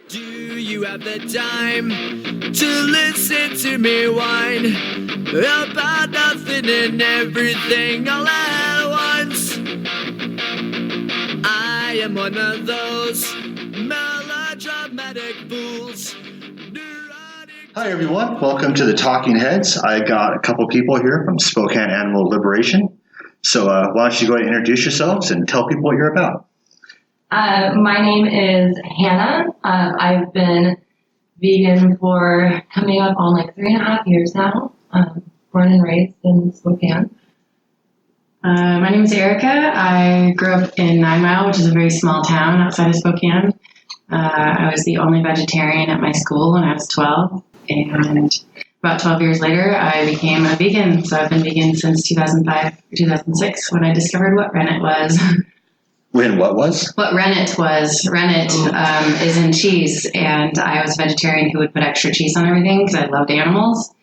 Do you have the time to listen to me whine about nothing and everything all at once? I am one of those melodramatic fools. Hi everyone, welcome to the Talking Heads. I got a couple people here from Spokane Animal Liberation. So why don't you go ahead and introduce yourselves and tell people what you're about. My name is Hannah. I've been vegan for coming up on like 3.5 years now. Born and raised in Spokane. My name is Arica. I grew up in 9 Mile, which is a very small town outside of Spokane. I was the only vegetarian at my school when I was 12. And about 12 years later, I became a vegan. So I've been vegan since 2005 or 2006 when I discovered what rennet was. When what was? What rennet was. Rennet is in cheese. And I was a vegetarian who would put extra cheese on everything because I loved animals.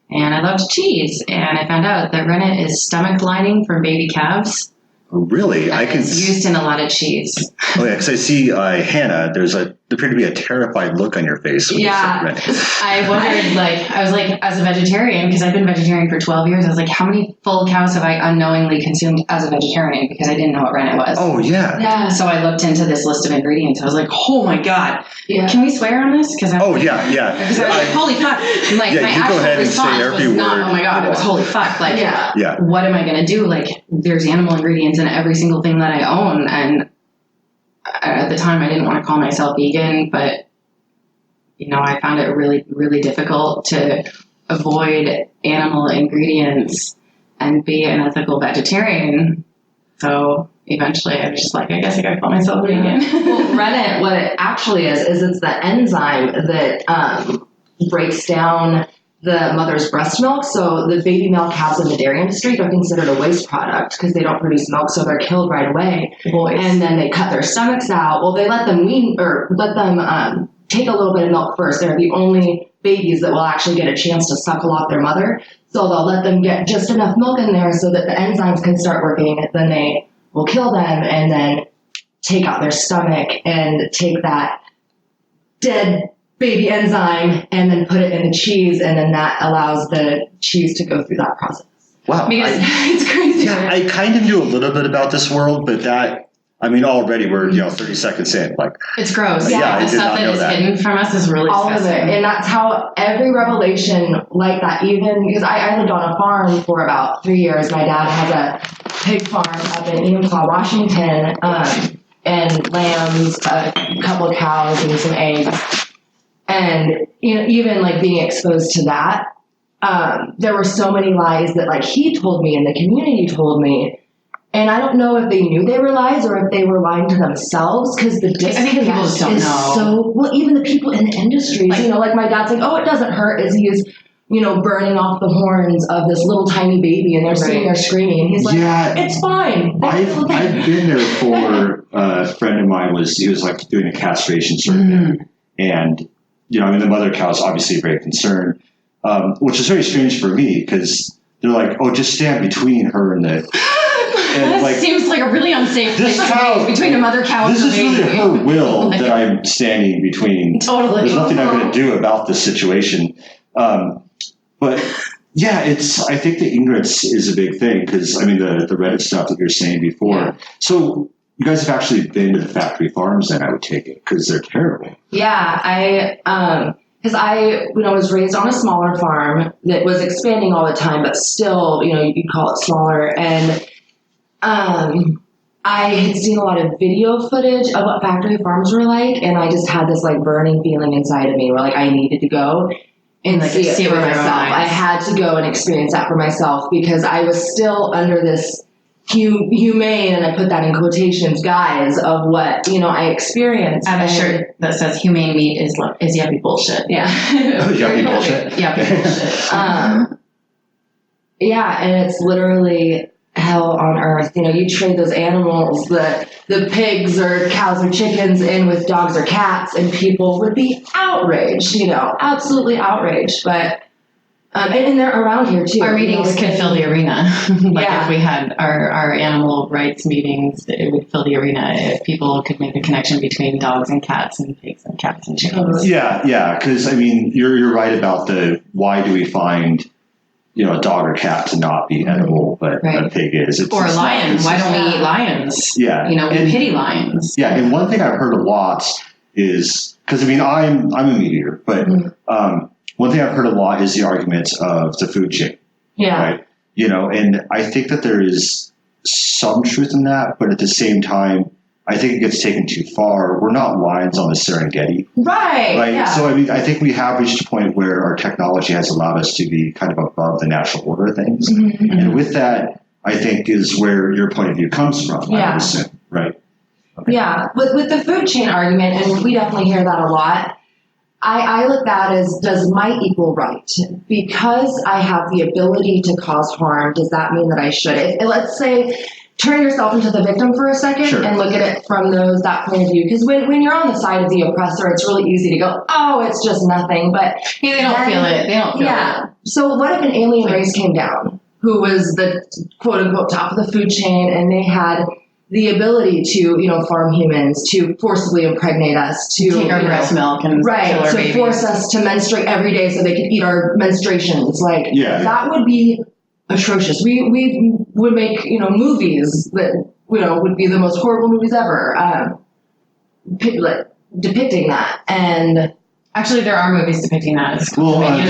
And I loved cheese. And I found out that rennet is stomach lining for baby calves. Really? It's used in a lot of cheese. Oh yeah, because I see Hannah. There appeared to be a terrified look on your face. When you said rennet. I wondered, I was like, as a vegetarian, because I've been vegetarian for 12 years, I was like, how many full cows have I unknowingly consumed as a vegetarian? Because I didn't know what rennet was. Oh yeah. Yeah. So I looked into this list of ingredients. I was like, oh my god. Yeah. Can we swear on this? Because yeah. Because I was like, holy fuck. And my actual response was not, oh my god. It was holy fuck. What am I gonna do? There's animal ingredients in every single thing that I own, and at the time I didn't want to call myself vegan, but I found it really, really difficult to avoid animal ingredients and be an ethical vegetarian. So eventually I was just like, I guess I gotta call myself vegan. Well, rennet, what it actually is it's the enzyme that breaks down the mother's breast milk. So the baby milk calves in the dairy industry, they're considered a waste product because they don't produce milk, so they're killed right away. And then they cut their stomachs out. Well, they let them take a little bit of milk first. They're the only babies that will actually get a chance to suckle off their mother. So they'll let them get just enough milk in there so that the enzymes can start working. Then they will kill them and then take out their stomach and take that dead baby enzyme and then put it in the cheese, and then that allows the cheese to go through that process. Wow. It's crazy. Yeah, I kind of knew a little bit about this world, but already we're 30 seconds in. It's gross. Yeah, the stuff that is hidden from us is really all disgusting. of it. And that's how every revelation like that, even because I lived on a farm for about 3 years. My dad has a pig farm up in Enumclaw, Washington, and lambs, a couple of cows, and some eggs. And even being exposed to that, there were so many lies that he told me and the community told me. And I don't know if they knew they were lies or if they were lying to themselves, because the disconnect is so, well, even the people in the industry, my dad's like, oh, it doesn't hurt as he is, burning off the horns of this little tiny baby, and they're sitting there screaming, and he's like, it's fine. I've been there for a friend of mine he was doing a castration circuit, and the mother cow is obviously very concerned, which is very strange for me because they're like, oh, just stand between her and the. And that seems like a really unsafe place to be between a mother cow and a baby. This is really her will that I'm standing between. Totally. There's nothing I'm going to do about this situation. But yeah, I think the ignorance is a big thing because, the Reddit stuff that you were saying before. Yeah. So you guys have actually been to the factory farms then, I would take it, because they're terrible. Yeah, because I was raised on a smaller farm that was expanding all the time, but still, you'd call it smaller. And I had seen a lot of video footage of what factory farms were like, and I just had this burning feeling inside of me where I needed to go and see it for myself. I had to go and experience that for myself because I was still under this humane, and I put that in quotations, guise of what I experienced. I have a shirt that says humane meat is yuppie bullshit. Yeah. Yuppie bullshit. Yuppie bullshit. Yeah, and it's literally hell on earth. You trade those animals, the pigs or cows or chickens, in with dogs or cats, and people would be outraged, absolutely outraged. But And they're around here too. Our meetings could fill the arena. If we had our animal rights meetings, it would fill the arena if people could make a connection between dogs and cats and pigs and cats and chickens. Yeah, because I mean, you're right about the why do we find a dog or cat to not be edible, but a pig is. Or a lion. Why don't we eat lions? Yeah, we pity lions. Yeah, and one thing I've heard a lot is because I mean I'm a meat eater, but one thing I've heard a lot is the argument of the food chain. Yeah. Right. And I think that there is some truth in that, but at the same time, I think it gets taken too far. We're not lions on the Serengeti. Right. Yeah. So, I mean, I think we have reached a point where our technology has allowed us to be kind of above the natural order of things. Mm-hmm. And with that, I think is where your point of view comes from, I would assume, right? Okay. Yeah. With the food chain argument, and we definitely hear that a lot, I look at it as, does might equal right? Because I have the ability to cause harm, does that mean that I should? Let's say, turn yourself into the victim for a second and look at it from that point of view. Because when you're on the side of the oppressor, it's really easy to go, oh, it's just nothing. But they don't feel it. They don't feel it. So what if an alien race came down who was the quote unquote top of the food chain, and they had the ability to, farm humans, to forcibly impregnate us, to take our breast milk and kill our babies. Force us to menstruate every day so they could eat our menstruations. That would be atrocious. We would make movies that would be the most horrible movies ever, depicting that. And actually, there are movies depicting that. It's I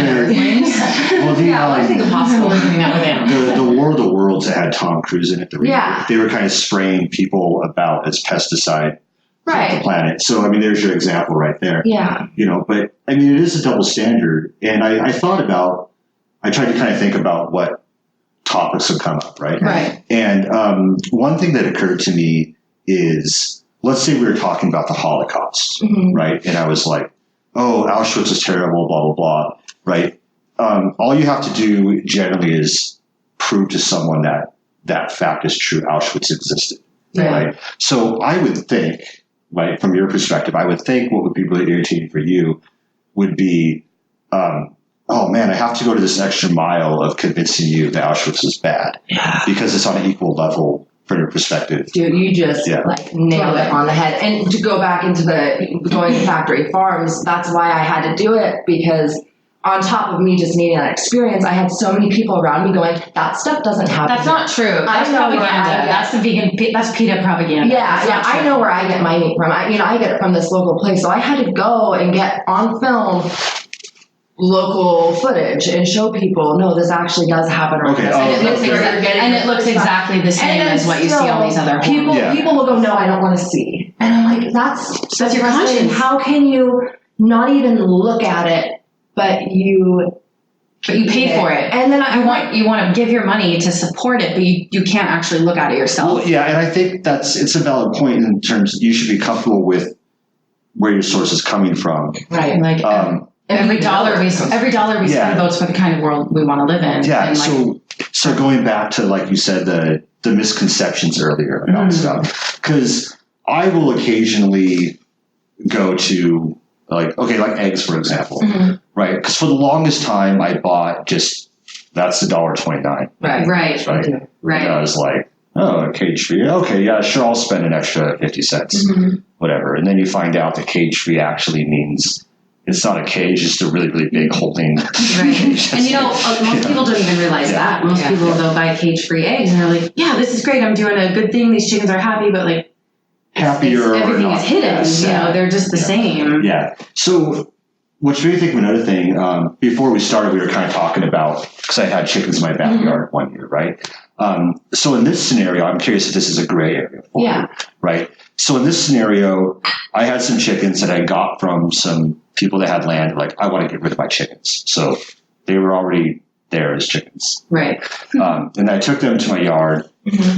think impossible doing that with animals. The War of the Worlds that had Tom Cruise in it. They were kind of spraying people about as pesticide the planet. So I mean, there's your example right there. Yeah. But I mean, it is a double standard, and I tried to kind of think about what topics would come up, right? Right. And one thing that occurred to me is, let's say we were talking about the Holocaust, right? And I was like, oh, Auschwitz is terrible, blah, blah, blah, right? All you have to do generally is prove to someone that fact is true. Auschwitz existed, right? So I would think, right, from your perspective, I would think what would be really irritating for you would be, oh man, I have to go to this extra mile of convincing you that Auschwitz is bad because it's on an equal level from your perspective. Dude, you just nailed it on the head. And to go back into going to factory farms, that's why I had to do it, because on top of me just needing that experience, I had so many people around me going, that stuff doesn't happen. That's not true. That's propaganda. That's that's PETA propaganda. Yeah, I know where I get my meat from. I get it from this local place. So I had to go and get on film local footage and show people, no, this actually does happen. And it looks exactly the same as what you see on these other people. People will go, no, I don't want to see. And I'm like, that's your conscience. How can you not even look at it, but you pay for it? And then you want to give your money to support it, but you can't actually look at it yourself. Well, and I think it's a valid point in terms you should be comfortable with where your source is coming from. Right. Every dollar we spend votes for the kind of world we want to live in. Yeah. And so going back to, like you said, the misconceptions earlier about stuff, because I will occasionally go to like eggs, for example, right? Because for the longest time I bought that's $1.29. Right. And I was like, oh, a cage-free. Okay, yeah, sure, I'll spend an extra 50 cents, whatever. And then you find out that cage-free actually means it's not a cage, it's a really, really big holding. Right. And most people don't even realize that. Most people, they'll buy cage-free eggs and they're like, yeah, this is great, I'm doing a good thing, these chickens are happy, but happier everything is hidden. They're just the same. Yeah. So what's really think of another thing, before we started, we were kind of talking about, because I had chickens in my backyard one year, right? So in this scenario, I'm curious if this is a gray area for you, right? So in this scenario, I had some chickens that I got from some people that had land, like, I want to get rid of my chickens. So they were already there as chickens. Right. And I took them to my yard,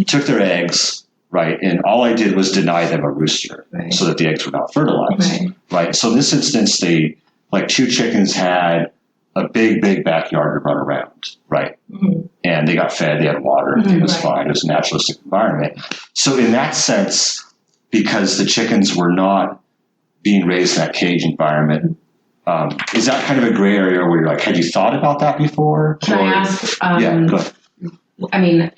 took their eggs, right? And all I did was deny them a rooster so that the eggs were not fertilized, right? So in this instance, two chickens had a big, big backyard to run around, right? And they got fed, they had water, everything was fine. It was a naturalistic environment. So in that sense, because the chickens were not being raised in that cage environment, Is that kind of a gray area where you're like, had you thought about that before? Can I ask? Yeah, go ahead. I mean,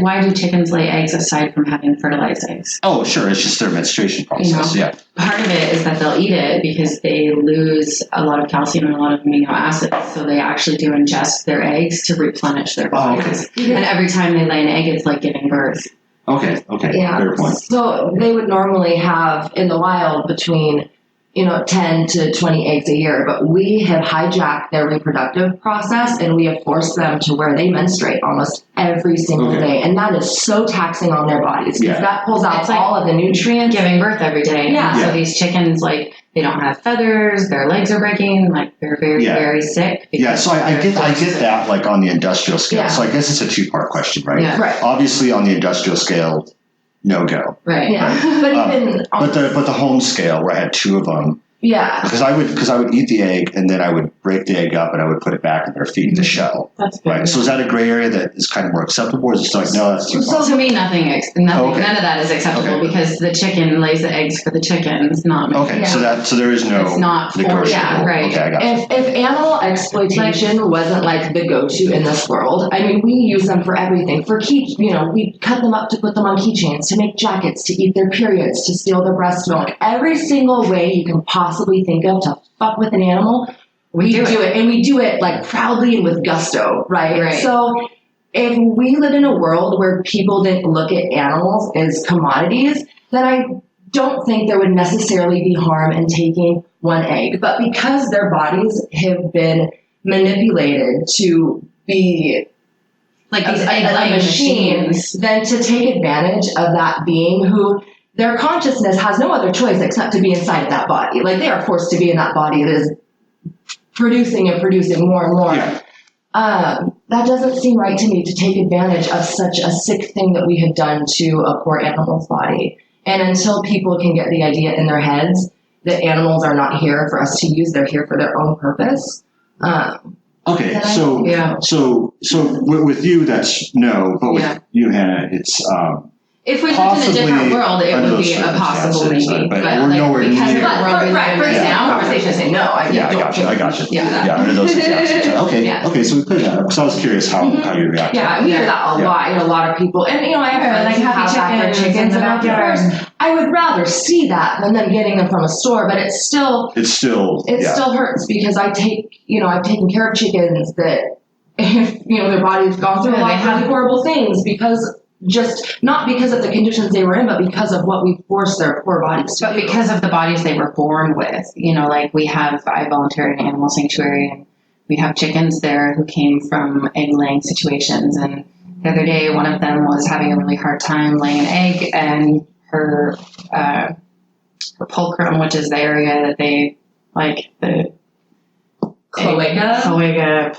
why do chickens lay eggs aside from having fertilized eggs? Oh, sure. It's just their menstruation process. Yeah. Part of it is that they'll eat it because they lose a lot of calcium and a lot of amino acids. So they actually do ingest their eggs to replenish their bodies. Oh, okay. And every time they lay an egg, it's like giving birth. Okay. Yeah. Fair point. So they would normally have in the wild between 10 to 20 eggs a year, but we have hijacked their reproductive process and we have forced them to where they menstruate almost every single day. And that is so taxing on their bodies because that pulls out all of the nutrients. Giving birth every day. Yeah. So these chickens, they don't have feathers, their legs are breaking, they're very, very sick. Yeah, so I get that on the industrial scale. Yeah. So I guess it's a two-part question, right? Yeah. Right. Obviously on the industrial scale, no go. Right. Yeah. But the home scale where I had two of them. Yeah. Because I would eat the egg and then I would break the egg up and I would put it back in their feet in the shell. That's good. Right. So is that a gray area that is kind of more acceptable, or is it still no, that's too far? So to me, none of that is acceptable because the chicken lays the eggs for the chickens, not me. Okay. Yeah. So there is no. It's not negotiable. Yeah. Right. Okay. I got you. If animal exploitation wasn't the go-to in this world, I mean, we use them for everything. For we cut them up to put them on keychains, to make jackets, to eat their periods, to steal their breast milk. Every single way you can possibly think of to fuck with an animal, we do it. And we do it proudly and with gusto, right? So if we live in a world where people didn't look at animals as commodities, then I don't think there would necessarily be harm in taking one egg. But because their bodies have been manipulated to be these egg-laying machines, then to take advantage of that being who their consciousness has no other choice except to be inside of that body. They are forced to be in that body that is producing more and more. Yeah. That doesn't seem right to me, to take advantage of such a sick thing that we have done to a poor animal's body. And until people can get the idea in their heads that animals are not here for us to use, they're here for their own purpose. Okay, so with you, that's no, but with you, Hannah, it's if we lived in a different world, it would be a possible maybe. But we're nowhere near. Because of the world we live in now, conversation is saying no. I got you. Yeah, under those circumstances. Okay, so we put that because I was curious how you react. Yeah, we hear that a lot. A lot of people, and I have friends who have their chickens in the backyard. I would rather see that than them getting them from a store, but it still hurts because I've taken care of chickens that their body's gone through a lot of really horrible things because. Just not because of the conditions they were in, but because of what we forced their poor bodies to do. But because of the bodies they were born with. I volunteer in an animal sanctuary and we have chickens there who came from egg-laying situations. And the other day, one of them was having a really hard time laying an egg and her pulchrum, which is the area that they, the cloaca,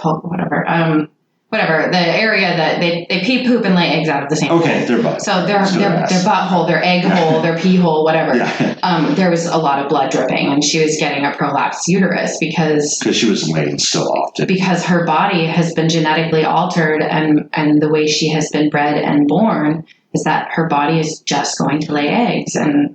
whatever, the area that they pee, poop, and lay eggs out of the same hole. Their butt. So their butthole, their egg hole, their pee hole, whatever. Yeah. There was a lot of blood dripping, and she was getting a prolapsed uterus because she was laying so often. Because her body has been genetically altered, and the way she has been bred and born is that her body is just going to lay eggs, and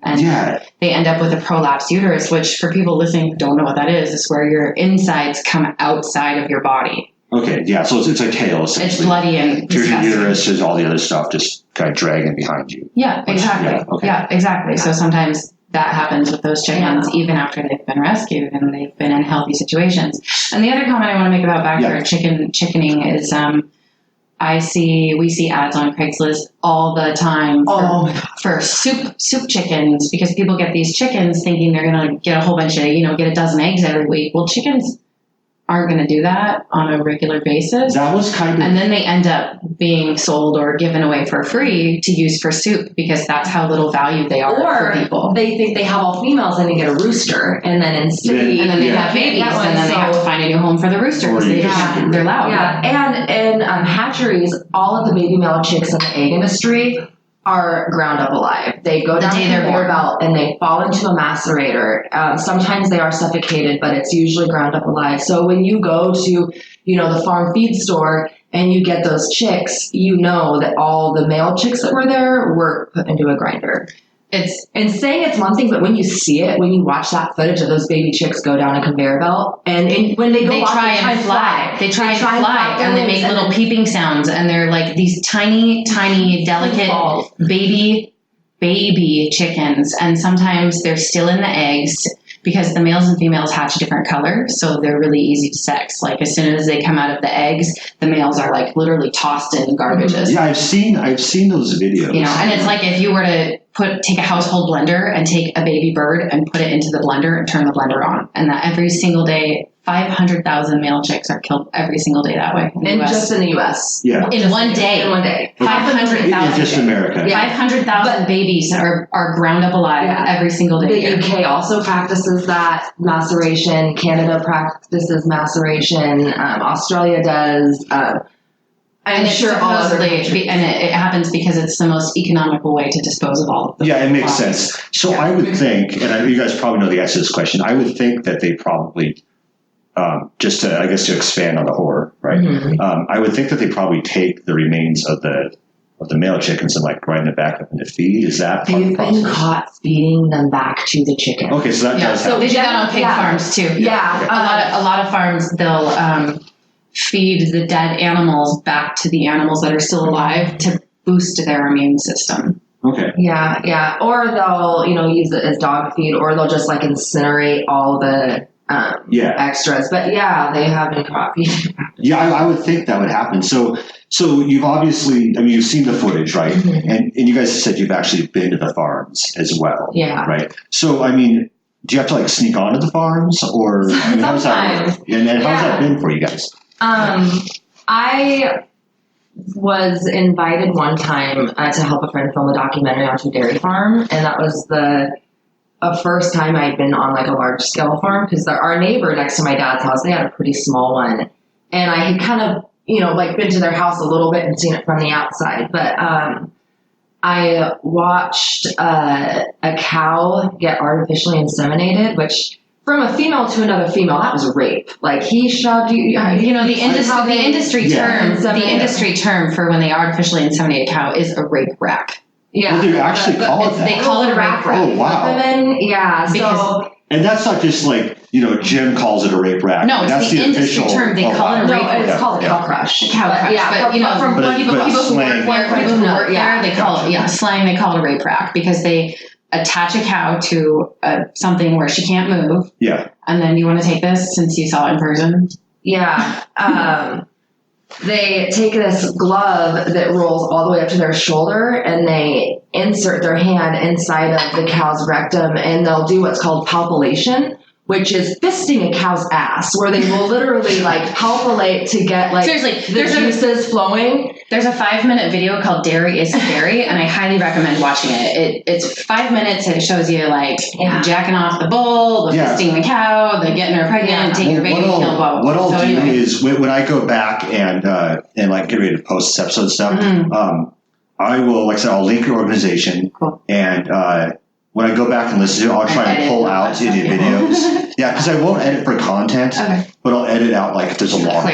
they end up with a prolapsed uterus, which for people listening who don't know what that is where your insides come outside of your body. Okay, yeah, so it's a tail, essentially. It's bloody and disgusting. Your uterus is all the other stuff just kind of dragging behind you. Yeah, exactly. Yeah, exactly. So sometimes that happens with those chickens even after they've been rescued and they've been in healthy situations. And the other comment I want to make about backyard chickening is we see ads on Craigslist all the time for soup chickens because people get these chickens thinking they're going to get a whole bunch of, get a dozen eggs every week. Well, chickens aren't going to do that on a regular basis. That was kind of... And then they end up being sold or given away for free to use for soup because that's how little valued they are for people. Or they think they have all females and they get a rooster and then instead... And then they have babies and then they have to find a new home for the rooster because they're loud. Yeah, and in hatcheries, all of the baby male chicks in the egg industry are ground up alive. They go down the conveyor belt and they fall into a macerator. Sometimes they are suffocated, but it's usually ground up alive. So when you go to, the farm feed store and you get those chicks, that all the male chicks that were there were put into a grinder. And saying it's one thing, but when you see it, when you watch that footage of those baby chicks go down a conveyor belt, and when they go they off, try and fly. They try and fly, and they make little peeping sounds, and they're like these tiny, delicate baby chickens, and sometimes they're still in the eggs because the males and females hatch different colors, so they're really easy to sex. Like as soon as they come out of the eggs, the males are like literally tossed in garbages. Yeah, I've seen those videos. You know, and it's like if you were to take a household blender and take a baby bird and put it into the blender and turn the blender on, and that every single day 500,000 male chicks are killed every single day that way. Just in the U.S. Yeah. In one day. 500,000. Just America. Yeah. 500,000 babies are ground up alive every single day. The UK also practices that maceration. Canada practices maceration. Australia does. I'm sure all other countries. And it happens because it's the most economical way to dispose of all of them. Yeah, it makes sense. So I would think, and you guys probably know the answer to this question, I would think that they probably, just to expand on the horror, right? Mm-hmm. I would think that they probably take the remains of the male chickens and like grind them back up into feed. Is that part of the process? They've been caught feeding them back to the chicken. Okay, so that does happen. So they do that on pig farms too. Yeah. Okay. A lot of farms, they'll feed the dead animals back to the animals that are still alive to boost their immune system. Okay. Yeah. Or they'll, use it as dog feed, or they'll just like incinerate all the extras. But they have been caught feeding. Yeah, I would think that would happen. So you've obviously, you've seen the footage, right? Mm-hmm. And you guys said you've actually been to the farms as well. Yeah. Right. So, do you have to like sneak onto the farms, or how's that work? And how's that been for you guys? I was invited one time to help a friend film a documentary onto a dairy farm, and that was the first time I'd been on like a large scale farm, because our neighbor next to my dad's house, they had a pretty small one, and I had kind of been to their house a little bit and seen it from the outside, but I watched a cow get artificially inseminated, which from a female to another female, that was rape. Like he shoved you. The industry term for when they artificially inseminate a cow is a rape rack. Yeah, well, they actually call it that. They call it a rape rack. Oh wow! And that's not just like Jim calls it a rape rack. No, it's the industry term. They call it a rape rack. It's called a cow crush. Cow crush. Yeah, but people who work there, they call it slang. They call it a rape rack because they attach a cow to something where she can't move. Yeah. And then you want to take this since you saw it in person? Yeah. They take this glove that rolls all the way up to their shoulder, and they insert their hand inside of the cow's rectum, and they'll do what's called palpation, which is fisting a cow's ass, where they will literally like palpate to get like seriously, the juices flowing. There's a 5-minute video called Dairy is Scary, and I highly recommend watching it. It's 5 minutes, and it shows you like jacking off the bull, the fisting the cow, the getting her pregnant, taking her baby, kill both. What I'll do is when I go back and like get ready to post this episode stuff, I will, like I said, I'll link your organization, and when I go back and listen to it, I'll try and pull out any videos. Yeah, because I won't edit for content, but I'll edit out like if there's a long pause,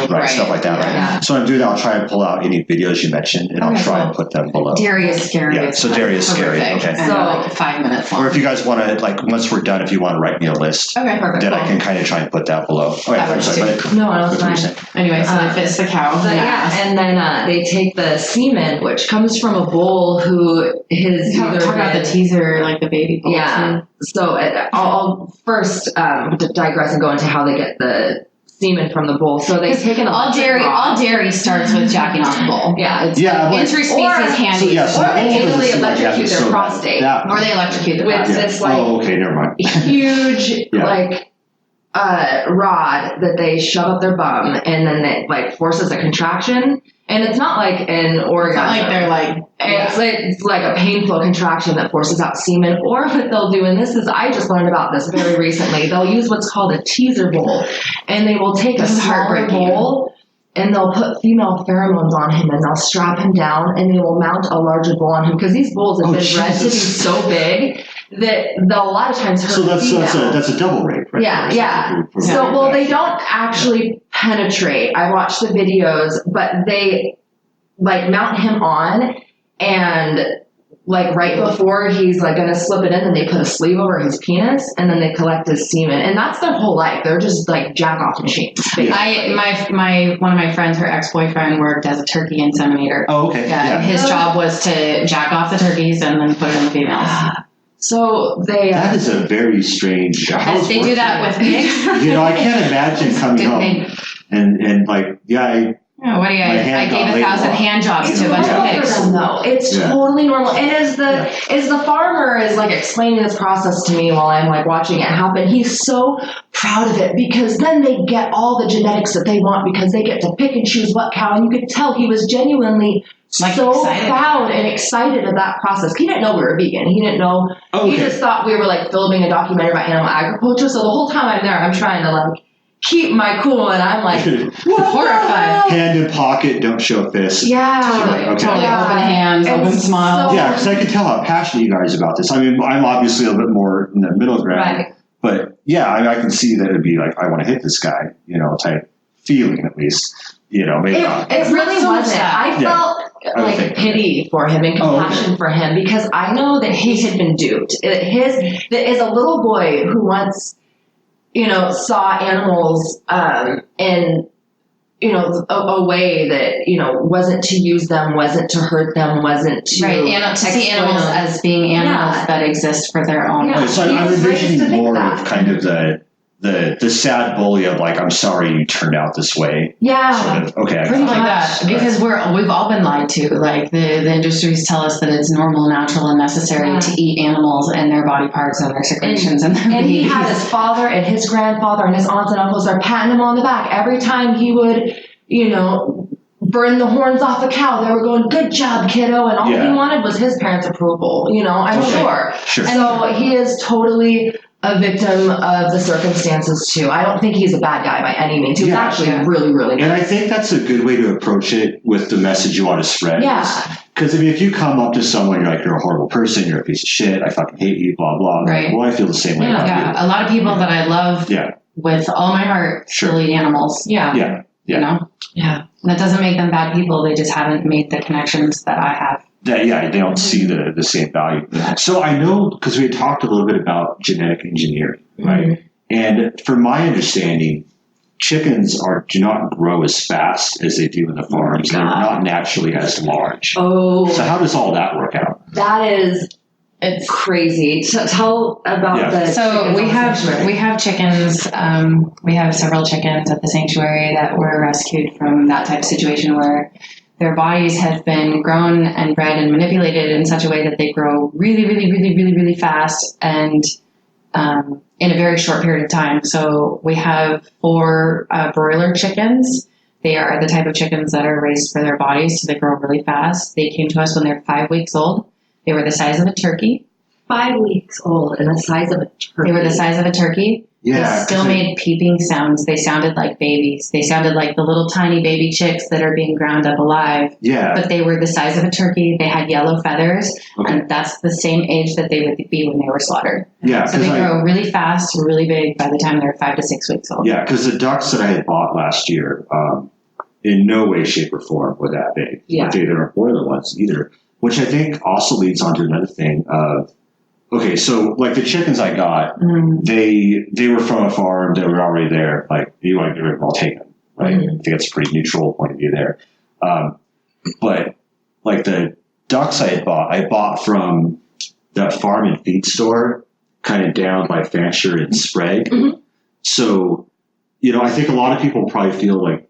right, stuff like that, right? Yeah. So when I do that, I'll try and pull out any videos you mentioned, and I'll try and put them below. Dairy is Scary. Yeah, so Dairy is Scary. Okay. So like 5 minutes long. Or if you guys want to, like, once we're done, if you want to write me a list, okay, perfect. Then I can kind of try and put that below. Okay, I'm sorry. No, it's fine. Anyway, so they fist the cow. And then they take the semen, which comes from a bull who is talk about the teaser, like the baby bull. Yeah. So I'll first digress and go into how they get the semen from the bull. So they take an all dairy starts with jacking off the bull. Yeah. It's interspecies handy. Or they totally electrocute their prostate. Or they electrocute the prostate. With this like okay, never mind. huge like rod that they shove up their bum, and then it like forces a contraction. And it's not like an orgasm. It's not like they're like... It's like a painful contraction that forces out semen. Or what they'll do, and I just learned about this very recently, they'll use what's called a teaser bowl. And they will take a smaller bowl, and they'll put female pheromones on him, and they'll strap him down, and they will mount a larger bowl on him. Because these bulls have been bred to be so big that they'll a lot of times hurt that's a double rape, right? Yeah. So, they don't actually penetrate. I watched the videos, but they like mount him on, and like right before he's like gonna slip it in, and they put a sleeve over his penis, and then they collect his semen, and that's their whole life. They're just like jack off machines. Basically. One of my friends, her ex-boyfriend worked as a turkey inseminator. Oh, okay. Yeah. His job was to jack off the turkeys and then put it in the females. So they. That is a very strange job. Yes, they do that with pigs. I can't imagine coming home and like, what do you guys? I gave 1,000 hand jobs to a bunch of pigs. For them, though. It's totally normal. And as the farmer is like explaining this process to me while I'm like watching it happen, he's so proud of it because then they get all the genetics that they want because they get to pick and choose what cow. And you could tell he was genuinely so proud and excited of that process. He didn't know we were vegan. He didn't know. Okay. He just thought we were like filming a documentary about animal agriculture. So the whole time I'm there, I'm trying to like keep my cool, and I'm like horrified. Hand in pocket, don't show fist. Yeah, totally open hands, open smile. So, because I can tell how passionate you guys about this. I mean, I'm obviously a little bit more in the middle ground, right. But I can see that it'd be like I want to hit this guy, type feeling at least. Maybe not. It really wasn't. I felt like pity for him and compassion for him because I know that he had been duped. That as a little boy who once. Saw animals in, a way that, wasn't to use them, wasn't to hurt them, wasn't to... Right, to see animals as being animals that exist for their own... Yeah. So I'm envisioning more of kind of the sad bully of like, I'm sorry you turned out this way. Yeah. Sort of. Okay. Pretty much that. Because we've all been lied to. Like the industries tell us that it's normal, natural, and necessary to eat animals and their body parts and their secretions and their And he had his father and his grandfather and his aunts and uncles are patting him on the back every time he would, burn the horns off a cow. They were going, good job, kiddo. And all he wanted was his parents' approval, I'm sure. Sure. And so he is totally a victim of the circumstances too. I don't think he's a bad guy by any means. He was actually really, really nice. And I think that's a good way to approach it with the message you want to spread. Yeah. Because if you come up to someone, you're like, you're a horrible person, you're a piece of shit, I fucking hate you, blah, blah. Right. Well, I feel the same way about you. A lot of people that I love with all my heart still eat animals. Yeah. Yeah. And that doesn't make them bad people. They just haven't made the connections that I have. They don't see the same value. So I know, because we had talked a little bit about genetic engineering, right? Mm-hmm. And from my understanding, chickens do not grow as fast as they do in the farms. They're not naturally as large. Oh. So how does all that work out? It's crazy. Tell about the. So we have chickens. We have several chickens at the sanctuary that were rescued from that type of situation where their bodies have been grown and bred and manipulated in such a way that they grow really, really, really, really, really fast and in a very short period of time. So we have 4 broiler chickens. They are the type of chickens that are raised for their bodies, so they grow really fast. They came to us when they were 5 weeks old. They were the size of a turkey. 5 weeks old and the size of a turkey. They were the size of a turkey. Yeah, they still made peeping sounds. They sounded like babies. They sounded like the little tiny baby chicks that are being ground up alive. Yeah. But they were the size of a turkey. They had yellow feathers. Okay. And that's the same age that they would be when they were slaughtered. Yeah. So they grow really fast, really big by the time they're 5 to 6 weeks old. Yeah, because the ducks that I had bought last year, in no way, shape, or form were that big. Yeah. They weren't broiler ones either. Which I think also leads on to another thing of, okay, so like the chickens I got, they were from a farm that were already there. Like, you want to get rid of them, I'll take them. Right? I think that's a pretty neutral point of view there. But like the ducks I bought from that farm and feed store kind of down by Fancher and Sprague. Mm-hmm. So, I think a lot of people probably feel like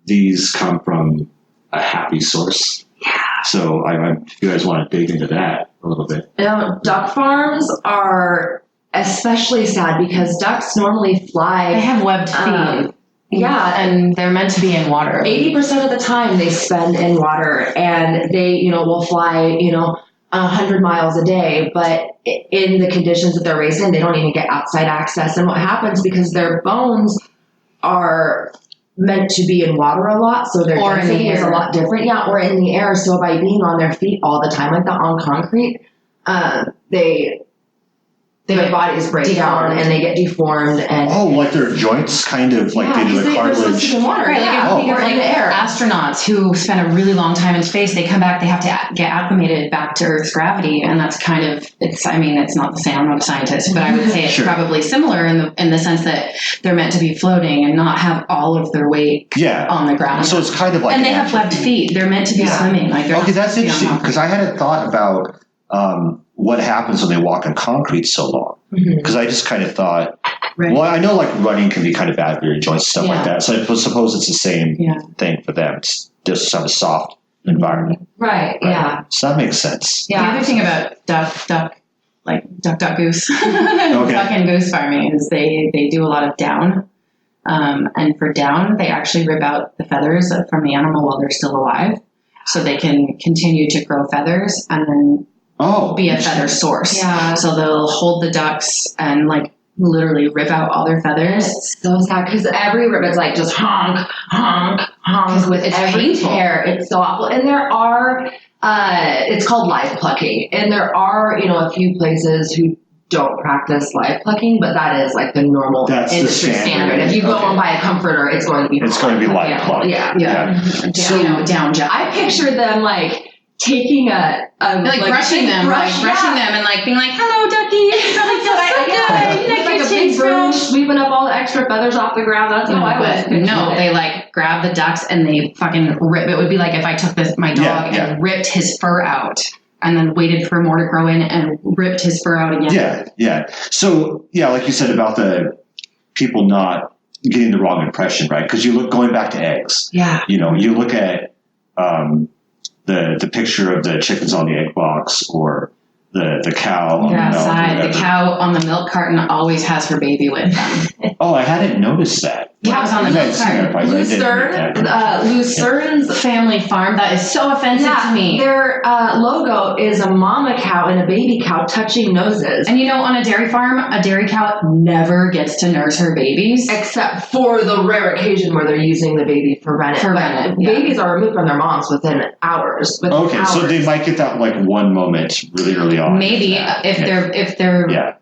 these come from a happy source. Yeah. So if you guys want to dig into that a little bit. Duck farms are especially sad because ducks normally fly. They have webbed feet. And they're meant to be in water. 80% of the time they spend in water and they, will fly, 100 miles a day, but in the conditions that they're raised in, they don't even get outside access. And what happens because their bones are meant to be in water a lot, so their density is a lot different. Yeah, or in the air. So by being on their feet all the time like that on concrete, they their bodies break down and they get deformed and like their joints kind of like they do the cartilage. Right, like if you think of like astronauts who spend a really long time in space, they come back, they have to get acclimated back to Earth's gravity, and that's kind of it's not the same. I'm not a scientist, but I would say it's probably similar in the sense that they're meant to be floating and not have all of their weight on the ground. So it's kind of like and they have webbed feet. They're meant to be swimming. Like that's interesting because I hadn't thought about what happens when they walk on concrete so long. Because I just kind of thought, well, I know like running can be kind of bad for your joints and stuff like that. So I suppose it's the same thing for them. It's just have a soft environment. Right. Yeah. So that makes sense. Yeah. The other thing about duck goose, duck and goose farming is they do a lot of down. And for down, they actually rip out the feathers from the animal while they're still alive. So they can continue to grow feathers and then be a feather source. Yeah. So they'll hold the ducks and like literally rip out all their feathers. It's so sad because every rip is like just honk, honk, honk with every tear. It's so awful. And there are, it's called live plucking. And there are, a few places who don't practice live plucking, but that is like the normal industry standard. If you go and buy a comforter, it's going to be live pluck. Yeah. So down jet. I picture them like taking like brushing them, and like being like, "Hello, ducky, it's really good." Like a big broom, sweeping up all the extra feathers off the ground. That's how I was. No, they like grab the ducks and they fucking rip. It would be like if I took my dog and ripped his fur out. And then waited for more to grow in and ripped his fur out again. Yeah. So, like you said about the people not getting the wrong impression, right? Because going back to eggs. Yeah. You look at the picture of the chickens on the egg box or the cow on the milk. The cow on the milk carton always has her baby with them. Oh, I hadn't noticed that. Cows on the milk carton. Lucerne's family farm. That is so offensive to me. Their logo is a mama cow and a baby cow touching noses. And on a dairy farm, a dairy cow never gets to nurse her babies. Except for the rare occasion where they're using the baby for rennet. Babies are removed from their moms within hours. So they might get that like one moment really early on. Maybe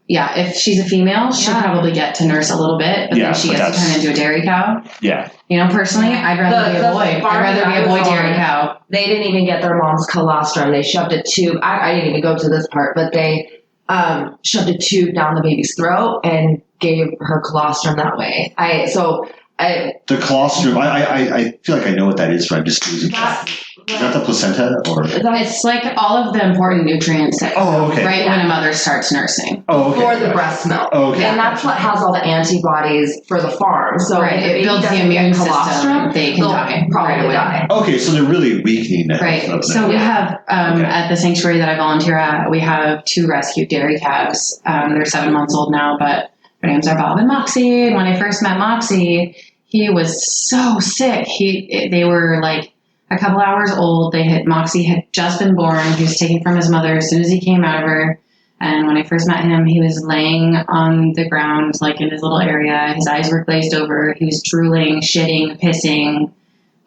if she's a female, she'll probably get to nurse a little bit, but then she gets to turn into a dairy cow. Yeah. Personally, I'd rather be a boy. I'd rather be a boy dairy cow. They didn't even get their mom's colostrum. They shoved a tube. I didn't even go to this part, but they shoved a tube down the baby's throat and gave her colostrum that way. The colostrum, I feel like I know what that is, but I'm just losing track. Is that the placenta? It's like all of the important nutrients that when a mother starts nursing. For the breast milk. And that's what has all the antibodies for the farm. So it builds the immune system. They can probably die. Okay, so they're really weakening that. Right. So we have, at the sanctuary that I volunteer at, we have 2 rescued dairy calves. They're 7 months old now, but their names are Bob and Moxie. And when I first met Moxie, he was so sick. They were like a couple hours old. Moxie had just been born. He was taken from his mother as soon as he came out of her. And when I first met him, he was laying on the ground, like in his little area. His eyes were glazed over. He was drooling, shitting, pissing,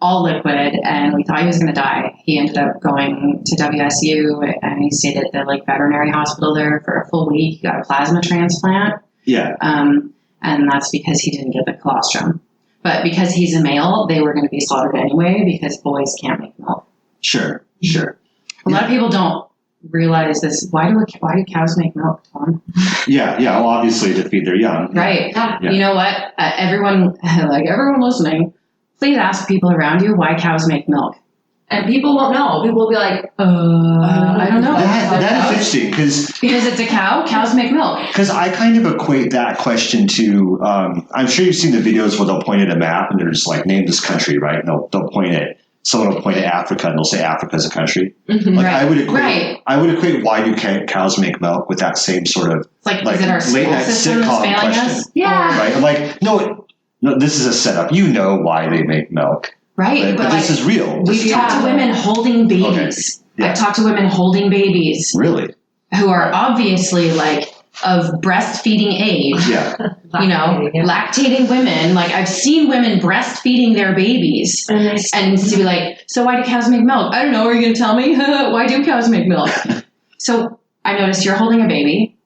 all liquid. And we thought he was going to die. He ended up going to WSU and he stayed at the veterinary hospital there for a full week. He got a plasma transplant. Yeah. And that's because he didn't get the colostrum. But because he's a male, they were going to be slaughtered anyway because boys can't make milk. Sure. A lot of people don't realize this. Why do cows make milk, Tom? Yeah. Well, obviously to feed their young. Right. Yeah. You know what? Everyone listening, please ask people around you why cows make milk. And people won't know. People will be like, I don't know. That is interesting because it's a cow. Cows make milk. Because I kind of equate that question to, I'm sure you've seen the videos where they'll point at a map and they're just like, name this country, right? And they'll point at, someone will point at Africa and they'll say Africa's a country. Mm-hmm. Like I would equate why do cows make milk with that same sort of is it our school system that's failing us? Yeah. Right. Like no, this is a setup. You know why they make milk. Right, but this is real. We've talked to women holding babies. Okay. Yeah. I've talked to women holding babies. Really? Who are obviously of breastfeeding age. Yeah. Lactating women. I've seen women breastfeeding their babies. And to be like, so why do cows make milk? I don't know. Are you going to tell me? Why do cows make milk? So I noticed you're holding a baby.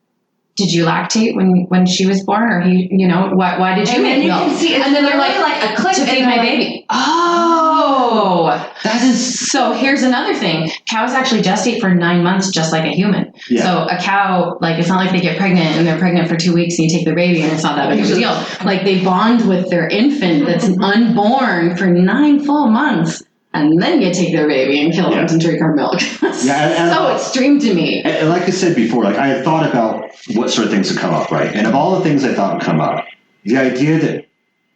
did you lactate when she was born, or why did you make milk? And then they're like a click to feed my baby. Oh, that is so. Here's another thing: cows actually gestate for 9 months, just like a human. Yeah. So a cow, like, it's not like they get pregnant and they're pregnant for 2 weeks and you take their baby and it's not that big of a deal. Like, they bond with their infant that's unborn for 9 full months. And then you take their baby and kill them to drink our milk. So extreme to me. And like I said before, like, I had thought about what sort of things would come up, right? And of all the things I thought would come up, the idea that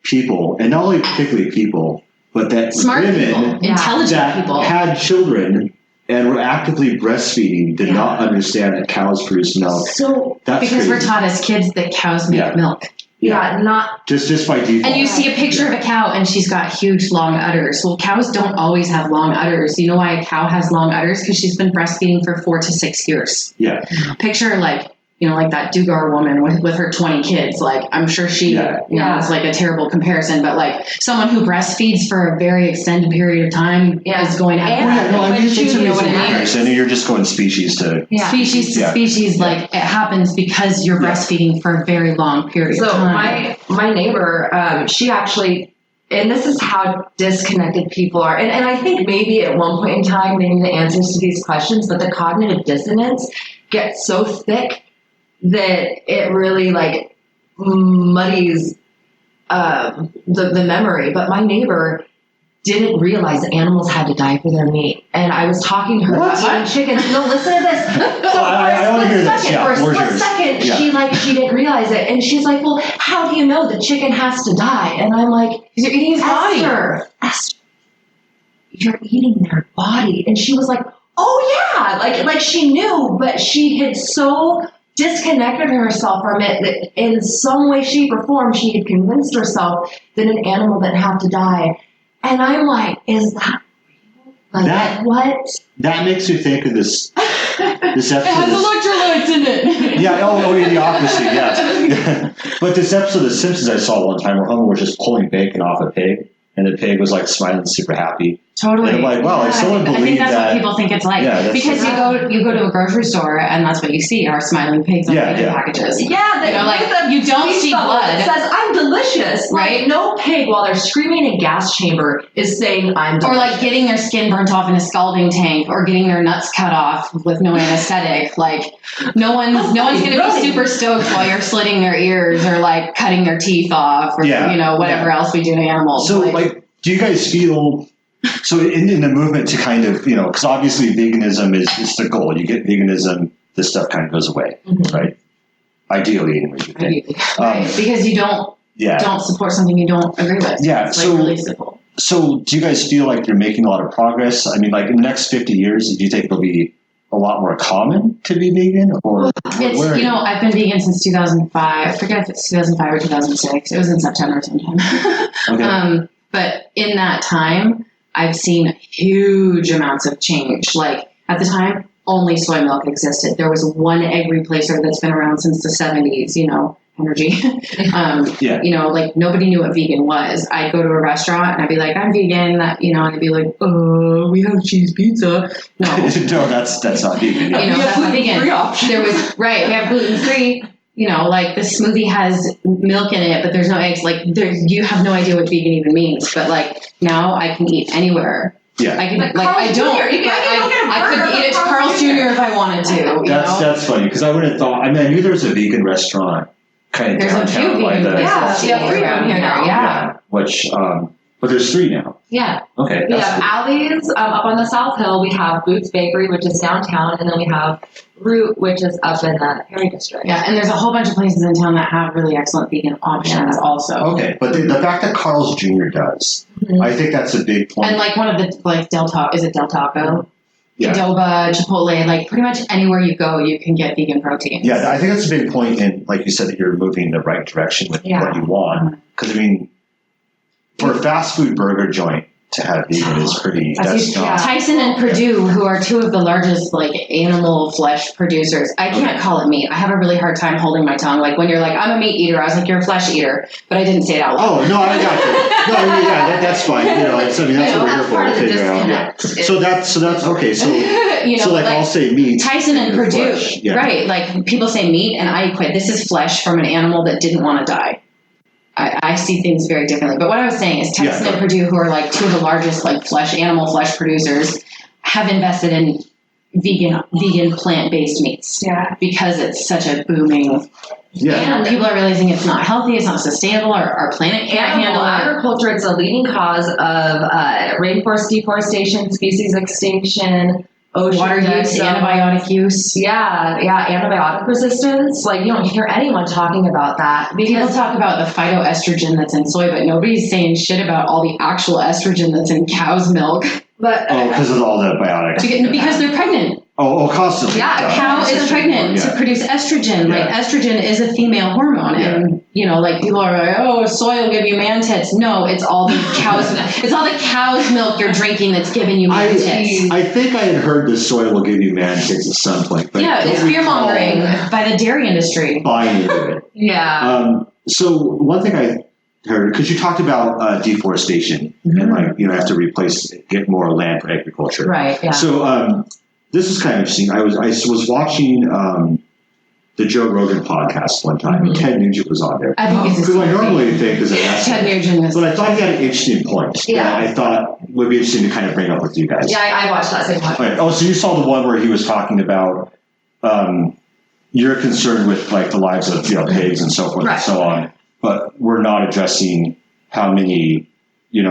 people, and not only particularly people, but that smart women people, intelligent that people, had children and were actively breastfeeding did not understand that cows produce milk. So that's because crazy. We're taught as kids that cows make milk. Yeah, not just by default. And you see a picture of a cow and she's got huge long udders. Well, cows don't always have long udders. You know why a cow has long udders? Because she's been breastfeeding for 4 to 6 years. Yeah. Picture like that Dugar woman with her 20 kids. Like, I'm sure she, it's like a terrible comparison, but like someone who breastfeeds for a very extended period of time is going to have. And you're just going species to species. Like, it happens because you're breastfeeding for a very long period of time. So my neighbor, she actually, and this is how disconnected people are. And I think maybe at one point in time, they need the answers to these questions, but the cognitive dissonance gets so thick that it really like muddies the memory. But my neighbor didn't realize that animals had to die for their meat. And I was talking to her about eating chickens. No, listen to this. So I want to hear this. For a split second, she didn't realize it. And she's like, well, how do you know the chicken has to die? And I'm like, because you're eating his body. Esther, you're eating their body. And she was like, oh yeah. Like she knew, but she had so disconnected herself from it that in some way, shape, or form, she had convinced herself that an animal didn't have to die. And I'm like, is that real? Like, what? That makes me think of this episode. It has electrolytes in it. The opposite, yes. But this episode of The Simpsons I saw one time where Homer was just pulling bacon off a pig, and the pig was like smiling, super happy. Totally. And I'm like, wow, someone believed that. I think that's what people think it's like. Yeah, because you go to a grocery store and that's what you see are smiling pigs on the packages. Yeah, you don't see blood. It says, I'm delicious. Right? Like, no pig while they're screaming in gas chamber is saying I'm delicious. Or like getting their skin burnt off in a scalding tank or getting their nuts cut off with no anesthetic. Like, no one's going to be super stoked while you're slitting their ears or like cutting their teeth off or whatever else we do to animals. So do you guys feel... So in the movement to kind of, because obviously veganism is the goal. You get veganism, this stuff kind of goes away, right? Ideally, anyway. Right, because you don't support something you don't agree with. Yeah, it's really simple. So do you guys feel like you're making a lot of progress? I mean, like in the next 50 years, do you think it'll be a lot more common to be vegan? Or I've been vegan since 2005. I forget if it's 2005 or 2006. It was in September sometime. Okay. But in that time, I've seen huge amounts of change. Like, at the time, only soy milk existed. There was one egg replacer that's been around since the 70s, energy. Like, nobody knew what vegan was. I'd go to a restaurant and I'd be like, I'm vegan, and they'd be like, we have cheese pizza. No. No, that's not vegan. Yeah. That's not vegan. We have gluten-free. Like the smoothie has milk in it, but there's no eggs. Like, you have no idea what vegan even means. But like, now I can eat anywhere. Yeah. I can I could eat at Carl's Jr. if I wanted to. That's funny because I would have thought. I knew there was a vegan restaurant kind of downtown. There's a few vegan places. Yeah, 3 around here now. Yeah. Which but there's 3 now. Yeah. Okay. We have Allie's up on the South Hill. We have Boots Bakery, which is downtown, and then we have Root, which is up in the Perry District. Yeah, and there's a whole bunch of places in town that have really excellent vegan options also. Okay, but the fact that Carl's Jr. does, I think that's a big point. And like one of the Del Taco, is it Del Taco? Yeah. Qdoba, Chipotle, like pretty much anywhere you go, you can get vegan protein. Yeah, I think that's a big point in, like you said, that you're moving in the right direction with what you want. Because, for a fast food burger joint to have vegan is pretty. That's not. Tyson and Purdue, who are two of the largest animal flesh producers. I can't call it meat. I have a really hard time holding my tongue. Like when you're like, I'm a meat eater, I was like, you're a flesh eater, but I didn't say it out loud. Oh no, I got you. No, that's fine. That's what we're here for, to figure out. Yeah. So that's okay. So I'll say meat. Tyson and Purdue, right? Like people say meat, and I equate this is flesh from an animal that didn't want to die. I see things very differently. But what I was saying is Tyson and Purdue, who are two of the largest animal flesh producers, have invested in vegan plant-based meats. Yeah. Because it's such a booming. Yeah. And people are realizing it's not healthy, it's not sustainable, our planet can't handle it. Agriculture, it's a leading cause of rainforest deforestation, species extinction, ocean water use, antibiotic use. Yeah, antibiotic resistance. You don't hear anyone talking about that. People talk about the phytoestrogen that's in soy, but nobody's saying shit about all the actual estrogen that's in cow's milk. But because of all the biotics. Because they're pregnant. Constantly. Yeah, a cow is pregnant to produce estrogen. Estrogen is a female hormone, and people are like, "Oh, soy will give you man tits." No, it's all the cows. It's all the cow's milk you're drinking that's giving you man tits. I think I had heard the soy will give you man tits at some point. But it's fear mongering by the dairy industry. Buying into it. Yeah. So one thing I heard, because you talked about deforestation and have to get more land for agriculture. Right. Yeah. So this is kind of interesting. I was watching the Joe Rogan podcast one time, and Ted Nugent was on there. I think it's who I normally think is an Ted Nugent, but I thought he had an interesting point. Yeah. I thought would be interesting to kind of bring up with you guys. Yeah, I watched that same one. Right. Oh, so you saw the one where he was talking about you're concerned with the lives of pigs and so forth and so on, but we're not addressing how many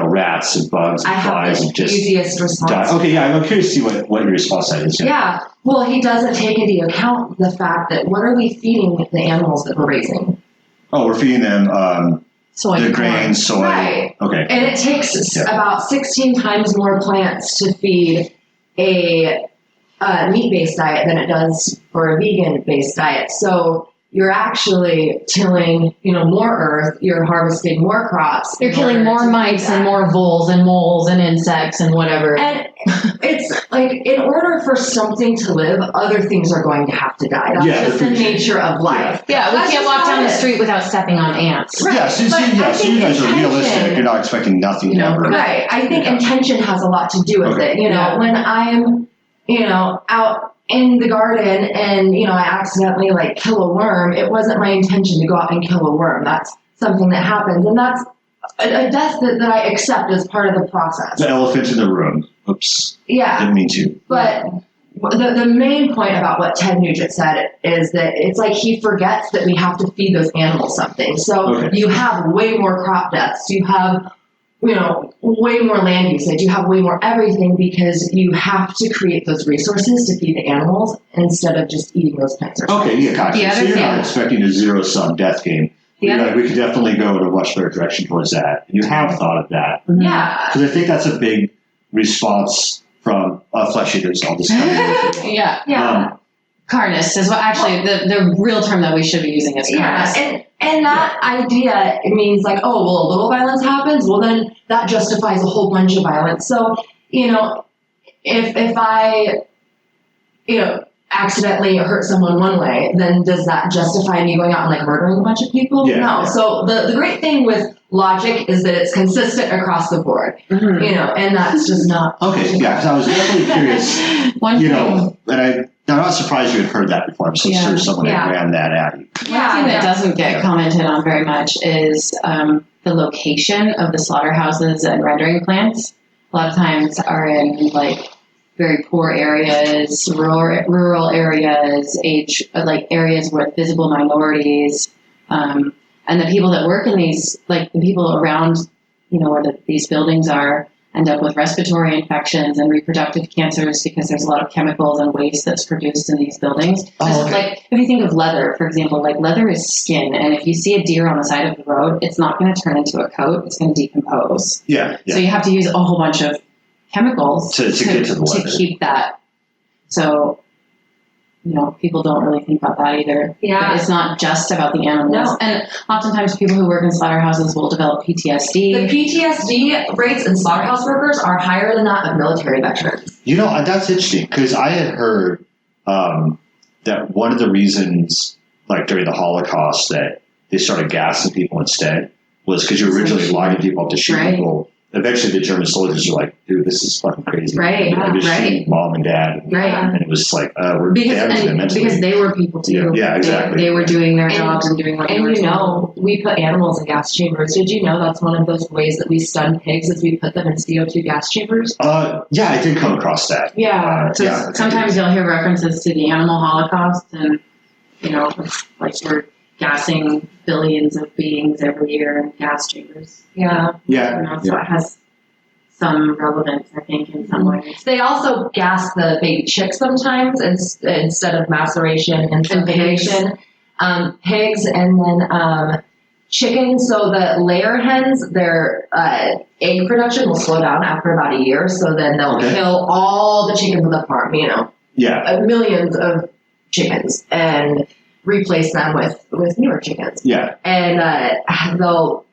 rats and bugs and flies and just easiest response. Die. Okay, yeah, I'm curious to see what your response to that is. Yeah, well, he doesn't take into account the fact that what are we feeding the animals that we're raising? Oh, we're feeding them soy, the grain, soy. Right. Okay. And it takes about 16 times more plants to feed a meat-based diet than it does for a vegan-based diet. So you're actually tilling, more earth. You're harvesting more crops. You're killing more mites and more voles and moles and insects and whatever. And it's in order for something to live, other things are going to have to die. That's just the nature of life. Yeah, we can't walk down the street without stepping on ants. Right. Yeah, so you guys are realistic. You're not expecting nothing to ever. Right. I think intention has a lot to do with it. When I'm, out in the garden and, I accidentally kill a worm, it wasn't my intention to go out and kill a worm. That's something that happens. And that's a death that I accept as part of the process. The elephant in the room. Oops. Yeah. Didn't mean to. But the main point about what Ted Nugent said is that it's he forgets that we have to feed those animals something. So you have way more crop deaths. You have way more land usage. You have way more everything because you have to create those resources to feed the animals instead of just eating those plants. Okay, yeah, gotcha. So you're not expecting a zero-sum death game. We could definitely go in a much better direction towards that. And you have thought of that. Yeah. Because I think that's a big response from flesh eaters all this time. Yeah. Carnist is the real term that we should be using is carnist. Yeah, and that idea, it means a little violence happens, well then that justifies a whole bunch of violence. So, if I, accidentally hurt someone one way, then does that justify me going out and murdering a bunch of people? Yeah, no. So the great thing with logic is that it's consistent across the board, and that's just not. Okay, yeah, because I was definitely curious, and I'm not surprised you had heard that before. I'm so sure someone had ran that at you. One thing that doesn't get commented on very much is the location of the slaughterhouses and rendering plants. A lot of times are in very poor areas, rural areas, areas with visible minorities, and the people that work in these, the people around, where these buildings are, end up with respiratory infections and reproductive cancers because there's a lot of chemicals and waste that's produced in these buildings. If you think of leather, for example, leather is skin, and if you see a deer on the side of the road, it's not going to turn into a coat, it's going to decompose. Yeah. So you have to use a whole bunch of chemicals to get to the leather. To keep that. So people don't really think about that either. Yeah. But it's not just about the animals. No. And oftentimes people who work in slaughterhouses will develop PTSD. The PTSD rates in slaughterhouse workers are higher than that of military veterans. That's interesting, because I had heard that one of the reasons, like during the Holocaust, that they started gassing people instead was because you're originally lining people up to shoot people. Eventually, the German soldiers were like, "Dude, this is fucking crazy." Right. Shooting mom and dad. Right. And it was like, we're damaging them mentally. Because they were people too. Yeah, exactly. They were doing their jobs and doing what they were doing. We put animals in gas chambers. Did you know that's one of those ways that we stun pigs is we put them in CO2 gas chambers? Yeah, I did come across that. Yeah. So sometimes you'll hear references to the animal holocaust, and like we're gassing billions of beings every year in gas chambers. Yeah. Yeah. So it has some relevance, I think, in some ways. They also gas the baby chicks sometimes instead of maceration and suffocation. Pigs and then chickens. So the layer hens, their egg production will slow down after about a year. So then they'll kill all the chickens on the farm. Millions of chickens and replace them with newer chickens. Yeah. And they'll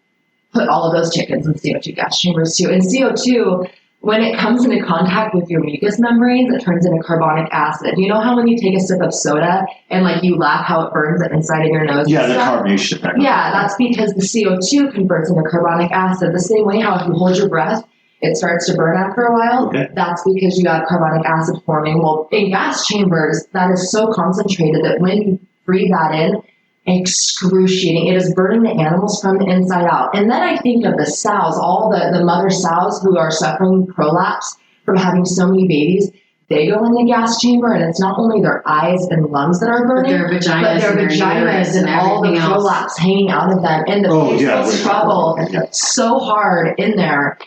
put all of those chickens in CO2 gas chambers too. And CO2, when it comes into contact with your mucous membranes, it turns into carbonic acid. You know how when you take a sip of soda and you laugh how it burns the inside of your nose? Yeah, the carbonation effect. Yeah, that's because the CO2 converts into carbonic acid. The same way how if you hold your breath, it starts to burn after a while. Okay. That's because you have carbonic acid forming. Well, in gas chambers, that is so concentrated that when you breathe that in, excruciating. It is burning the animals from the inside out. And then I think of the sows, all the mother sows who are suffering prolapse from having so many babies. They go in the gas chamber, and it's not only their eyes and lungs that are burning, but their vaginas and all the prolapse hanging out of them. And the pigs will struggle so hard in there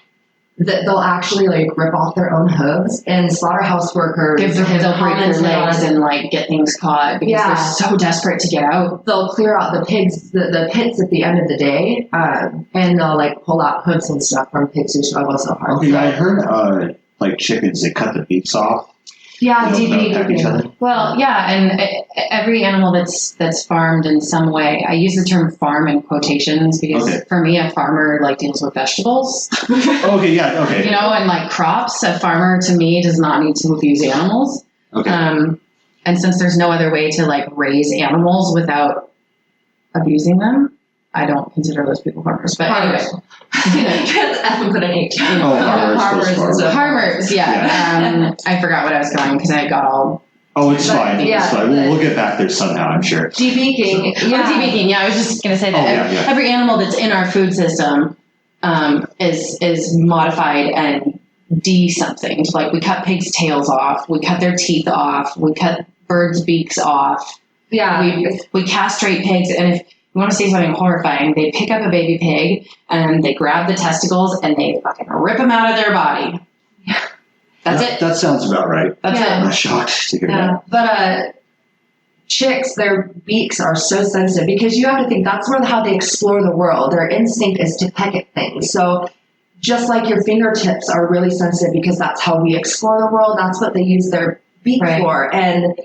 that they'll actually rip off their own hooves, and slaughterhouse workers they'll break their legs and get things caught because they're so desperate to get out. They'll clear out the pigs, the pits at the end of the day, and they'll pull out hooves and stuff from pigs who struggle so hard. Okay, I heard chickens, they cut the beaks off. Yeah, Well, yeah, and every animal that's farmed in some way, I use the term farm in quotations because for me, a farmer deals with vegetables. Okay. And crops. A farmer to me does not need to abuse animals. Okay. And since there's no other way to raise animals without abusing them, I don't consider those people farmers. But anyway. Put an H. Farmers, yeah. I forgot what I was going because I got all. Oh, it's fine. It's fine. We'll get back there somehow, I'm sure. Debeaking. Debeaking. Yeah, I was just going to say that every animal that's in our food system is modified and something. We cut pigs' tails off. We cut their teeth off. We cut birds' beaks off. Yeah. We castrate pigs, and if you want to see something horrifying, they pick up a baby pig and they grab the testicles and they fucking rip them out of their body. Yeah. That's it. That sounds about right. That's it. I'm shocked to hear that. But chicks, their beaks are so sensitive because you have to think that's how they explore the world. Their instinct is to peck at things. So just like your fingertips are really sensitive because that's how we explore the world, that's what they use their beak for. And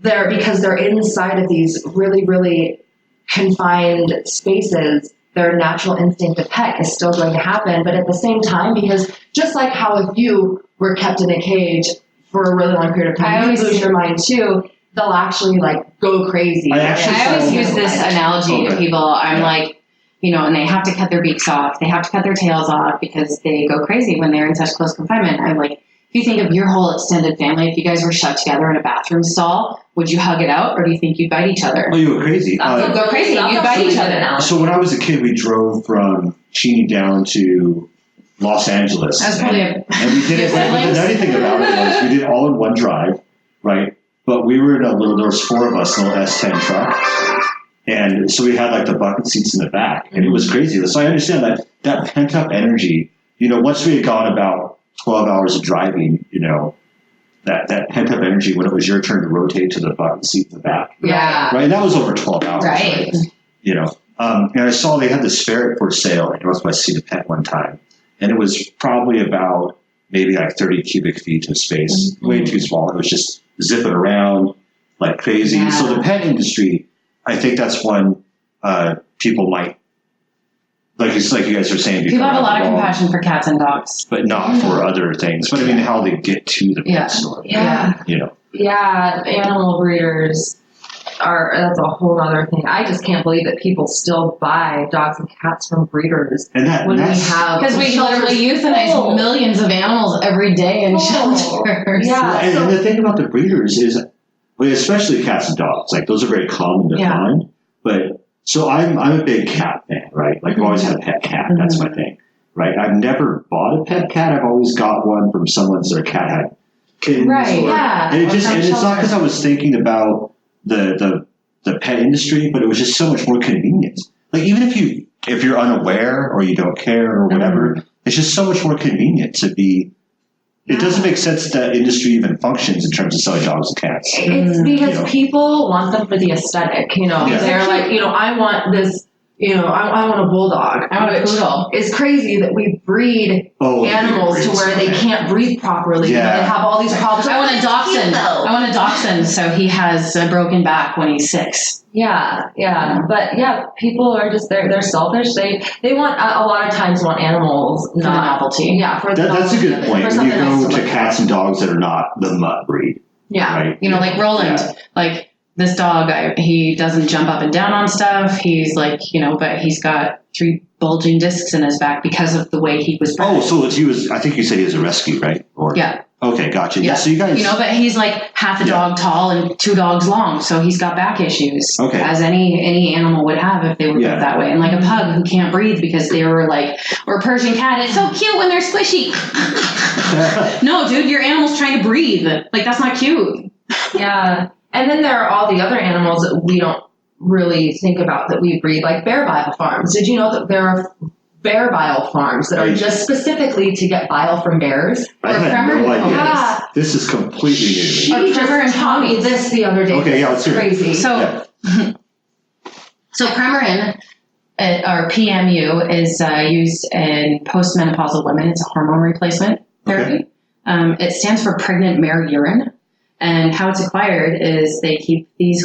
because they're inside of these really, really confined spaces, their natural instinct to peck is still going to happen. But at the same time, because just like how if you were kept in a cage for a really long period of time, you lose your mind too, they'll actually go crazy. I always use this analogy to people. I'm and they have to cut their beaks off. They have to cut their tails off because they go crazy when they're in such close confinement. I'm if you think of your whole extended family, if you guys were shut together in a bathroom stall, would you hug it out or do you think you'd bite each other? Oh, you were crazy. You'd go crazy. You'd bite each other. So when I was a kid, we drove from Cheney down to Los Angeles. That was probably and we did it. The nutty thing about it was we did it all in one drive, right? But we were in there was 4 of us in a little S10 truck. And so we had the bucket seats in the back. And it was crazy. So I understand that pent up energy, once we had gone about 12 hours of driving, that pent up energy when it was your turn to rotate to the bucket seat in the back. Yeah. Right. And that was over 12 hours. Right. And I saw they had this ferret for sale at Northwest Cedar Pet one time. And it was probably about maybe 30 cubic feet of space, way too small. It was just zipping around like crazy. Yeah. So the pet industry, I think that's one people might, like you guys are saying before. People have a lot of compassion for cats and dogs. But not for other things. But I mean, how they get to the pet store. Yeah. You know. Yeah, animal breeders that's a whole other thing. I just can't believe that people still buy dogs and cats from breeders. And because we literally euthanize millions of animals every day in shelters. Yeah. And the thing about the breeders is, especially cats and dogs, like those are very common to find. But so I'm a big cat fan, right? Like I've always had a pet cat. That's my thing, right? I've never bought a pet cat. I've always got one from someone's their cat had kittens. Right. And it's not because I was thinking about the pet industry, but it was just so much more convenient. Like even if you're unaware or you don't care or whatever, it's just so much more convenient to be. It doesn't make sense that industry even functions in terms of selling dogs and cats. It's because people want them for the aesthetic. They're like, I want this. I want a bulldog. I want a poodle. It's crazy that we breed animals to where they can't breathe properly. Yeah. They have all these problems. I want a dachshund. So he has a broken back when he's 6. Yeah. But people are just they're selfish. They want a lot of times want animals for the novelty. Yeah, for the that's a good point. When you go to cats and dogs that are not the mutt breed. Yeah. Right? Like Roland, like. This dog, he doesn't jump up and down on stuff. He's like, but he's got 3 bulging discs in his back because of the way he was bred. Oh, so he was, I think you said he was a rescue, right? Yeah. Okay, gotcha. Yeah, so you guys... but he's like half a dog tall and 2 dogs long, so he's got back issues. Okay. As any animal would have if they were bred that way. And like a pug who can't breathe because they were like, or a Persian cat, it's so cute when they're squishy. No, dude, your animal's trying to breathe. Like, that's not cute. Yeah. And then there are all the other animals that we don't really think about that we breed, like bear bile farms. Did you know that there are bear bile farms that are just specifically to get bile from bears? I had no idea. Yeah. This is completely new. She just taught me this the other day. Okay, let's hear it. Crazy. So Premarin, or PMU, is used in postmenopausal women. It's a hormone replacement therapy. Okay. It stands for pregnant mare urine. And how it's acquired is they keep these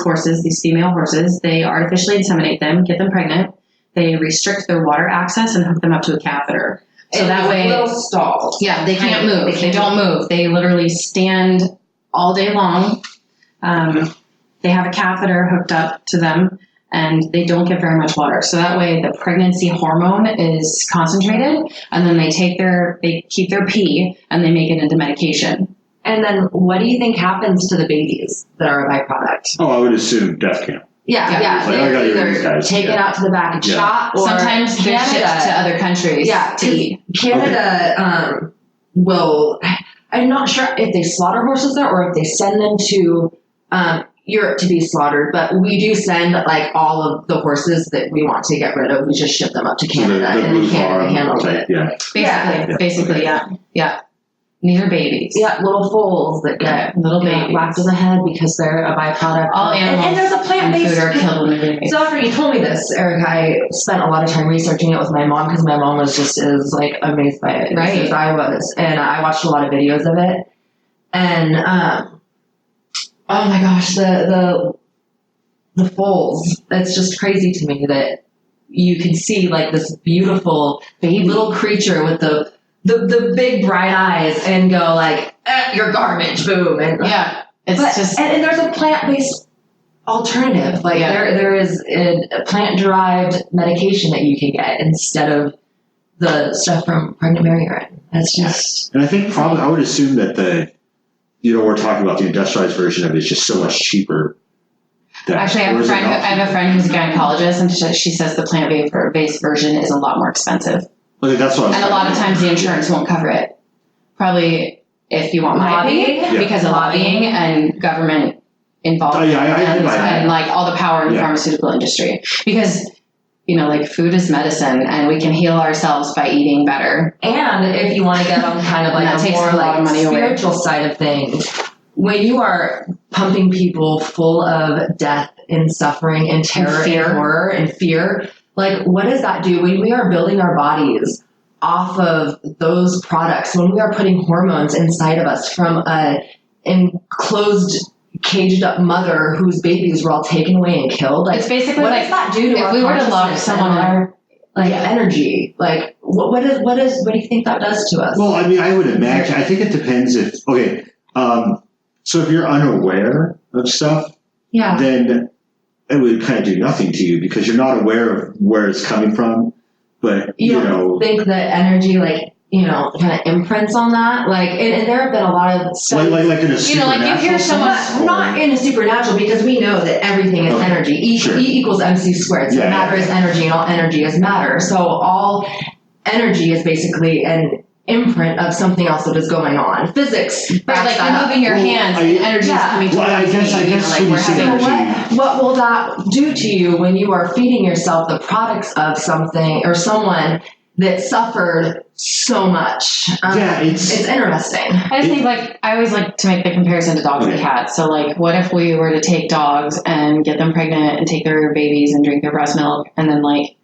female horses, they artificially inseminate them, get them pregnant, they restrict their water access and hook them up to a catheter. So that way, little stalls. Yeah, they can't move. They don't move. They literally stand all day long. They have a catheter hooked up to them, and they don't get very much water. So that way, the pregnancy hormone is concentrated, and then they keep their pee and they make it into medication. And then what do you think happens to the babies that are a byproduct? Oh, I would assume death camp. Yeah. They either take it out to the back and shot, or sometimes they're shipped to other countries to eat. Canada will, I'm not sure if they slaughter horses there or if they send them to Europe to be slaughtered, but we do send like all of the horses that we want to get rid of. We just ship them up to Canada, and Canada handles it. Basically, yeah. These are babies. Yeah, little foals that get babies whacked in the head because they're a byproduct. All animals and there's a plant-based food are killed when they're babies. So after you told me this, Arica, I spent a lot of time researching it with my mom because my mom was just as like amazed by it as I was, and I watched a lot of videos of it. And oh my gosh, the foals! It's just crazy to me that you can see like this beautiful little creature with the big bright eyes and go like, you're garbage, boom. And and there's a plant-based alternative. Like there is a plant-derived medication that you can get instead of the stuff from pregnant mare urine. That's just. And I think probably I would assume that we're talking about the industrialized version of it is just so much cheaper. Actually, I have a friend who's a gynecologist, and she says the plant-based version is a lot more expensive. That's what. And a lot of times the insurance won't cover it. Probably, if you want my opinion, because of lobbying and government involvement and like all the power in the pharmaceutical industry. Because like food is medicine, and we can heal ourselves by eating better. And if you want to get on kind of like a more like spiritual side of things, when you are pumping people full of death and suffering and terror and horror and fear. Like, what does that do when we are building our bodies off of those products, when we are putting hormones inside of us from a enclosed, caged up mother whose babies were all taken away and killed. Like, it's basically what like, does that do to if our we were to lock consciousness someone and our energy? Like, what do you think that does to us? Well, I mean, I would imagine. I think it depends if so if you're unaware of stuff, then it would kind of do nothing to you because you're not aware of where it's coming from. But you don't think that energy, like, kind of imprints on that, like, and there have been a lot of studies, like in a supernatural, like you hear someone not in a supernatural, because we know that everything is energy. E equals MC squared. So matter is energy, and all energy is matter. So all energy is basically an imprint of something else that is going on. Physics, right? Like you're moving your hands, and energy is coming towards you. I guess like we're having. What will that do to you when you are feeding yourself the products of something or someone that suffered so much? It's interesting. I just think, like, I always like to make the comparison to dogs and cats. So, like, what if we were to take dogs and get them pregnant and take their babies and drink their breast milk, and then, like,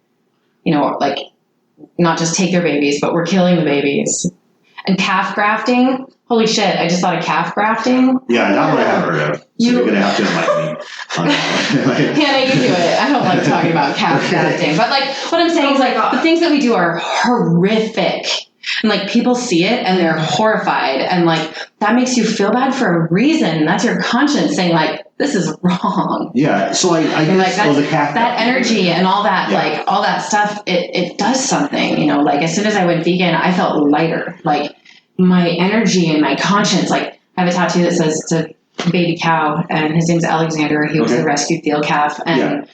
not just take their babies, but we're killing the babies. And calf grafting, holy shit, I just thought of calf grafting. Yeah, that one I have heard of. So you're going to have to enlighten me on that one. Hannah, you do it. I don't like talking about calf grafting. But, like, what I'm saying is, like, the things that we do are horrific. And, like, people see it and they're horrified. And, like, that makes you feel bad for a reason. That's your conscience saying, like, this is wrong. Yeah, so I guess like the calf that energy and all that, like, all that stuff, it does something, like, as soon as I went vegan, I felt lighter. Like, my energy and my conscience, like, I have a tattoo that says it's a baby cow, and his name's Alexander. He was a rescued field calf, and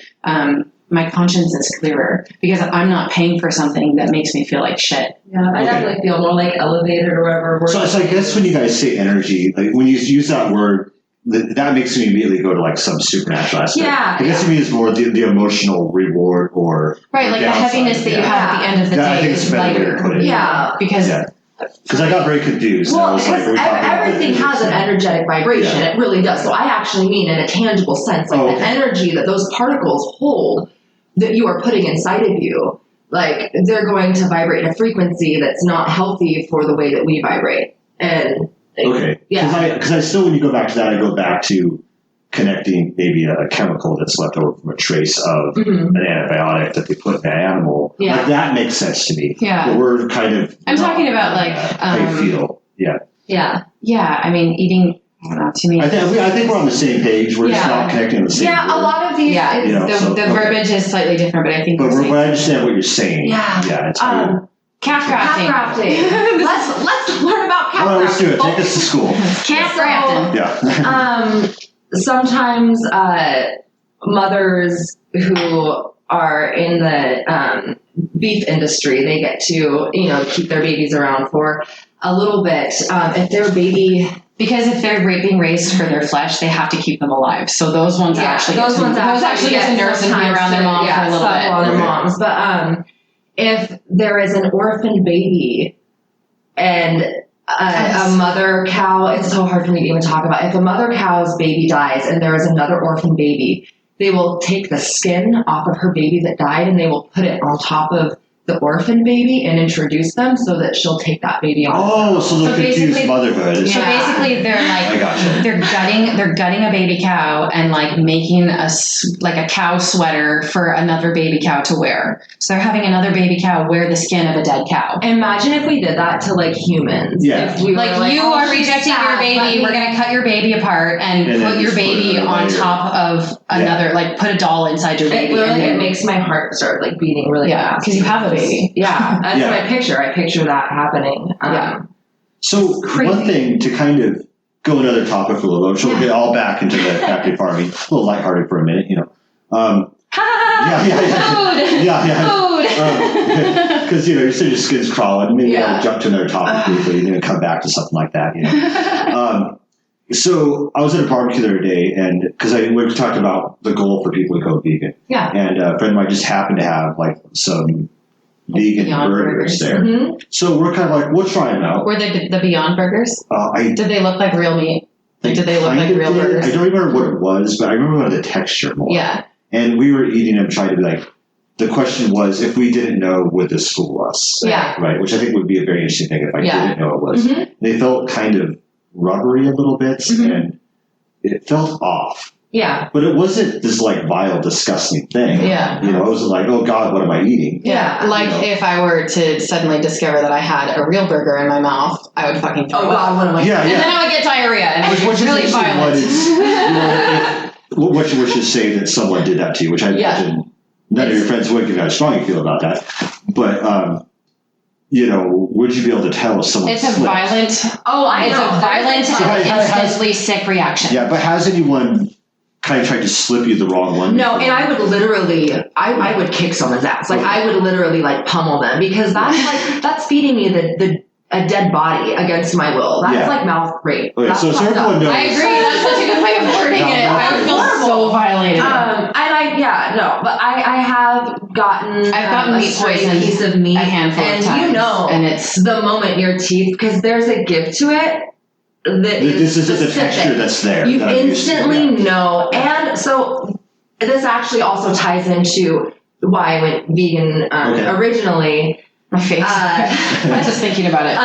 my conscience is clearer because I'm not paying for something that makes me feel like shit. Yeah, I definitely feel more, like, elevated or whatever. So I guess when you guys say energy, like, when you use that word, that makes me immediately go to, like, some supernatural aspect. Yeah. I guess to me it's more the emotional reward or like the heaviness that you have at the end of the day. I think it's is a better way to lighter. put it. Yeah, because I got very confused. Well, because everything has an energetic vibration. It really does. So I actually mean in a tangible sense, like the energy that those particles hold that you are putting inside of you, like, they're going to vibrate at a frequency that's not healthy for the way that we vibrate. And because I still, when you go back to that, I go back to connecting maybe a chemical that's left over from a trace of an antibiotic that they put in an animal. Yeah. Like, that makes sense to me. Yeah. But we're kind of... I'm talking about, like... how you feel. Yeah. Yeah. Yeah, I mean, eating... I don't know, to me... I think we're on the same page. We're just not connecting on the same word. A lot of these... the verbiage is slightly different, but I think... But I understand what you're saying. Yeah. Yeah, it's calf grafting. Let's learn about calf grafting. All right, let's do it. Take us to school. Calf grafting. Yeah. Sometimes mothers who are in the beef industry, they get to, keep their babies around for a little bit. If their baby... Because if they're being raised for their flesh, they have to keep them alive. So those ones actually get to nurse and be around their mom for a little bit. On their moms. But if there is an orphaned baby and a mother cow, it's so hard for me to even talk about. If a mother cow's baby dies and there is another orphan baby, they will take the skin off of her baby that died and they will put it on top of the orphan baby and introduce them so that she'll take that baby on. Oh, so they'll confuse motherhood. So basically, they're like they're gutting a baby cow and, like, making a cow sweater for another baby cow to wear. So they're having another baby cow wear the skin of a dead cow. Imagine if we did that to, like, humans. Yeah. If we were you are rejecting your baby. We're gonna cut your baby apart and put your baby on top of another. Like, put a doll inside your baby. It makes my heart start, like, beating really fast. Because you have a baby. Yeah, that's my picture. I picture that happening. So one thing to kind of go another topic a little bit, so we'll get all back into the factory farming, a little lighthearted for a minute, Food! Because, you said your skin's crawling. Maybe I'll jump to another topic briefly and then come back to something like that, So I was at a barbecue the other day, and because we talked about the goal for people to go vegan. Yeah. And a friend of mine just happened to have, like, some vegan burgers there. Mm-hmm. So we're kind of like, we'll try them out. Were they the Beyond Burgers? Did they look like real meat? Did they look like real burgers? I don't remember what it was, but I remember the texture more. Yeah. And we were eating them, trying to be like, the question was, if we didn't know, would this fool us? Yeah. Right, which I think would be a very interesting thing if I didn't know it was. Mm-hmm. They felt kind of rubbery a little bit, and it felt off. Yeah. But it wasn't this like vile, disgusting thing. Yeah. You know, it was like, oh God, what am I eating? Yeah. Like if I were to suddenly discover that I had a real burger in my mouth, I would fucking throw up. God, what am I eating? And then I would get diarrhea, and it was really violent. What you should say that someone did that to you, which I imagine none of your friends would, give you how strong you feel about that. But, you know, would you be able to tell if someone It's a violent, it's a violent and instantly sick reaction. Yeah, but has anyone kind of tried to slip you the wrong one? No, and I would literally, I would kick someone's ass. Like, I would literally, like, pummel them, because that's, like, that's feeding me a dead body against my will. That's like mouth rape. Okay, so everyone knows. I agree. That's such a good way of wording it. I would feel so violated. But I have gotten I've gotten a meat stray poisoned piece of meat a handful of times, you know, and it's the moment your teeth, because there's a give to it. This is the texture that's there. You instantly know. And so this actually also ties into why I went vegan originally. My face. I'm just thinking about it.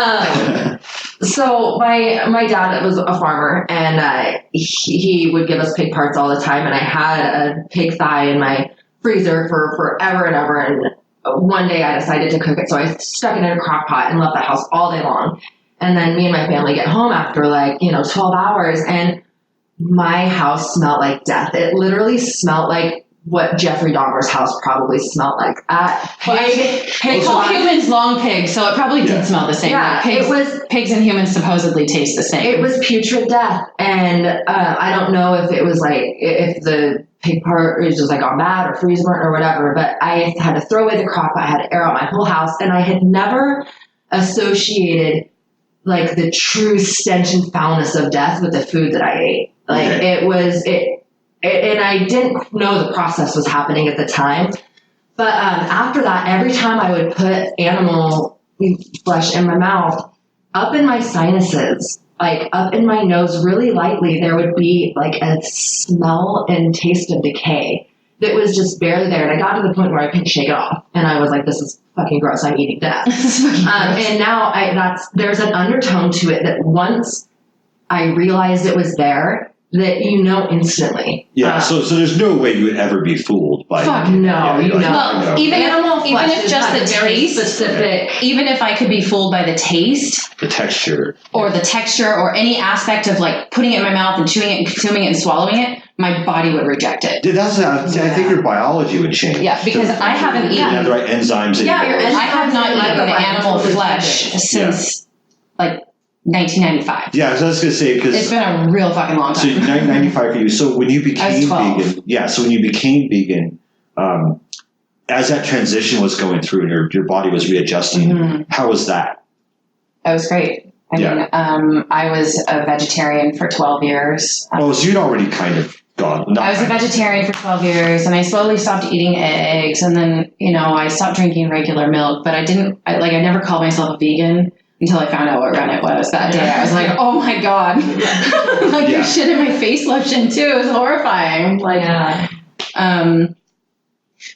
So my dad was a farmer, and he would give us pig parts all the time, and I had a pig thigh in my freezer for forever and ever, and one day I decided to cook it, so I stuck it in a crock pot and left the house all day long. And then me and my family get home after 12 hours, and my house smelled like death. It literally smelled like what Jeffrey Dahmer's house probably smelled like. They call humans long pigs, so it probably did smell the same. Yeah, like pigs and humans supposedly taste the same. It was putrid death, and I don't know if it was like, if the pig part was just like gone bad or freeze burnt or whatever, but I had to throw away the crock pot. I had to air out my whole house, and I had never associated like the true stench and foulness of death with the food that I ate. Like and I didn't know the process was happening at the time. But after that, every time I would put animal flesh in my mouth, up in my sinuses, like up in my nose really lightly, there would be like a smell and taste of decay that was just barely there. And I got to the point where I couldn't shake it off. And I was like, this is fucking gross. I'm eating death. And now there's an undertone to it that once I realized it was there, that instantly. Yeah, so there's no way you would ever be fooled by fuck no, even flesh if just the taste, specific. Even if I could be fooled by the taste, the texture, or any aspect of like putting it in my mouth and chewing it and consuming it and swallowing it, my body would reject it. I think your biology would change. Yeah, because I haven't eaten. You have the right enzymes. I have not eaten animal flesh since like 1995. Yeah, so I was going to say, because it's been a real fucking long time. So 1995 for you. So when you became vegan, so when you became vegan, as that transition was going through and your body was readjusting, how was that? It was great. I mean, I was a vegetarian for 12 years. So you'd already kind of gone. I was a vegetarian for 12 years, and I slowly stopped eating eggs, and then I stopped drinking regular milk. But I never called myself a vegan until I found out what rennet was that day. I was like, oh my God. There's shit in my face lotion too. It was horrifying. But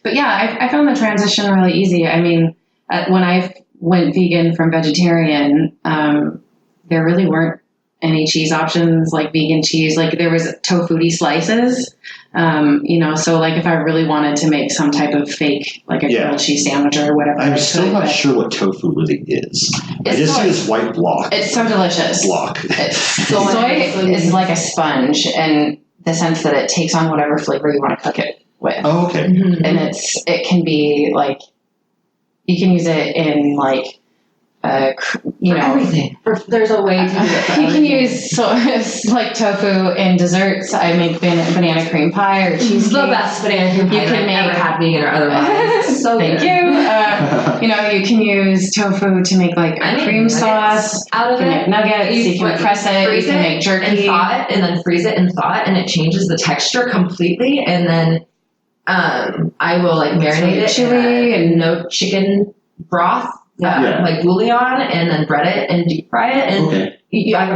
yeah, I found the transition really easy. I mean, when I went vegan from vegetarian, there really weren't any cheese options like vegan cheese. Like there was tofu-y slices, so like if I really wanted to make some type of fake, like a grilled cheese sandwich or whatever. I'm still not sure what tofu really is. I just see this white block. It's so delicious. Soy is like a sponge in the sense that it takes on whatever flavor you want to cook it with. Oh, okay. Mm-hmm. And it can be like, you can use it in like, everything. There's a way to do it. You can use like tofu in desserts. I make banana cream pie or cheesecake. The best banana cream pie I've ever had, vegan or otherwise. So thank you. You can use tofu to make like a cream sauce. Out of it. Make nuggets. You can press it. You can make jerky. And thaw it, and then freeze it and thaw it, and it changes the texture completely. And then I will like marinate it chili and no chicken broth. Like bouillon, and then bread it and deep fry it, and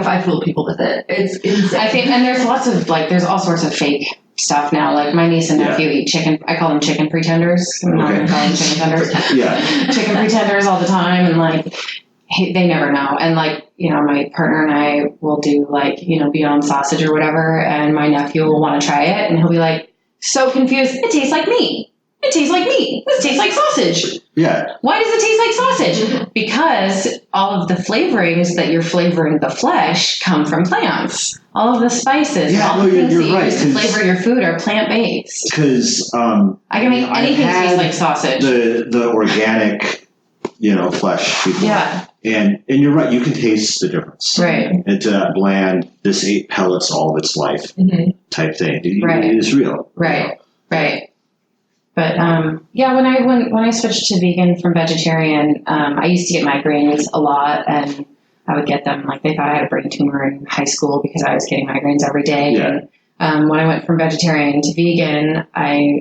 I fool people with it. It's insane. I think, and there's lots of there's all sorts of fake stuff now. Like my niece and nephew eat chicken. I call them chicken pretenders. I'm not going to call them chicken tenders. Chicken pretenders all the time, and like they never know. And like, you know, my partner and I will do like, you know, Beyond Sausage or whatever. And my nephew will want to try it and he'll be like, so confused. It tastes like meat. It tastes like meat. This tastes like sausage. Yeah. Why does it taste like sausage? Because all of the flavorings that you're flavoring the flesh come from plants. All of the spices, all the things that you use to flavor your food are plant-based. Because I can make anything taste like sausage. The organic, you know, flesh before. Yeah. And you're right, you can taste the difference. Right. Into that bland, this ate pellets all of its life type thing. It is real. Right. Right. But yeah, when I switched to vegan from vegetarian, I used to get migraines a lot, and I would get them like they thought I had a brain tumor in high school because I was getting migraines every day. Yeah. And when I went from vegetarian to vegan,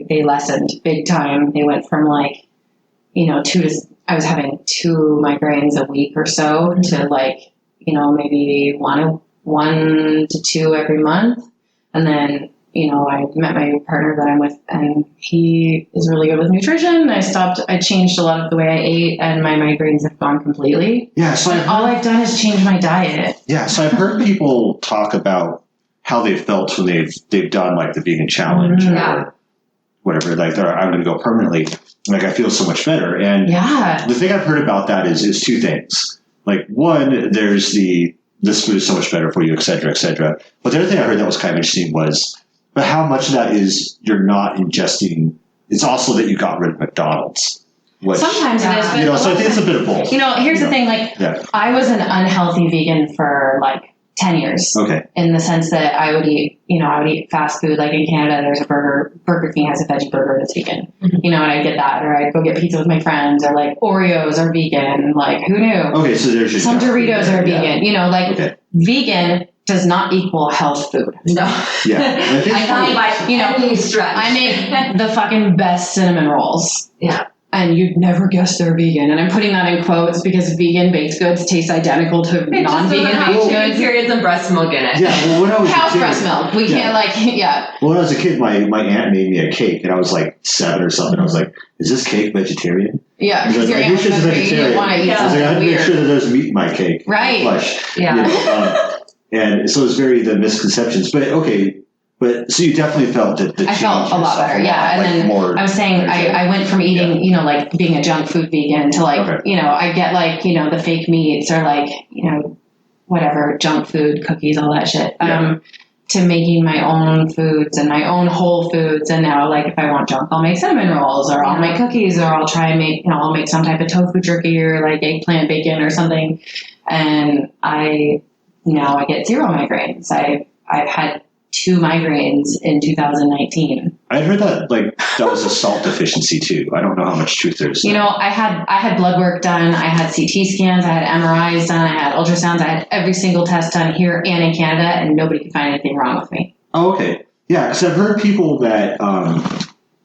they lessened big time. They went from like, you know, I was having 2 migraines a week or so to like, you know, maybe one to 2 every month, and then. You know, I met my partner that I'm with, and he is really good with nutrition. I changed a lot of the way I ate, and my migraines have gone completely. Yeah, so all I've done is change my diet. Yeah, so I've heard people talk about how they felt when they've done like the vegan challenge or whatever. Like, I'm going to go permanently. Like, I feel so much better. And the thing I've heard about that is 2 things. Like, one, there's this food is so much better for you, et cetera, et cetera. But the other thing I heard that was kind of interesting was. But how much of that is you're not ingesting? It's also that you got rid of McDonald's. Which, sometimes it is, but you know. So I think it's a bit of both. You know, here's the thing. Like, I was an unhealthy vegan for like 10 years. Okay. In the sense that I would eat fast food. Like in Canada, there's a Burger King has a veggie burger that's vegan. You know, and I'd get that, or I'd go get pizza with my friends, or like Oreos are vegan. Like, who knew? Okay, so there's some Doritos are vegan. You know, like vegan does not equal health food. No. Yeah. I make the fucking best cinnamon rolls. Yeah. And you'd never guess they're vegan. And I'm putting that in quotes because vegan baked goods taste identical to non-vegan baked goods. Periods and breast milk in it. Yeah, well, when I was Cow's breast milk. We can't Well, when I was a kid, my aunt made me a cake, and I was like 7 or something. I was like, "Is this cake vegetarian?" Yeah, because your aunt was vegetarian. You want to eat I was like, I have to make sure that there's meat in my cake. Right. Flesh. Yeah. You know, and so it's the misconceptions. But okay, so you definitely felt that I felt a lot better, yeah. And then I was saying I went from eating, you know, like being a junk food vegan to like, you know, I get like, you know, the fake meats or like, you know, whatever, junk food, cookies, all that shit. To making my own foods and my own whole foods. And now, like, if I want junk, I'll make cinnamon rolls or I'll make cookies or I'll try and make, you know, I'll make some type of tofu jerky or like eggplant bacon or something. And I get 0 migraines. I've had 2 migraines in 2019. I heard that that was a salt deficiency too. I don't know how much truth there is. You know, I had blood work done. I had CT scans. I had MRIs done. I had ultrasounds. I had every single test done here and in Canada, and nobody could find anything wrong with me. Oh, okay. Yeah, because I've heard people that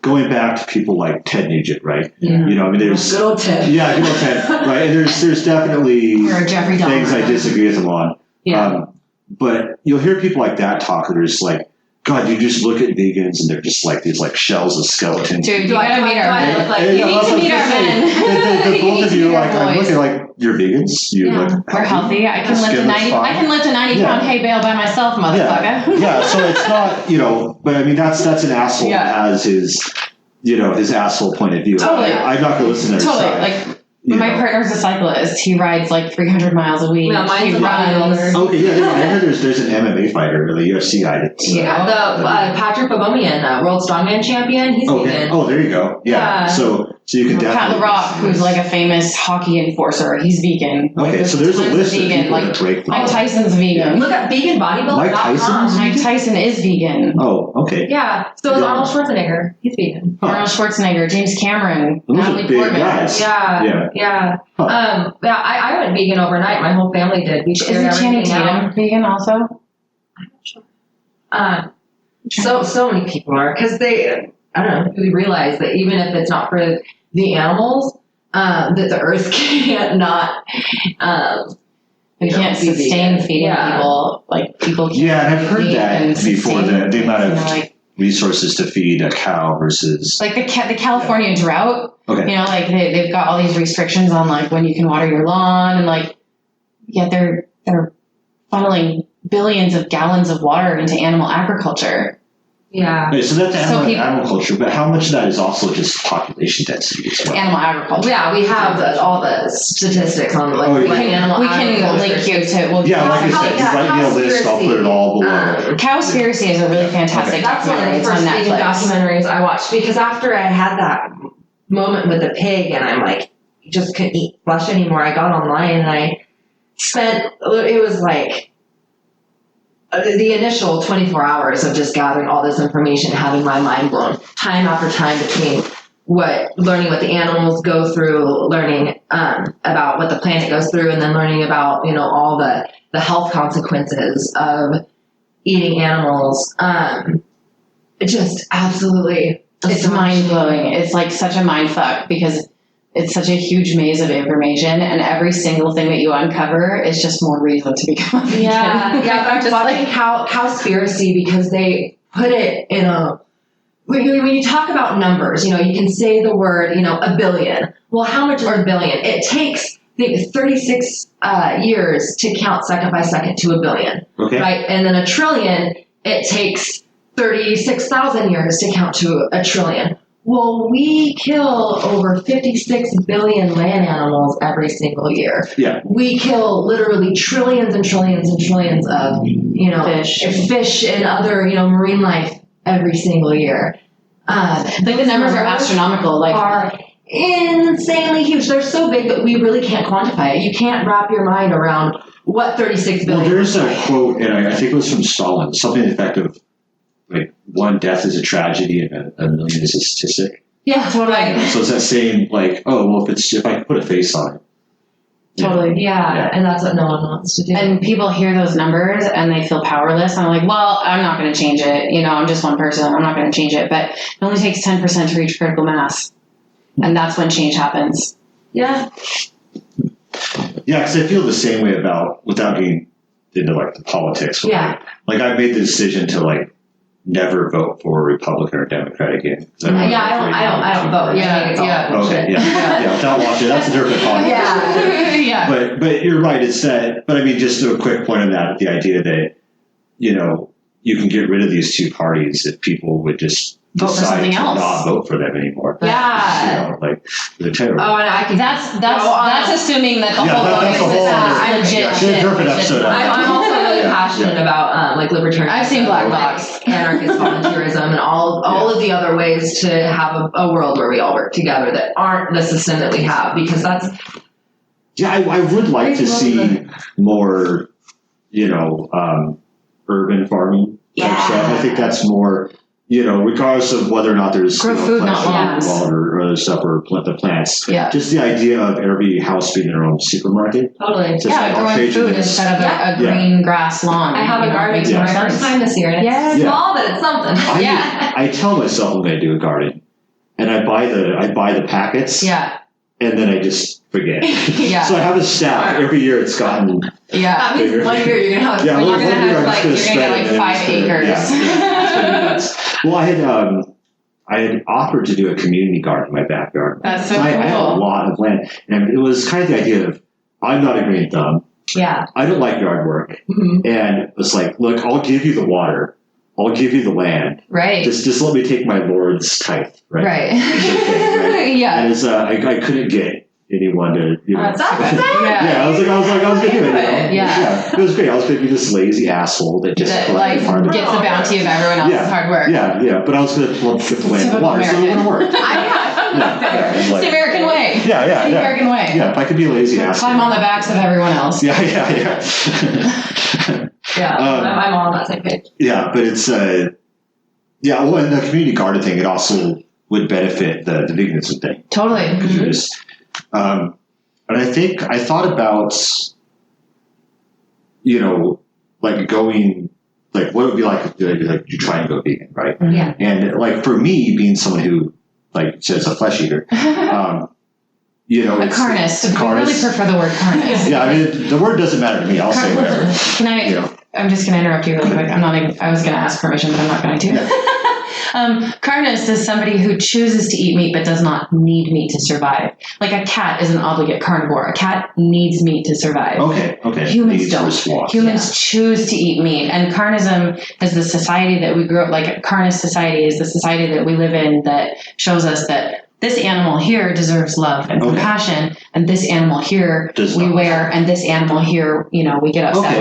going back to people like Ted Nugent, right? Yeah. You know, I mean, there's good old Ted. Yeah, good old Ted, right? And there's definitely things I disagree with him on. Yeah. But you'll hear people like that talk, and they're just like, God, you just look at vegans, and they're just like these like shells of skeletons. Dude, you gotta meet our men. You need to meet our men. The both of you are like, I'm looking like, you're vegans? We're healthy. I can lift a 90-pound hay bale by myself, motherfucker. Yeah, so it's not, you know, but I mean, that's an asshole as his, you know, his asshole point of view. Totally. I'm not going to listen to their side. Like, my partner's a cyclist. He rides like 300 miles a week. No, mine's he a bodybuilder. Okay, yeah, I heard there's an MMA fighter, the UFC guy. The Patrick Bogomian, World Strongman champion. He's vegan. Oh, there you go. Yeah. So you can definitely. Pat LaRock, who's like a famous hockey enforcer, he's vegan. Okay, so there's a list of people that break the law. Mike Tyson's vegan. Look at veganbodybuilder.com. Mike Tyson is vegan. Oh, okay. Yeah. So is Arnold Schwarzenegger. He's vegan. Arnold Schwarzenegger, James Cameron, Natalie Portman. Yeah. I went vegan overnight. My whole family did. Isn't Channing Tatum vegan also? I'm not sure. So many people are, because they, I don't know, really realize that even if it's not for the animals, that the earth can't not. We can't sustain feeding people. Like people can't. Yeah, and I've heard that before. The amount of resources to feed a cow versus like the California drought. Okay. You know, like they've got all these restrictions on like when you can water your lawn, and like yet they're funneling billions of gallons of water into animal agriculture. Yeah. Okay, so that's animal culture, but how much of that is also just population density as well? Animal agriculture. Yeah, we have all the statistics on animal we can link you to. Like I said, you write me a list, I'll put it all below. Cowspiracy is a really fantastic That's one of the first vegan documentaries I watched, because after I had that moment with the pig and I'm like, just couldn't eat flesh anymore, I got online and I spent, it was like the initial 24 hours of just gathering all this information, having my mind blown time after time between learning what the animals go through, learning about what the planet goes through, and then learning about, all the health consequences of eating animals. Just absolutely. It's mind blowing. It's like such a mind fuck, because it's such a huge maze of information, and every single thing that you uncover is just more reason to become vegan. Yeah, but I'm just watching Cowspiracy, because they put it in when you talk about numbers, you can say the word, a billion. Well, how much is a billion? It takes 36 years to count second by second to a billion, right? And then a trillion, it takes 36,000 years to count to a trillion. Well, we kill over 56 billion land animals every single year. Yeah. We kill literally trillions and trillions and trillions of, fish and other, marine life every single year. The numbers are astronomical. Are insanely huge. They're so big that we really can't quantify it. You can't wrap your mind around what 36 billion. Well, there's a quote, and I think it was from Stalin, something to the effect of, like, one death is a tragedy and a million is a statistic. Yeah, totally. So it's that saying, like, if I put a face on it. Totally. Yeah, and that's what no one wants to do. And people hear those numbers and they feel powerless. I'm like, well, I'm not going to change it. I'm just one person. I'm not going to change it. But it only takes 10% to reach critical mass. And that's when change happens. Yeah. Yeah, because I feel the same way without getting into, like, the politics. Yeah. Like, I made the decision to, like, never vote for a Republican or Democrat again. I don't vote. Without watching, that's a different podcast. Yeah. But you're right. It's that. But I mean, just a quick point on that: the idea that you can get rid of these two parties if people would just decide to not vote for them anymore. Yeah. They're terrible. Oh, and that's assuming that the whole vote is legit. I'm also really passionate about libertarian. I've seen Black Box, anarchist volunteerism, and all of the other ways to have a world where we all work together that aren't the system that we have, because that's. Yeah, I would like to see more, urban farming type stuff. I think that's more. Regardless of whether or not there's food, involved or other stuff, or the plants. Yeah. Just the idea of every house being their own supermarket. Totally. Growing food instead of a green grass lawn. I have a garden for my first time this year, and it's small, but it's something. I tell myself I'm going to do a garden, and I buy the packets. Yeah. And then I just forget. Yeah. So I have a stack. Every year it's gotten. Yeah. That means 1 year you're gonna have. Yeah. You're gonna get 5 acres. Yeah. Well, I had offered to do a community garden in my backyard. That's so cool. I cool. had a lot of land, and it was kind of the idea of, I'm not a green thumb. Yeah. I don't like yard work, mm-hmm. and it's like, look, I'll give you the water, I'll give you the land. Right. Just let me take my Lord's tithe. Right. Right. Right? Yeah. And it's I couldn't get anyone to. Yeah. I was gonna do it. Yeah. It was great. I was gonna be this lazy asshole that just gets the bounty of everyone else's hard work. Yeah. But I was gonna get the land and water, so it was gonna work. It's the American way. Yeah. The American way. Yeah. If I could be a lazy asshole. Climb on the backs of everyone else. Yeah. Yeah. I'm on that same page. Yeah, but it's well, and the community garden thing, it also would benefit the veganism thing. Totally. And I thought about, like going, like what it would be like if you try and go vegan, right? Yeah. And like for me, being someone who like says a flesh eater, a carnist. I really prefer the word carnist. Yeah, I mean the word doesn't matter to me. I'll say whatever. Can I? I'm just going to interrupt you really quick. I was going to ask permission, but I'm not going to. Carnivore is somebody who chooses to eat meat but does not need meat to survive. Like a cat is an obligate carnivore. A cat needs meat to survive. Okay. Humans don't. Humans choose to eat meat. And carnism is the society that we grew up, like carnist society is the society that we live in that shows us that this animal here deserves love and compassion, and this animal here and this animal here, we get upset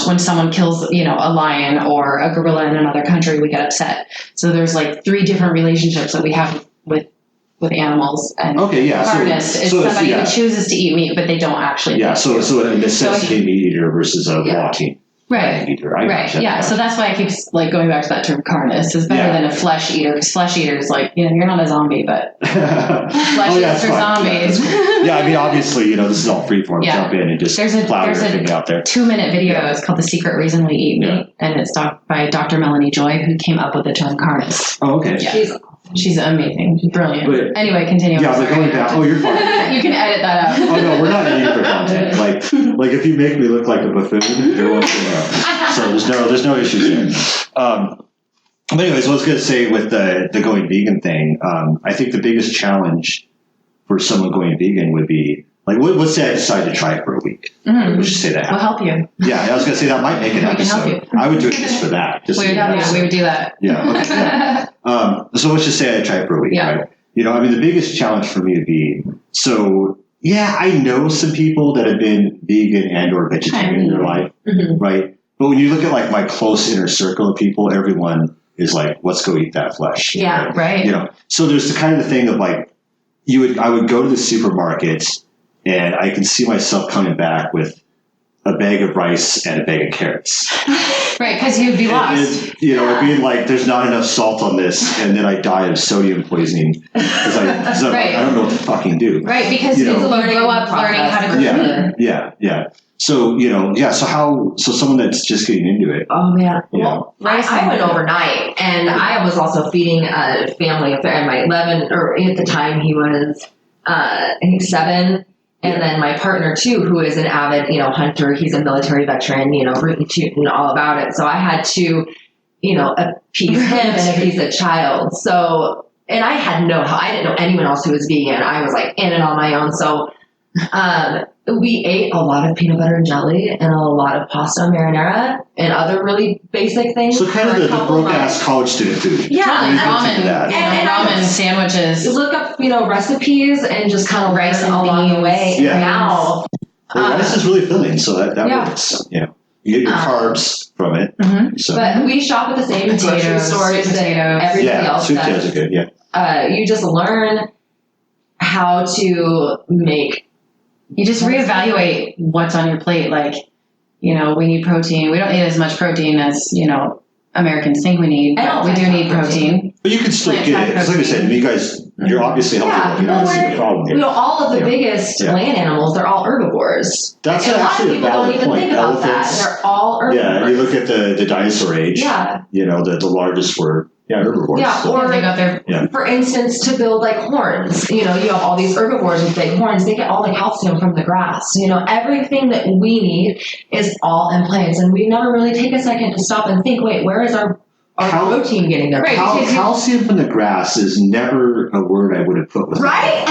when someone kills, a lion or a gorilla in another country, we get upset. So there's like 3 different relationships that we have with animals. And carnist is somebody who chooses to eat meat, but they don't actually. Yeah. So a necessity meat eater versus a walking. Right. Eater. Right. Yeah. So that's why I keep going back to that term carnist is better than a flesh eater. Because flesh eater is you're not a zombie, but flesh eaters are zombies. Yeah. I mean, obviously, this is all freeform. Jump in and just plow everything out there. 2-minute video. It's called "The Secret Reason We Eat Meat," and it's by Dr. Melanie Joy, who came up with the term carnist. Oh, okay. Yeah. She's amazing. She's brilliant. But, anyway, continue. Yeah, but going back. Oh, you're fine. You can edit that out. Oh no, we're not eating for content. Like if you make me look like a buffoon, you're welcome. So there's no issues there. But anyways, I was going to say with the going vegan thing, I think the biggest challenge for someone going vegan would be let's say I decide to try it for a week. Mm-hmm. Let's just say that. We'll help you. Yeah, I was going to say that might make an episode. I would do it just for that. We would do that. Yeah. Okay. So let's just say I try it for a week. Yeah. Right? The biggest challenge for me would be I know some people that have been vegan and or vegetarian in their life, right? But when you look at my close inner circle of people, everyone is like, let's go eat that flesh. Yeah, right. So there's the kind of thing of I would go to the supermarket and I can see myself coming back with a bag of rice and a bag of carrots. Right, because you'd be lost. And, being like, there's not enough salt on this, and then I die of sodium poisoning. Because I don't know what to fucking do. Right, because you grow up learning how to cook. Yeah. So, so someone that's just getting into it. Oh, man. Well, I went overnight, and I was also feeding a family of my 11, or at the time he was, I think 7. And then my partner too, who is an avid, hunter, he's a military veteran, rootin' tootin' all about it. So I had to, appease him and appease the child. So, and I didn't know anyone else who was vegan. I was in it on my own. So, we ate a lot of peanut butter and jelly and a lot of pasta marinara and other really basic things. So kind of the broke-ass college student food. Yeah, and ramen sandwiches. Look up, recipes and just kind of rice along the way. Yeah. Now, rice is really filling, so that works. You get your carbs from it. Mm-hmm. So. But we shop at the same grocery stores that everybody else does. Sweet potatoes are good, yeah. You just learn how to make. You just reevaluate what's on your plate. We need protein. We don't need as much protein as, Americans think we need, but we do need protein. But you can still get it. Because like I said, you guys, you're obviously healthy. Yeah, You're not seeing a problem. All of the biggest land animals, they're all herbivores. That's and actually a valid point. A lot of people don't even think about that. They're all herbivores. Yeah, you look at the dinosaur age. Yeah. The largest were herbivores. Yeah, so. or they got their, for instance, to build horns. You have all these herbivores with big horns. They get all the calcium from the grass. Everything that we need is all in plants, and we never really take a second to stop and think, wait, where is our protein getting there? Right, calcium from the grass is never a word I would have put with right?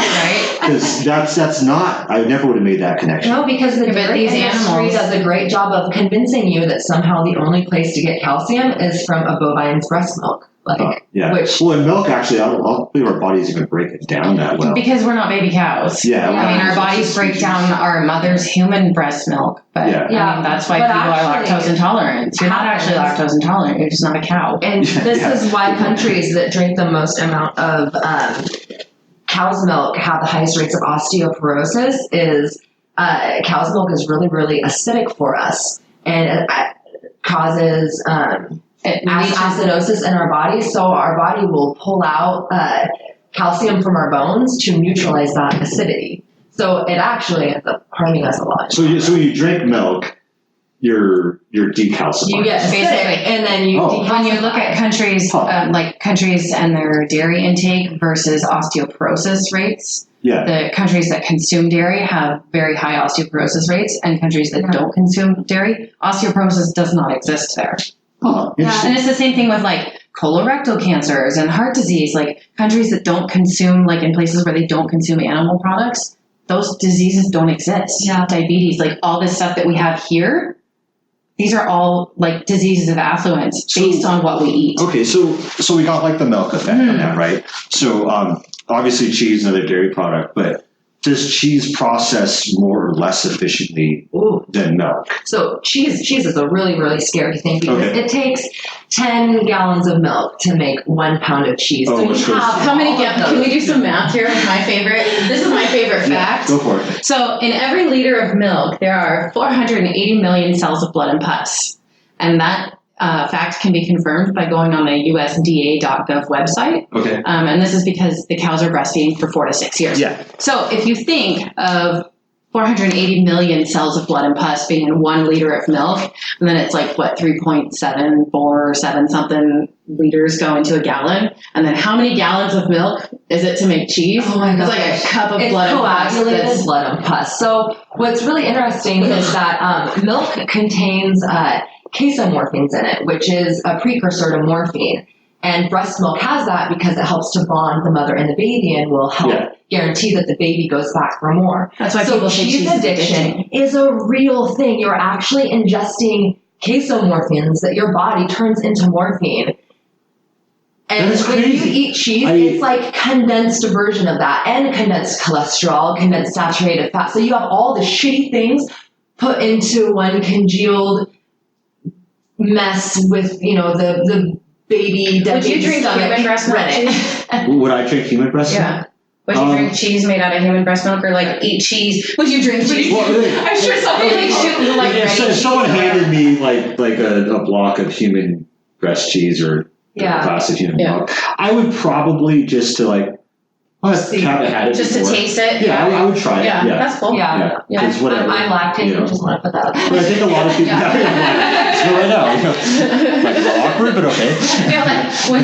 Because that's not. I never would have made that connection. No, because the dairy industry does a great job of convincing you that somehow the only place to get calcium is from a bovine's breast milk. In milk, actually, I don't believe our bodies even break it down that well. Because we're not baby cows. Yeah. Our bodies break down our mother's human breast milk. But that's why people are lactose intolerant. You're not actually lactose intolerant. You're just not a cow. And this is why countries that drink the most amount of cow's milk have the highest rates of osteoporosis. Is cow's milk is really, really acidic for us, and it causes acidosis in our body, so our body will pull out calcium from our bones to neutralize that acidity. So it actually ends up harming us a lot. So when you drink milk, you're decalcifying. You get acidic, and then you decalcify. When you look at countries, countries and their dairy intake versus osteoporosis rates, the countries that consume dairy have very high osteoporosis rates, and countries that don't consume dairy, osteoporosis does not exist there. Oh, and it's the same thing with colorectal cancers and heart disease, like countries that don't consume, like in places where they don't consume animal products, those diseases don't exist. Yeah. Diabetes, like all this stuff that we have here, these are all like diseases of affluence based on what we eat. Okay, so we got like the milk effect on that, right? So obviously cheese is another dairy product, but does cheese process more or less efficiently than milk? So cheese is a really, really scary thing because Okay. it takes 10 gallons of milk to make 1 pound of cheese. Oh, so which you goes- have How many all of gallons? Can those. we do some math here? My favorite. This is my favorite fact. Go for it. So in every liter of milk, there are 480 million cells of blood and pus. And that fact can be confirmed by going on the USDA.gov website. Okay. And this is because the cows are breastfeeding for 4 to 6 years. Yeah. So if you think of 480 million cells of blood and pus being in 1 liter of milk, and then it's like, what, 3.747 something liters go into a gallon? And then how many gallons of milk is it to make cheese? Oh my It's gosh. like a cup of It's blood and pus. coagulated that's- blood and pus. So what's really interesting is that milk contains casomorphins in it, which is a precursor to morphine. And breast milk has that because it helps to bond the mother and the baby and will help guarantee that the baby goes back for more. That's why So people say cheese cheese is addiction is a real thing. You're actually ingesting casomorphins that your body turns into morphine. And That is when crazy. you eat cheese, it's like condensed version of that, and condensed cholesterol, condensed saturated fat. So you have all the shitty things put into one congealed mess with, the baby, dead Would you baby drink stomach human breast milk rennet. Would I drink human breast milk? Yeah. Would you drink cheese made out of human breast milk, or like eat cheese? Would you drink cheese? Well, I'm sure somebody like shooting like if ready someone cheese handed me like a block of human breast cheese or a glass of human milk, I would probably just to like, I've had it just before. to taste it. Yeah, I would try it. Yeah, Yeah. that's cool. Yeah. It's whatever. I'm lactating, you know. just want to put that out there. But I think a lot of people, it's not right now. Like a little awkward, but okay. When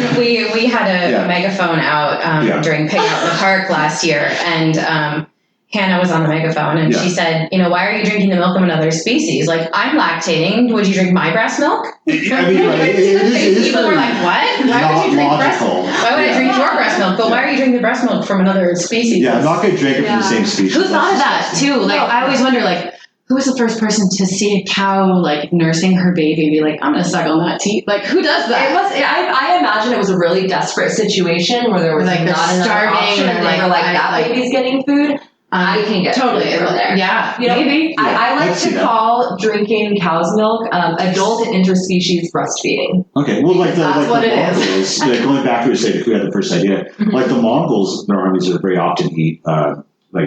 we had a Yeah. megaphone out during Pig Out in the Park last year, and Hannah was on the megaphone, and she said, why are you drinking the milk of another species? Like, I'm lactating. Would you drink my breast milk? I mean, right, it is People were like, what? Why would you drink breast milk? Why would I drink your breast milk? But why are you drinking the breast milk from another species? Yeah, I'm not going to drink it from the same species. Who thought of that too? Like, I always wonder, like, who was the first person to see a cow like nursing her baby and be like, I'm gonna suck on that teat? Like, who does that? I imagine it was a really desperate situation where there was Like, not they're another starving option, and they were like, that baby's getting food. I can get totally food from there. Yeah, maybe. I like I'd see to that. call drinking cow's milk adult interspecies breastfeeding. Okay, well, like the what it is. Mongols, going back to say who had the first idea, like the Mongols, their armies are very often eat,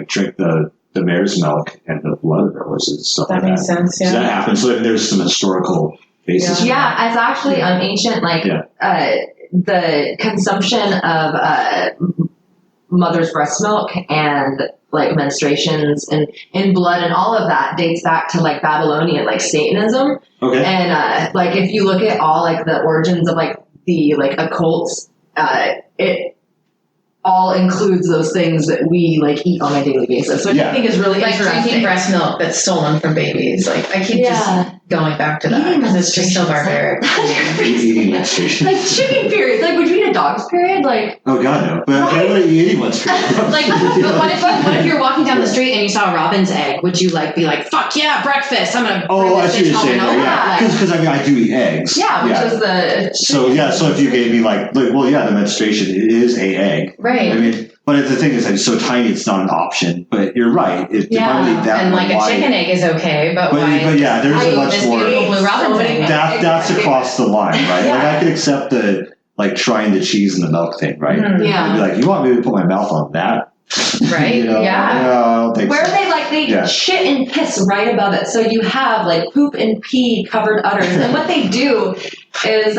drink the mare's milk and the blood of the horses and stuff like that. That makes sense. Yeah. So that happens. So there's some historical basis. for that. Yeah, it's actually ancient, the consumption of mother's breast milk and like menstruations and in blood and all of that dates back to like Babylonian like Satanism. Okay. And like if you look at all like the origins of like the like occults, it all includes those things that we like eat on a daily basis, which I think is really like interesting. drinking breast milk that's stolen from babies. Like, I keep just going back to that because it's just so barbaric. Eating menstruation. Like chicken periods. Like, would you eat a dog's period? Like, Oh God, no! But I wouldn't eat anyone's food. Like, but what if you're walking down the street and you saw a robin's egg? Would you like be like, fuck yeah, breakfast? I'm gonna bring I this see bitch what you're home saying. and over. Yeah, because I mean I do eat eggs. which is the So if you gave me the menstruation is a egg. Right. I mean, but the thing is, it's so tiny, it's not an option. But you're right. If I would eat that and one, like a chicken egg is okay, but But why? yeah, there's a much this more. beautiful blue robin's egg. That's across the line, right? Like I could accept the trying the cheese and the milk thing, right? Mhm. I'd be like, you want me to put my mouth on that? Right? No, I don't think where so. they shit and piss right above it. So you have like poop and pee covered udders. And what they do is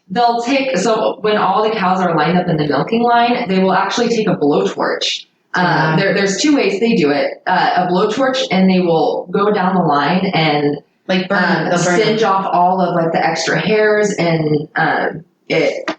they'll take, so when all the cows are lined up in the milking line, they will actually take a blowtorch. There's 2 ways they do it. A blowtorch, and they will go down the line and Like burn, singe off all of like the extra hairs, and it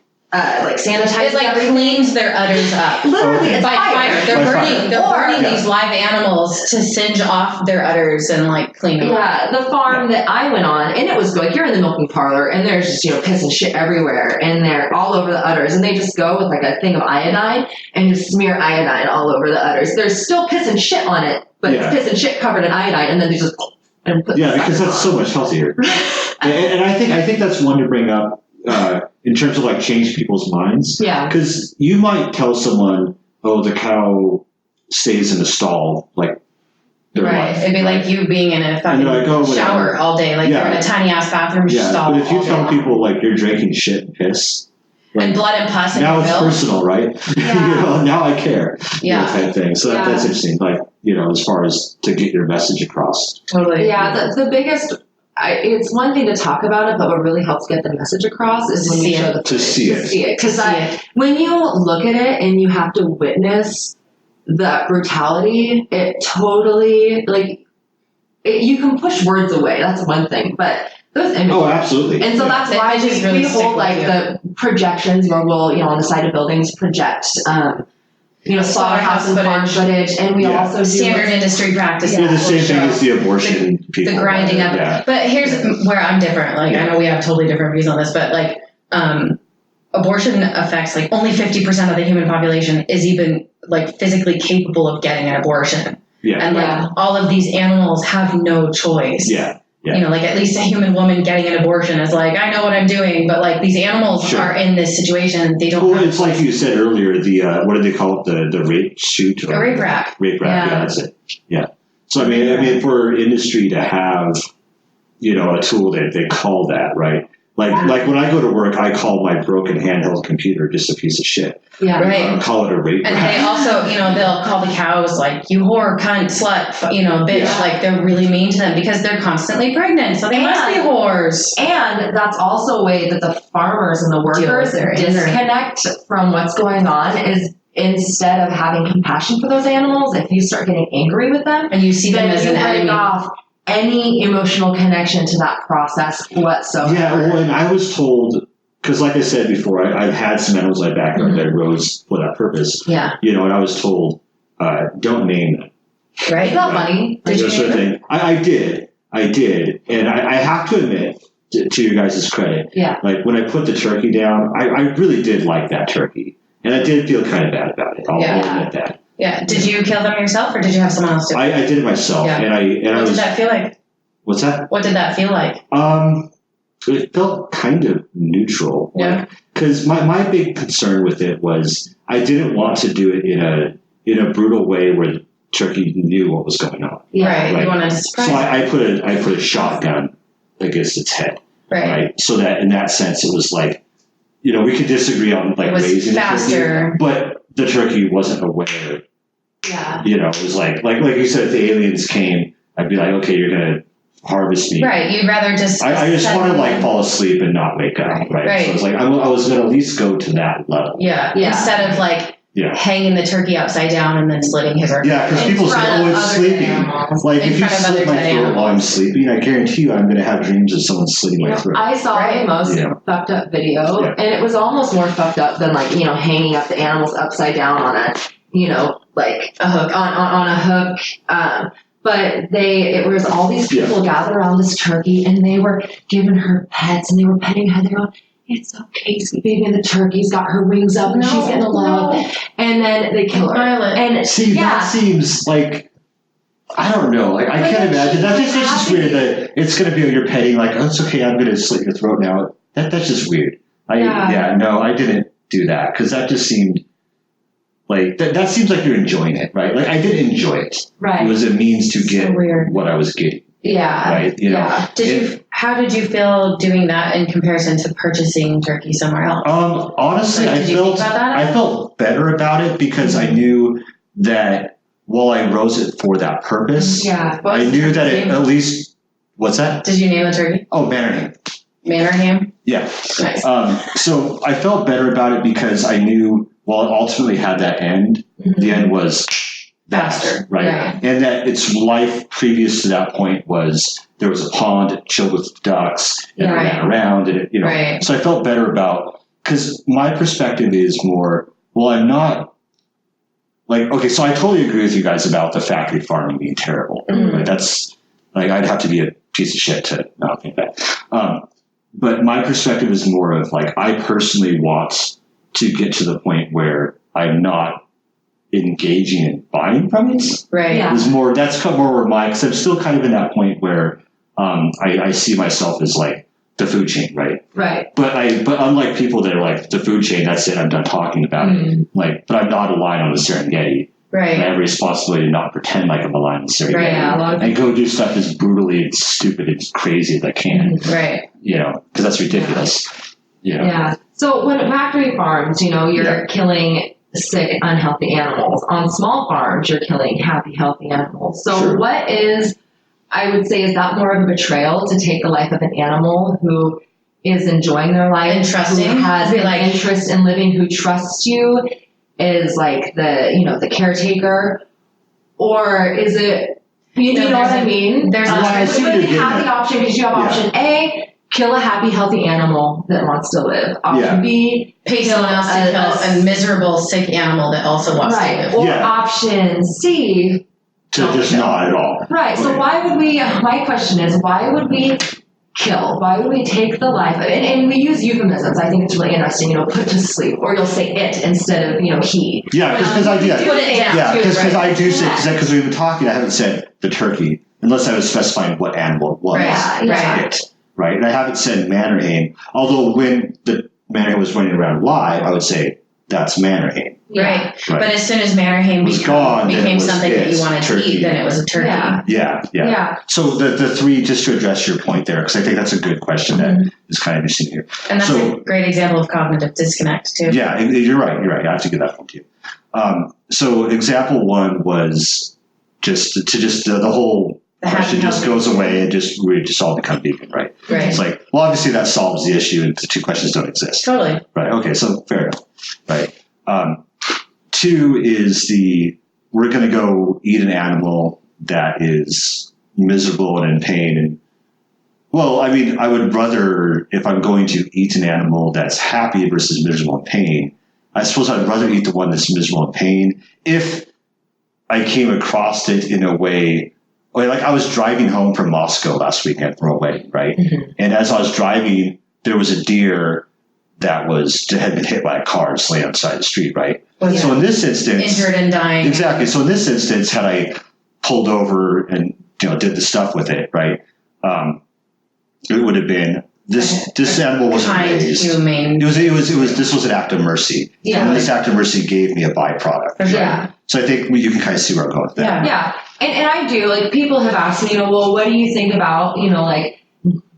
like sanitizes It like everything. cleans their udders up. Literally, it's By fire. They're By burning. They're Or- burning these live animals to singe off their udders and like clean them up. Yeah, the farm that I went on, and it was like you're in the milking parlor, and there's just piss and shit everywhere, and they're all over the udders, and they just go with like a thing of iodine and just smear iodine all over the udders. There's still piss and shit on it, but it's piss and shit covered in iodine, and then they just and put because that's so much healthier. and I think that's one to bring up in terms of like change people's minds. Yeah. Because you might tell someone, oh, the cow stays in the stall like their Right. life. It'd be like you being in a fucking like, oh, whatever. shower all day. Like you're in a tiny ass bathroom stall. But if you all day tell long. people like you're drinking shit and piss, and blood and pus in now your it's milk. personal, right? Yeah. Now I care. Yeah. Type thing. So that's interesting. Like, as far as to get your message across. Totally. Yeah, the biggest. It's one thing to talk about it, but what really helps get the message across is when you show the to see it. Because when you look at it and you have to witness the brutality, it totally you can push words away. That's one thing, but those images. Oh, absolutely. And so that's why images we really stick hold with the projections where we'll on the side of buildings project slaughterhouse and farm footage, and we also do standard industry practices. Yeah, the same thing as the abortion people. The grinding up. Yeah. But here's where I'm different. Like, I know we have totally different views on this, but like, abortion affects like only 50% of the human population is even like physically capable of getting an abortion. Yeah. And like all of these animals have no choice. Yeah. Yeah. Like at least a human woman getting an abortion is like, I know what I'm doing, but like these animals are in this situation. They don't. Well, it's like you said earlier. The what do they call it? The rape shoot. A rape rack. Rape rack. Yeah, that's it. Yeah. So I mean, for industry to have, a tool that they call that, right? Like when I go to work, I call my broken handheld computer just a piece of shit. Yeah. Right. I call it a rape And rack. they also, they'll call the cows like, you whore, cunt, slut, bitch. Yeah. Like they're really mean to them because they're constantly pregnant. So they must be whores. And that's also a way that the farmers and the workers disconnect from what's going on is instead of having compassion for those animals, if you start getting angry with them and you see them as an enemy. Off any emotional connection to that process whatsoever. Yeah, well, and I was told, because like I said before, I've had some animals in my backyard that rose for that purpose. Yeah. And I was told, don't name them. Right? Isn't that funny? Did you name them? I did. And I have to admit, to your guys' credit, like when I put the turkey down, I really did like that turkey. And I did feel kind of bad about it. I'll admit that. Yeah. Did you kill them yourself or did you have someone else do it? I did it myself. Yeah. What did that feel like? What's that? What did that feel like? It felt kind of neutral. Yeah. Because my big concern with it was I didn't want to do it in a brutal way where the turkey knew what was going on. Yeah. Right. You wanted to surprise. So I put a shotgun against its head. Right. So that in that sense it was like, we could disagree on like raising faster. the turkey, but the turkey wasn't aware. Yeah. It was like you said, if the aliens came, I'd be like, okay, you're gonna harvest me. Right. You'd rather just. I just want to fall asleep and not wake up. Right. So it's like I was gonna at least go to that level. Yeah. Instead of hanging the turkey upside down and then slitting his arm. Yeah, because people say, "Oh, it's sleeping." Like if you slit my throat while I'm sleeping, I guarantee you, I'm gonna have dreams of someone slitting my throat. I saw the most fucked up video, and it was almost more fucked up than hanging up the animals upside down on a a hook on a hook. But it was all these people gathered around this turkey, and they were giving her pets, and they were petting her. They were going, "It's okay, sweet baby." And the turkey's got her wings up, and she's getting a love. And then they kill her. And that seems like, I don't know. Like I can't imagine. That's just weird that it's gonna be you're petting. Like, oh, it's okay. I'm gonna slit your throat now. That's just weird. No, I didn't do that because that just seemed. Like, that seems like you're enjoying it, right? Like, I didn't enjoy it. Right. It was a means to get what I was getting. Yeah. Right? How did you feel doing that in comparison to purchasing turkey somewhere else? Honestly, I felt better about it because I knew that while I rose it for that purpose, I knew that it at least... What's that? Did you name the turkey? Oh, Mannerheim. Mannerheim? Yeah. Nice. So I felt better about it because I knew... Well, it ultimately had that end. The end was faster, right? And that its life previous to that point was there was a pond, it chilled with ducks, and it ran around, and So I felt better about because my perspective is more, well, I'm not, like, okay, so I totally agree with you guys about the factory farming being terrible. Mm-hmm. Like, that's, like, I'd have to be a piece of shit to not think that. But my perspective is more of, like, I personally want to get to the point where I'm not engaging in buying from it. Right. Yeah. Is more, that's more where because I'm still kind of in that point where I see myself as, like, the food chain, right? Right. But unlike people that are like, the food chain, that's it, I'm done talking about it. Like, but I'm not aligned on the Serengeti. Right. And I have a responsibility to not pretend like I'm aligned on the Serengeti. Right, yeah, a lot of and go do stuff as brutally and stupid and crazy as I can. Right. You know, because that's ridiculous. You know? Yeah. So when factory farms, you know, you're killing sick, unhealthy animals. On small farms, you're killing happy, healthy animals. So Sure. what is, I would say, is that more of a betrayal to take the life of an animal who is enjoying their life, And trusting, who has an like, interest in living, who trusts you, is like the caretaker, or is it, you know what I mean? There's Well, I see what you're you getting have the at. option, because you have option A, kill a happy, healthy animal that wants to live. Option B, pay someone else to kill a miserable, sick animal that also wants to right. live. Or Yeah. option C, To just not at all. right. So Okay. why would we, my question is, why would we kill? Why would we take the life? And we use euphemisms. I think it's really interesting, put to sleep. Or you'll say it instead of, he. Yeah, because I do that. Put it down. Yeah, too, because right? I do say, Yeah. because we've been talking, I haven't said the turkey, unless I was specifying what animal it was. Right, yeah. It, right? And I haven't said Mannerheim, although when the Mannerheim was running around live, I would say that's Mannerheim. Right. Right. But as soon as Mannerheim Was gone, then it became was something that it, you wanted turkey. to eat, then it was a turkey. Yeah. Yeah. So the three, just to address your point there, because I think that's a good question that is kind of interesting here. And that's So- a great example of cognitive disconnect, too. Yeah, you're right. I have to give that one to you. So example one was the whole The question happy, just healthy. goes away and we just all become vegan, right? Right. It's like, well, obviously that solves the issue and the two questions don't exist. Totally. Right. Okay. So fair enough. Right. Two is we're going to go eat an animal that is miserable and in pain. And well, I mean, I would rather, if I'm going to eat an animal that's happy versus miserable and pain, I suppose I'd rather eat the one that's miserable and pain if I came across it in a way, like I was driving home from Moscow last weekend from a wedding, right? Mm-hmm. And as I was driving, there was a deer that had been hit by a car and slammed outside the street, right? Was So in this instance, injured and dying. exactly. So in this instance, had I pulled over and did the stuff with it, right? It would have been this animal wasn't Kind, raised. humane. This was an act of mercy. Yeah. And this act of mercy gave me a byproduct. For sure. Yeah. So I think you can kind of see where I'm going with that. Yeah. Yeah. And I do, like, people have asked me, well, what do you think about, like,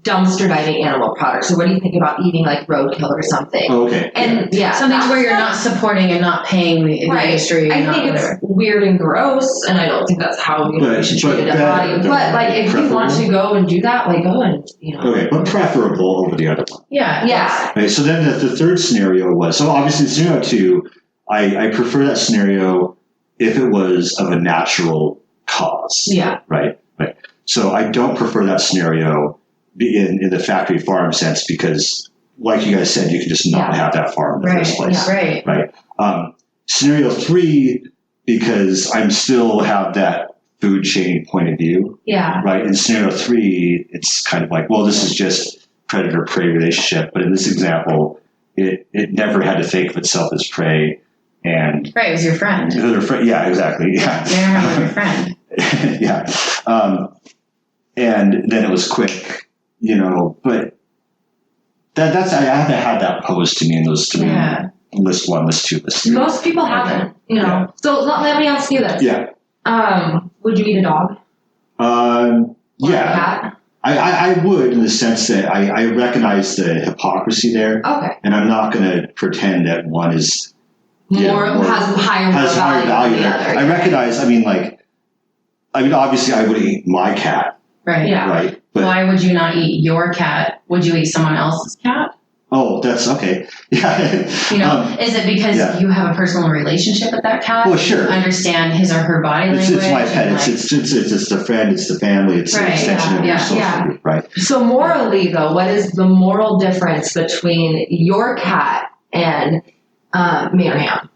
dumpster diving animal products? Or what do you think about eating, like, roadkill or something? Oh, okay. And yeah, Something that's where you're not supporting and not paying the right. industry. I not think it's whatever. weird and gross, and I don't think that's how we should treat a dead body. But like, if you want to go and do that, like, go and Okay, but preferable over the other one. Yeah. Yeah. Okay, so then the third scenario was, so obviously scenario two, I prefer that scenario if it was of a natural cause. Yeah. Right. So I don't prefer that scenario in the factory farm sense because, like you guys said, you can just not have that farm in the first place. Yeah. Right. Scenario three, because I'm still have that food chain point of view. Yeah. Right. In scenario three, it's kind of like, well, this is just predator-prey relationship. But in this example, it never had to think of itself as prey. And Right, it was your friend. yeah, exactly. Yeah. They're your friend. Yeah. And then it was quick, but that's, I haven't had that posed to me in those three, list one, list two, list three. Most people haven't, Yeah. So let me ask you this. Yeah. Would you eat a dog? Or a Yeah. cat? I would, in the sense that I recognize the hypocrisy there, Okay. and I'm not going to pretend that one is More has higher value than the other. I recognize. Obviously, I would eat my cat, Right. Yeah. right? But Why would you not eat your cat? Would you eat someone else's cat? oh, that's okay. Yeah. Is it because you have a personal relationship with that cat? Well, sure. Understand his or her body language? It's my pet. and, It's the friend. It's the family. It's the Right, extension of your yeah, social group, right? So morally, though, what is the moral difference between your cat and me or him.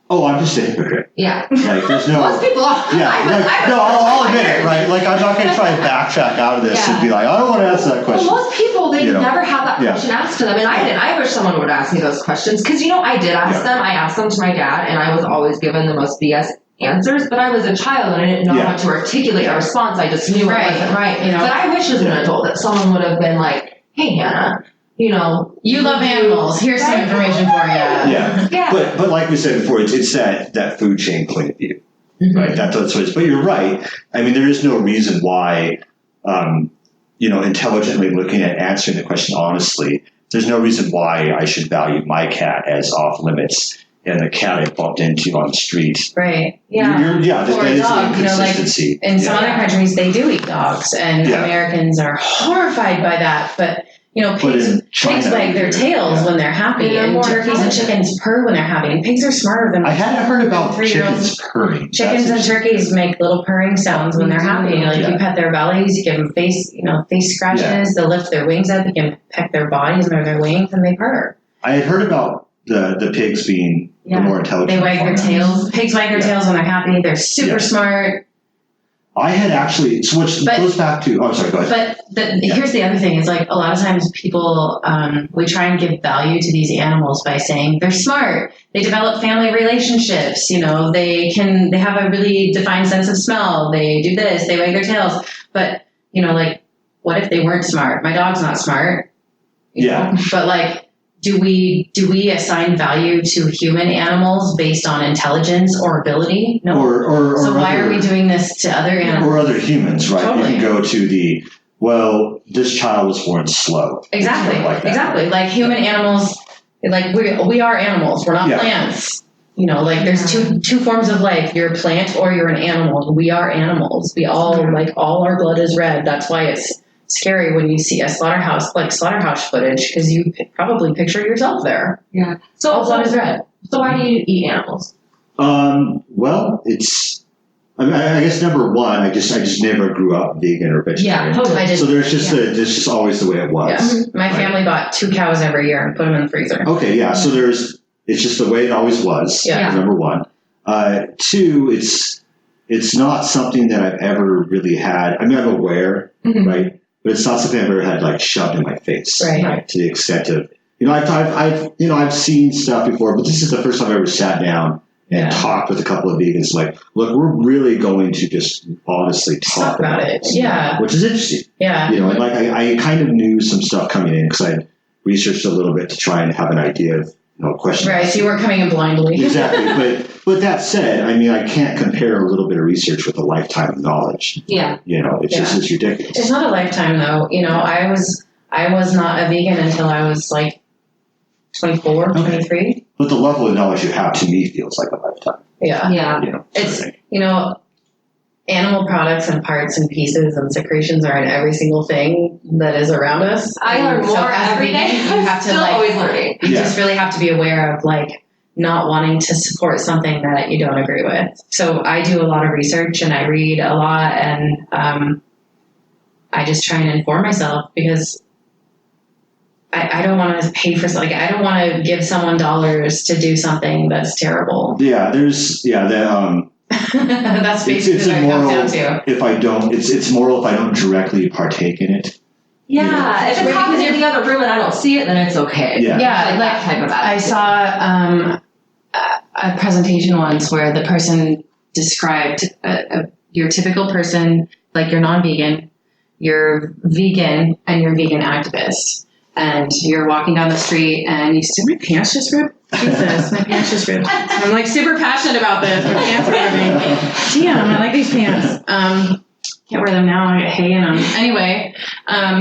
Oh, I'm just a hypocrite. Yeah. Like, there's no. Most people are. Yeah, I'll admit it, right? Like, I'm not going to try and backtrack out of this and be like, I don't want to answer that question. Well, most people, they never have that question asked to them, and I didn't. I wish someone would ask me those questions, because, I did ask them. I asked them to my dad, and I was always given the most BS answers, but I was a child, and I didn't know how to articulate a response. I just knew it wasn't right. But I wish as an adult that someone would have been like, hey, Hannah, you love animals. Here's some information for you. Yeah. But like we said before, it's that food chain point of view, right? That's what it is. But you're right. I mean, there is no reason why, intelligently looking at answering the question honestly, there's no reason why I should value my cat as off limits and the cat I bumped into on the street. Right. Yeah. That is an inconsistency. In some other countries, they do eat dogs, and Americans are horrified by that. But pigs wag their tails when they're happy, and turkeys and chickens purr when they're happy. And pigs are smarter than I hadn't heard about chickens purring. Chickens and turkeys make little purring sounds when they're happy. You pet their bellies, you give them face scratches. They'll lift their wings up, you can peck their bodies or their wings, and they purr. I had heard about the pigs being the more intelligent. They wag their tails. Pigs wag their tails when they're happy. They're super smart. I had actually switched. Goes back to. Oh, sorry. Go ahead. But here's the other thing: is like a lot of times people we try and give value to these animals by saying they're smart. They develop family relationships. They have a really defined sense of smell. They do this. They wag their tails. But what if they weren't smart? My dog's not smart. You know? But do we assign value to human animals based on intelligence or ability? No. So why are we doing this to other animals? Or other humans, right? Totally. You can go to this child was born slow. Exactly. Exactly. Like human animals, we are animals. We're not plants. There's two forms of life. You're a plant or you're an animal. We are animals. We all, all our blood is red. That's why it's scary when you see a slaughterhouse footage, because you probably picture yourself there. Yeah. So all blood is red. So why do you eat animals? Well, I guess number one, I just never grew up vegan or vegetarian. Yeah, totally. So there's just always the way it was. Yeah. My family bought 2 cows every year and put them in the freezer. Okay, yeah. So it's just the way it always was. Yeah. Number one. 2, it's not something that I've ever really had. I mean, I'm aware, right? But it's not something I've ever had shoved in my face, right? To the extent of, I've seen stuff before, but this is the first time I've ever sat down and talked with a couple of vegans. Look, we're really going to just honestly talk about it. Yeah. Which is interesting. Yeah. And I kind of knew some stuff coming in because I researched a little bit to try and have an idea of, questions. Right. So you weren't coming in blindly. Exactly. But that said, I can't compare a little bit of research with a lifetime of knowledge. Yeah. It's ridiculous. It's not a lifetime though. I was not a vegan until I was 24, 23. But the level of knowledge you have to me feels like a lifetime. Yeah. Yeah. It's, animal products and parts and pieces and secretions are in every single thing that is around us. I learn more every day. You have to always learning. You just really have to be aware of not wanting to support something that you don't agree with. So I do a lot of research and I read a lot, and I just try and inform myself, because I don't want to pay for something. I don't want to give someone dollars to do something that's terrible. Yeah, that's basically it's what it immoral comes down to. If I don't, it's moral if I don't directly partake in it. Yeah, if it's happening in the other room and I don't see it, then it's okay. Yeah, that type of attitude. I saw a presentation once where the person described your typical person, you're non-vegan, you're vegan, and you're vegan activist. And you're walking down the street and you see, my pants just ripped. Jesus, my pants just ripped. I'm super passionate about this. My pants are ripping. Damn, I like these pants. Can't wear them now. I get hay in them. Anyway,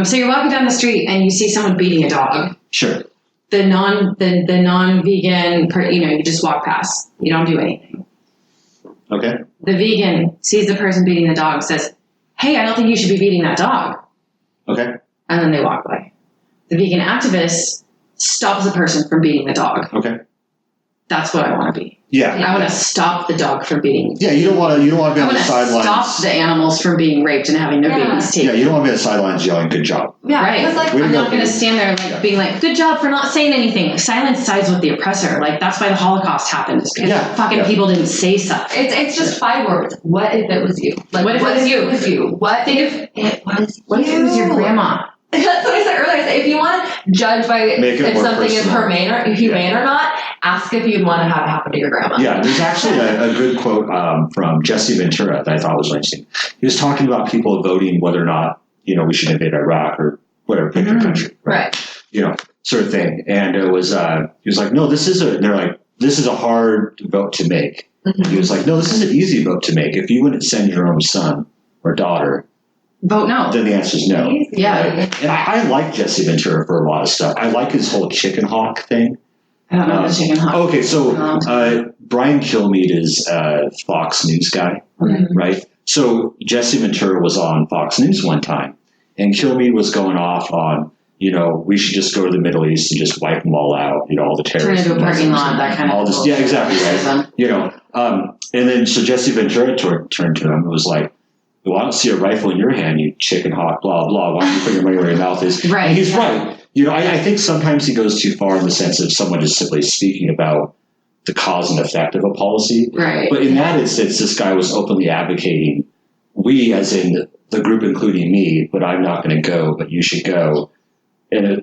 so you're walking down the street and you see someone beating a dog. Sure. The non-vegan, you just walk past. You don't do anything. Okay. The vegan sees the person beating the dog, says, "Hey, I don't think you should be beating that dog." Okay. And then they walk away. The vegan activist stops the person from beating the dog. Okay. that's what I want to be. Yeah. I want to stop the dog from being. Yeah, you don't want to be on the sidelines. Stop the animals from being raped and having their babies taken. Yeah, you don't want to be on the sidelines yelling, "Good job." Yeah, right. Like, I'm not going to stand there being like, "Good job for not saying anything." Silence sides with the oppressor. Like that's why the Holocaust happened. Is because people didn't say something. It's just 5 words. What if it was you? Like, what if it was you? What if it was you? What if it was your grandma? That's what I said earlier. If you want to judge by if something is humane or not, ask if you'd want to have it happen to your grandma. Yeah, there's actually a good quote from Jesse Ventura that I thought was interesting. He was talking about people voting whether or not we should invade Iraq or whatever, pick your country, right? Sort of thing. And it was he was like, no, this is a hard vote to make. Mm-hmm. He was like, no, this is an easy vote to make. If you wouldn't send your own son or daughter, vote no. Then the answer is no. Yeah. Right? And I like Jesse Ventura for a lot of stuff. I like his whole chicken hawk thing. I don't know the chicken hawk. Okay, so Brian Kilmeade is a Fox News guy, right? So Jesse Ventura was on Fox News one time, and Kilmeade was going off on, we should just go to the Middle East and just wipe them all out, all the terrorists. Turn into a parking lot, that kind of stuff. Yeah, exactly, right. And then so Jesse Ventura turned to him and was like, well, I don't see a rifle in your hand, you chicken hawk, blah, blah. Why don't you put your money where your mouth is? Right. And he's right. I think sometimes he goes too far in the sense of someone just simply speaking about the cause and effect of a policy. Right. But in that instance, this guy was openly advocating, we as in the group including me, but I'm not going to go, but you should go. And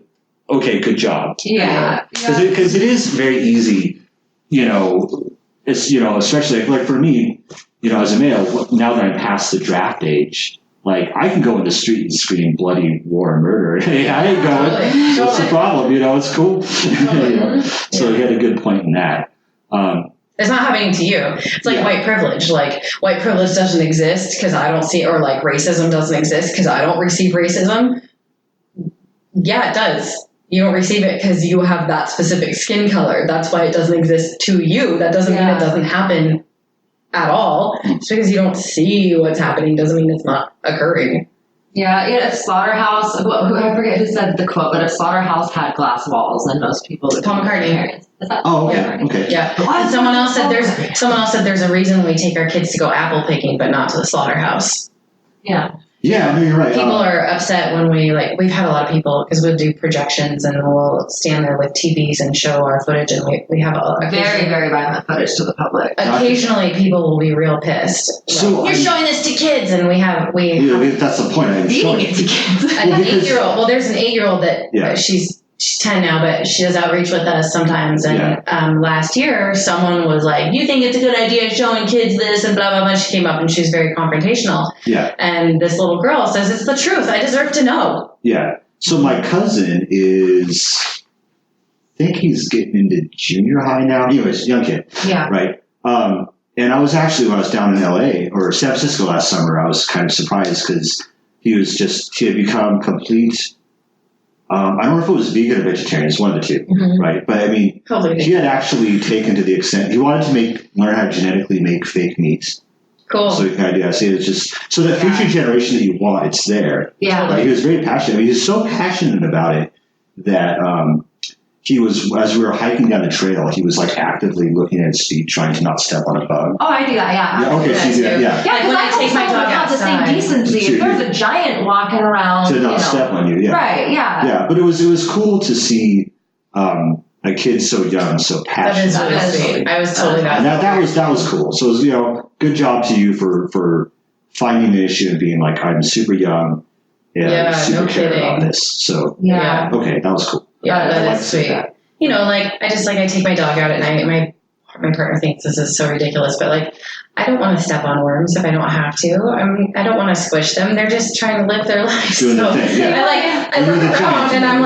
okay, good job. Yeah. Because it is very easy, it's, especially like for me, as a male, now that I'm past the draft age, like I can go in the street and scream bloody war and murder. Hey, I ain't going. What's the problem? It's cool. So he had a good point in that. It's not happening to you. It's like white privilege. Like white privilege doesn't exist because I don't see, or like racism doesn't exist because I don't receive racism. Yeah, it does. You don't receive it because you have that specific skin color. That's why it doesn't exist to you. That doesn't mean it doesn't happen at all. Just because you don't see what's happening doesn't mean it's not occurring. Yeah, at Slaughterhouse, I forget who said the quote, but if Slaughterhouse had glass walls, then most people would. Paul McCartney. Oh, okay. Okay. Yeah. And someone else said there's a reason we take our kids to go apple picking, but not to the slaughterhouse. Yeah. Yeah, no, you're right. People are upset when we've had a lot of people, because we'll do projections and we'll stand there with TVs and show our footage, and we have very, very violent footage to the public. Occasionally people will be real pissed. So you're showing this to kids, and we have that's the point. I'm feeding it to kids. An 8-year-old, well, there's an 8-year-old that she's 10 now, but she does outreach with us sometimes. And last year, someone was like, you think it's a good idea showing kids this and blah, blah, blah. She came up and she was very confrontational. Yeah. And this little girl says, it's the truth. I deserve to know. Yeah. So my cousin I think he's getting into junior high now. Anyways, young kid. Yeah. Right. And I was actually, when I was down in LA or San Francisco last summer, I was kind of surprised because he had become complete. I don't know if it was vegan or vegetarian. It's one of the two, right? But I mean, he had actually taken to the extent he wanted to learn how to genetically make fake meats. Cool. So I see it's just so that future generation that you want, it's there. Yeah. Right? He was very passionate. I mean, he was so passionate about it that he was, as we were hiking down the trail, he was like actively looking at his feet, trying to not step on a bug. Oh, I do that. Yeah. Okay, so you do that. Yeah. Yeah, because I take my dog out the same decency. If there's a giant walking around, to not step on you. Yeah. Right. Yeah. Yeah, but it was cool to see a kid so young, so passionate. That is really sweet. I was totally that was cool. So it was, good job to you for finding the issue and being like, I'm super young and super care about this. So okay, that was cool. Yeah, that is sweet. I take my dog out at night. My partner thinks this is so ridiculous, but I don't want to step on worms if I don't have to. I don't want to squish them. They're just trying to live their lives. Doing the thing, yeah. I look around and I'm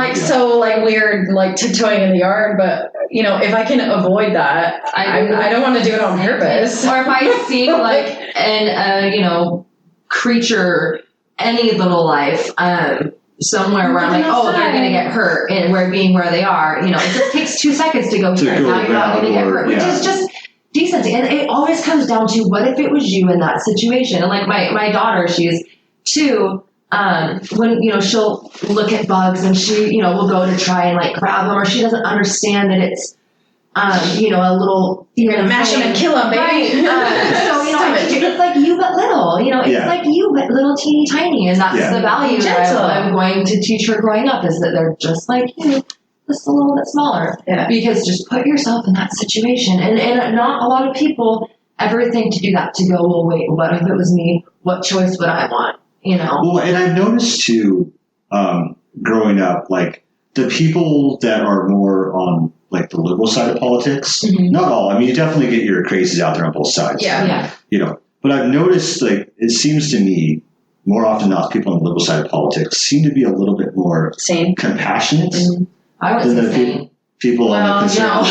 weird, tiptoeing in the yard. But if I can avoid that, I don't want to do it on purpose. Or if I see an creature, any little life, somewhere where I'm like, they're going to get hurt, and where they are, it just takes 2 seconds to go here. Now you're not going to get hurt, which is just decency. And it always comes down to, what if it was you in that situation? And my daughter, she's 2. When she'll look at bugs and she will go to try and grab them, or she doesn't understand that it's a little. You're gonna mash them and kill them, baby. Right. So it's like you but little. It's like you but little teeny tiny, and that's the value that I'm going to teach her growing up is that they're just like you, just a little bit smaller. Yeah. Because just put yourself in that situation, and not a lot of people ever think to do that. To go, well, wait, what if it was me? What choice would I want? Well, and I've noticed too, growing up, like the people that are more on like the liberal side of politics, not all. I mean, you definitely get your crazies out there on both sides. Yeah. But I've noticed, like, it seems to me more often than not, people on the liberal side of politics seem to be a little bit more compassionate I than would the say people on the conservative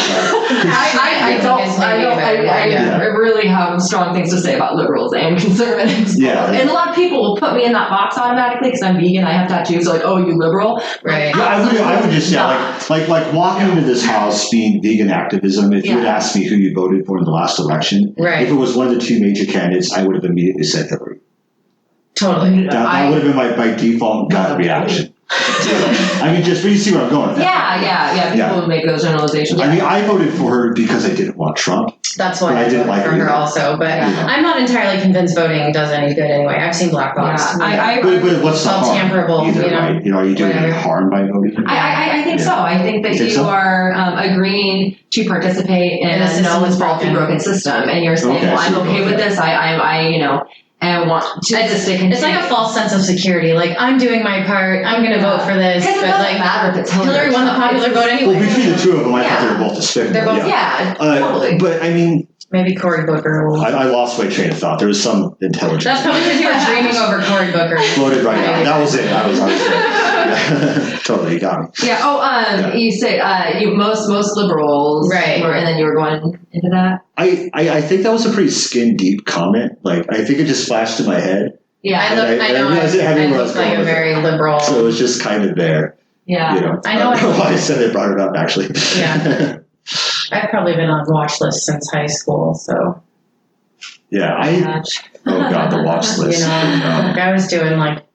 side. I really have strong things to say about liberals and conservatives. Yeah. And a lot of people will put me in that box automatically because I'm vegan. I have tattoos. Like, oh, you liberal? Right. Yeah, I would just say, like walking into this house being vegan activism, if you had asked me who you voted for in the last election, if it was one of the two major candidates, I would have immediately said Hillary. Totally. That would have been my default gut reaction. I mean, just you see where I'm going with that. Yeah. People make those generalizations. I mean, I voted for her because I didn't want Trump. That's why I didn't like her also. But I'm not entirely convinced voting does any good anyway. I've seen black box. But what's the harm? Tamperable. Right? Are you doing any harm by voting? I think so. I think that you are agreeing to participate in a known faulty broken system, and you're saying, well, I'm okay with this. And I want to it's like a false sense of security. Like, I'm doing my part. I'm going to vote for this. But it doesn't matter if it's Hillary won the popular vote anyway. Well, between the two of them, I thought they were both despicable. They're both, totally. But, I mean... Maybe Cory Booker will... I lost my train of thought. There was some intelligence. That's probably because you were dreaming over Cory Booker. Floated right out. That was it. I was there. Totally, you got me. Yeah. You say most liberals, right? And then you were going into that. I think that was a pretty skin deep comment. Like, I think it just flashed in my head. Yeah, I look like a very liberal. So it was just kind of there. Yeah, I don't know why I said they brought it up. Actually. Yeah. I've probably been on watch list since high school, so. Yeah, oh god, the watch list. I was doing like.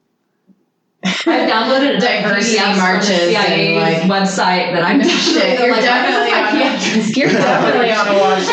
I've downloaded a diversity marches CIA's website that I'm You're definitely on a watch list.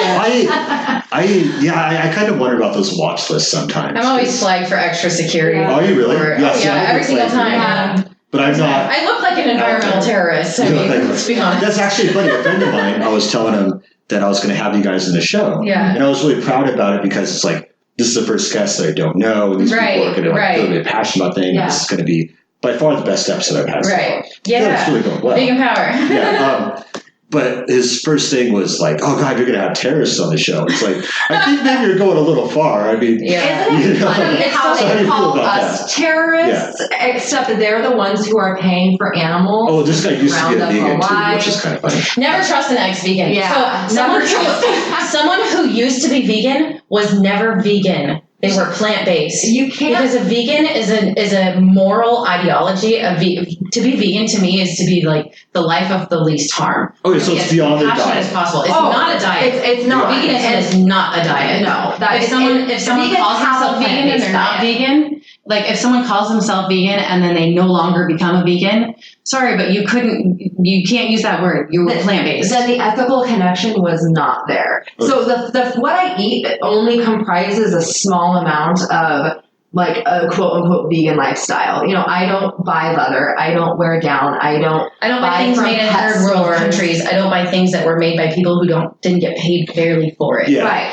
I kind of wonder about those watch lists sometimes. I'm always flagged for extra security. Oh, are you really? Every single time. But I'm not. I look like an environmental terrorist. I mean, let's be honest. That's actually funny. A friend of mine, I was telling him that I was going to have you guys in the show. Yeah. And I was really proud about it because it's like, this is the first guest that I don't know. And these people are going to really be passionate about things. This is going to be by far the best episode I've had so far. Yeah. It's really going well. Vegan power. Yeah. But his first thing was like, oh God, you're going to have terrorists on the show. It's like, I think maybe you're going a little far. I mean, isn't it funny how they call us terrorists, except that they're the ones who are paying for animals. Oh, this guy used to be a vegan too, which is kind of funny. Never trust an ex-vegan. Yeah. So someone who used to be vegan was never vegan. They were plant-based. You can't, because a vegan is a moral ideology. To be vegan to me is to be like the life of the least harm. Okay, so it's beyond the diet. As possible. It's not a diet. It's not. Veganism is not a diet. No. If someone calls themselves vegan and they're not vegan, like if someone calls themselves vegan and then they no longer become a vegan, sorry, but you can't use that word. You were plant-based. Then the ethical connection was not there. Okay. So the what I eat only comprises a small amount of like a quote unquote vegan lifestyle. I don't buy leather. I don't wear down. I don't buy things made in third world countries. I don't buy things that were made by people who didn't get paid fairly for it. Yeah. Right.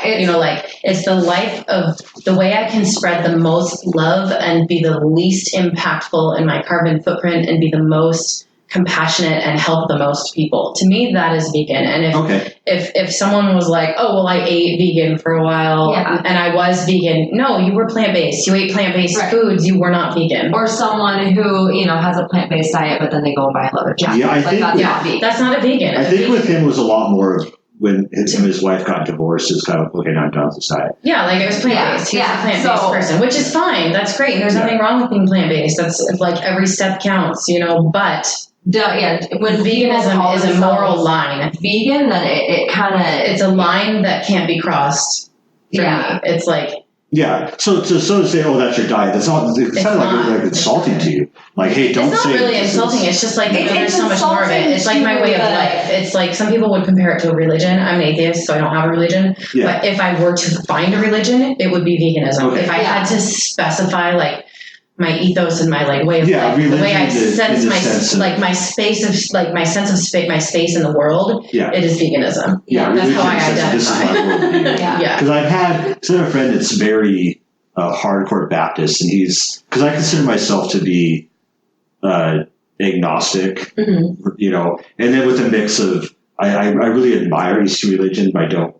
It's the life of the way I can spread the most love and be the least impactful in my carbon footprint and be the most compassionate and help the most people. To me, that is vegan. And if someone was like, oh, well, I ate vegan for a while and I was vegan. No, you were plant-based. You ate plant-based foods. You were not vegan. Or someone who, has a plant-based diet, but then they go and buy a leather jacket. Yeah, I think that's not a vegan. I think with him was a lot more of when his wife got divorced, it's kind of looking on down society. Yeah, like it was plant-based. He's a plant-based person, which is fine. That's great. And there's nothing wrong with being plant-based. That's like every step counts, but... when veganism is a moral line. Vegan, then it kind of... It's a line that can't be crossed for me. It's like, Yeah. So to say, oh, that's your diet, it's kind of like insulting to you. Like, hey, don't say. It's not really insulting. It's just like, there's so much more of it. It's like my way of life. It's like some people would compare it to a religion. I'm an atheist, so I don't have a religion. Yeah. But if I were to find a religion, it would be veganism. Okay. If I had to specify like my ethos and my like way of life, the way I sense my space of like my sense of my space in the world, it is veganism. Yeah, that's how I identify. This is my worldview. Yeah, because I've had a friend that's very hardcore Baptist, and because I consider myself to be agnostic, you know, and then with a mix of I really admire Eastern religion, but I don't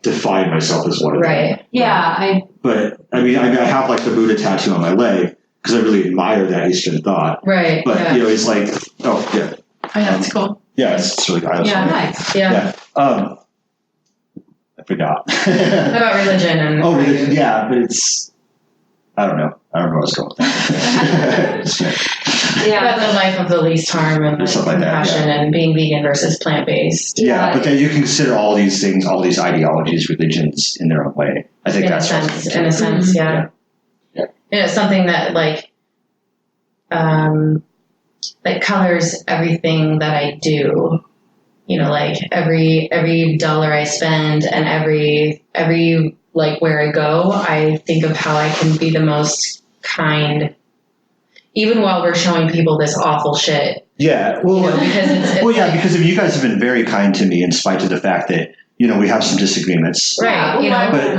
define myself as one of them. But I mean, I have like the Buddha tattoo on my leg because I really admire that Eastern thought. Right. But you know, it's like, oh yeah. Oh yeah, that's cool. Yeah, it's really nice. Yeah, nice. Yeah. I forgot. About religion and religion. Yeah, but it's I don't know where I was going with that. About the life of the least harm and compassion and being vegan versus plant-based. Yeah, but then you can consider all these things, all these ideologies, religions in their own way. I think that's in a sense, yeah. And it's something that like colors everything that I do. You know, like every dollar I spend and every like where I go, I think of how I can be the most kind, even while we're showing people this awful shit. Yeah, well, you know, because it's because you guys have been very kind to me in spite of the fact that, you know, we have some disagreements. Right, you know, but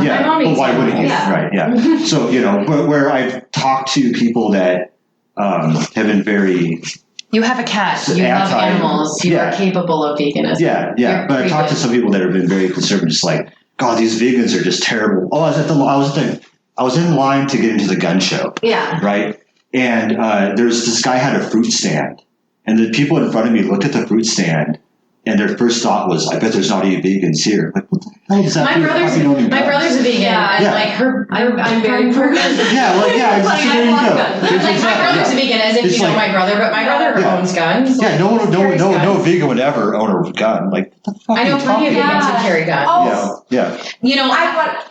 why wouldn't you? Yeah. Right, yeah. So, you know, where I've talked to people that have been very... You have a cat. You love animals. You are capable of veganism. Yeah. But I've talked to some people that have been very conservative, just like, God, these vegans are just terrible. Oh, I was in line to get into the gun show. Yeah. Right? And there's this guy had a fruit stand. And the people in front of me looked at the fruit stand, and their first thought was, I bet there's not any vegans here. Like, what the hell does that mean? My brother's a vegan, and like I'm very progressive. Yeah, well, yeah, there you go. Like my brother's a vegan, as if you know my brother, but my brother owns guns. Yeah, no vegan would ever own a gun. Like, what the fuck I know plenty of vegans who carry guns. Oh. Yeah. You know,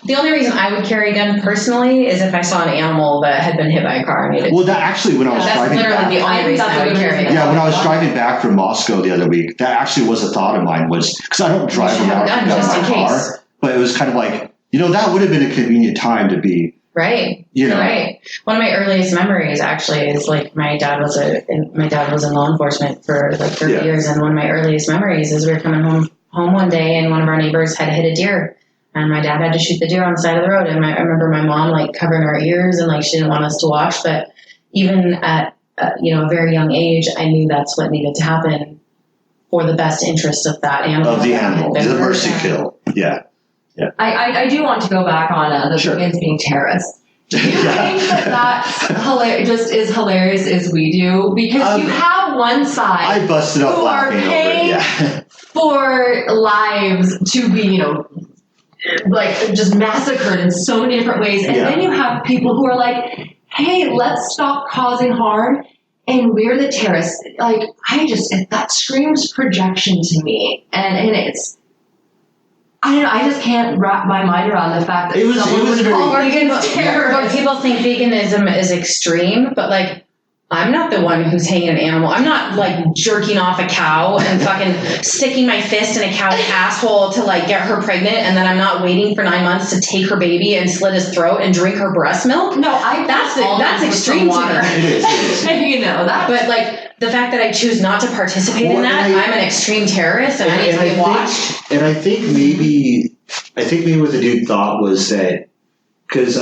the only reason I would carry a gun personally is if I saw an animal that had been hit by a car and needed. Well, that actually, when I was driving back, that's literally the only reason I would carry a gun. Yeah, when I was driving back from Moscow the other week, that actually was a thought of mine, was because I don't drive around in my car, but it was kind of like, you know, that would have been a convenient time to be. Right. You know. Right. One of my earliest memories actually is like my dad was in law enforcement for like 30 years, and one of my earliest memories is we were coming home one day and one of our neighbors had hit a deer, and my dad had to shoot the deer on the side of the road, and I remember my mom like covering her ears and like she didn't want us to watch, but even at a very young age, I knew that's what needed to happen for the best interest of that animal. Of the animal, the mercy kill. Yeah. Yeah. I do want to go back on the vegans being terrorists. Do you think that's just as hilarious as we do? Because you have one side I busted up who are paying for lives to be, you know, like just massacred in so many different ways. And then you have people who are like, hey, let's stop causing harm. And we're the terrorists. Like, that screams projection to me. And it's, I don't know, I just can't wrap my mind around the fact that someone would call vegans terrorists. People think veganism is extreme, but like, I'm not the one who's hanging an animal. I'm not like jerking off a cow and fucking sticking my fist in a cow's asshole to like get her pregnant, and then I'm not waiting for 9 months to take her baby and slit his throat and drink her breast milk. No, that's extreme to me. It is. You know that. But like the fact that I choose not to participate in that, I'm an extreme terrorist and I need to be watched. And I think maybe what the dude thought was that, because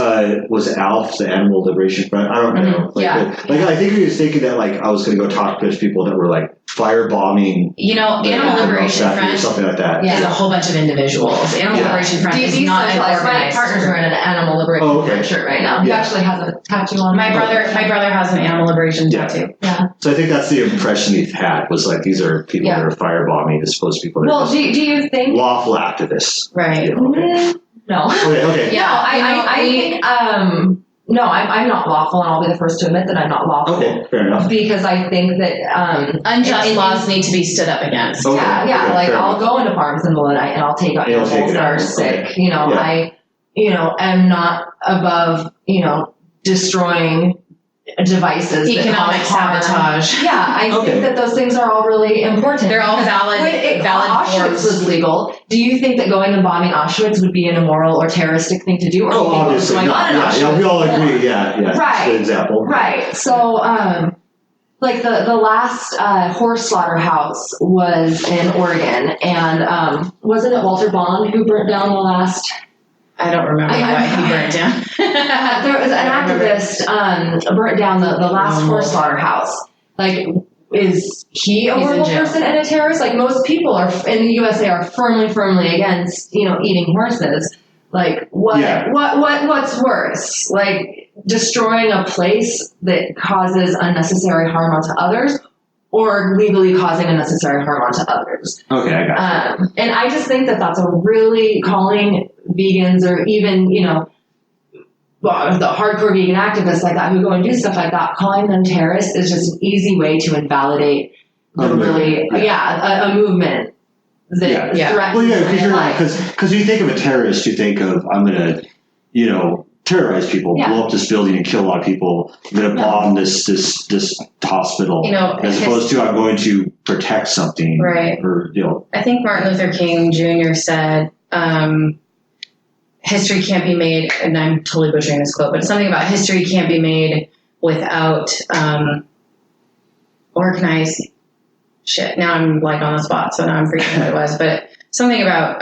was ALF, the Animal Liberation Front? I don't know. I think he was thinking that like I was going to go talk to those people that were like firebombing. You know, Animal Liberation Front or something like that. Is a whole bunch of individuals. Animal Liberation Front is not an organized. My partner's wearing an Animal Liberation shirt right now. He actually has a tattoo on. My brother has an Animal Liberation tattoo. Yeah. So I think that's the impression he's had, was like these are people that are firebombing as opposed to people that are do you think lawful activists? Right. No. Okay. Yeah, I think no, I'm not lawful, and I'll be the first to admit that I'm not lawful. Okay, fair enough. Because I think that unjust laws need to be stood up against. Okay, I'll go into farms in the middle of the night and I'll take out animals that are sick. You know, am not above, destroying devices. Economic sabotage. Yeah, I think that those things are all really important. They're all valid Auschwitz forms. was legal. Do you think that going and bombing Auschwitz would be an immoral or terroristic thing to do? Or do you think what's obviously going not. on in Auschwitz? Yeah, we all agree. Yeah. Right. That's the example. Right. So, like the last horse slaughterhouse was in Oregon, and wasn't it Walter Bond who burnt down the last? I don't remember why he burnt down. There was an activist burnt down the last horse slaughterhouse. Like, is he a horrible person and a terrorist? Like, most people in the USA are firmly against eating horses. Like, what's worse? Like, destroying a place that causes unnecessary harm onto others, or legally causing unnecessary harm onto others. Okay, I got you. And I just think that that's a really calling vegans or even, the hardcore vegan activists like that who go and do stuff like that, calling them terrorists is just an easy way to invalidate a movement that threatens Well, yeah, because you think of a terrorist, you think of, I'm going to, terrorize people, blow up this building and kill a lot of people. I'm going to bomb this hospital, as opposed to I'm going to protect something. Right. Or, I think Martin Luther King Jr. said, history can't be made, and I'm totally butchering this quote, but something about history can't be made without organized shit. Now I'm like on the spot, so now I'm forgetting what it was, but something about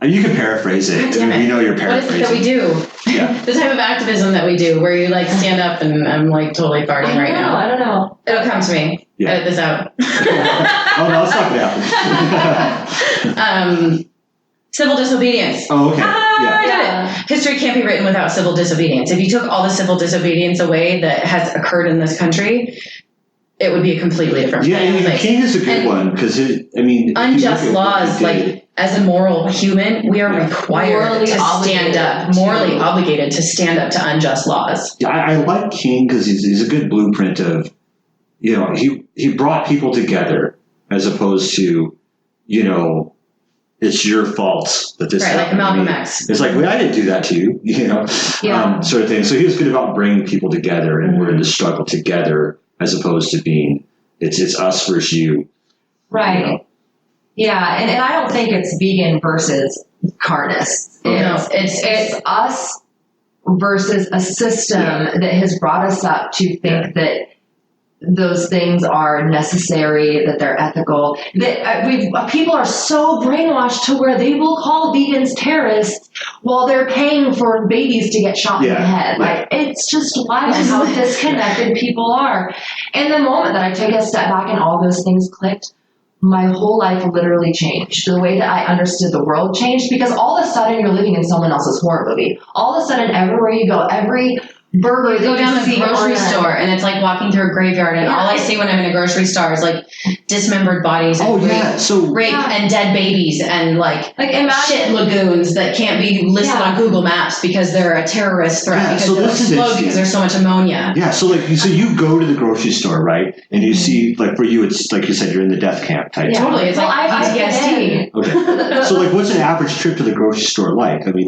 you can paraphrase it. We know you're paraphrasing. What is it that we do? Yeah. The type of activism that we do, where you like stand up, and I'm like totally farting right now. I don't know. It'll come to me. Yeah. Edit this out. Oh no, it's not gonna happen. Civil disobedience. Oh, okay. I did it. History can't be written without civil disobedience. If you took all the civil disobedience away that has occurred in this country, it would be a completely different place. King is a good one because unjust laws, like as a moral human, we are required to stand up, morally obligated to stand up to unjust laws. Yeah, I like King because he's a good blueprint of, he brought people together as opposed to, it's your fault that this happened. Like Malcolm X. It's like, I didn't do that to you, sort of thing. So he was good about bringing people together, and we're in the struggle together, as opposed to being it's us versus you. Right. Yeah, and I don't think it's vegan versus carnists. It's us versus a system that has brought us up to think that those things are necessary, that they're ethical. That people are so brainwashed to where they will call vegans terrorists while they're paying for babies to get shot in the head. Like, it's just wild how disconnected people are. And the moment that I took a step back and all those things clicked, my whole life literally changed. The way that I understood the world changed, because all of a sudden you're living in someone else's horror movie. All of a sudden, everywhere you go, every burger. You go down the grocery store and it's like walking through a graveyard, and all I see when I'm in a grocery store is like dismembered bodies and rape and dead babies and like shit lagoons that can't be listed on Google Maps because they're a terrorist threat because they'll explode because there's so much ammonia. Yeah, so you go to the grocery store, right? And you see, like, for you, it's like you said, you're in the death camp type. Yeah, totally. It's like PTSD. Okay. So like, what's an average trip to the grocery store like? I mean,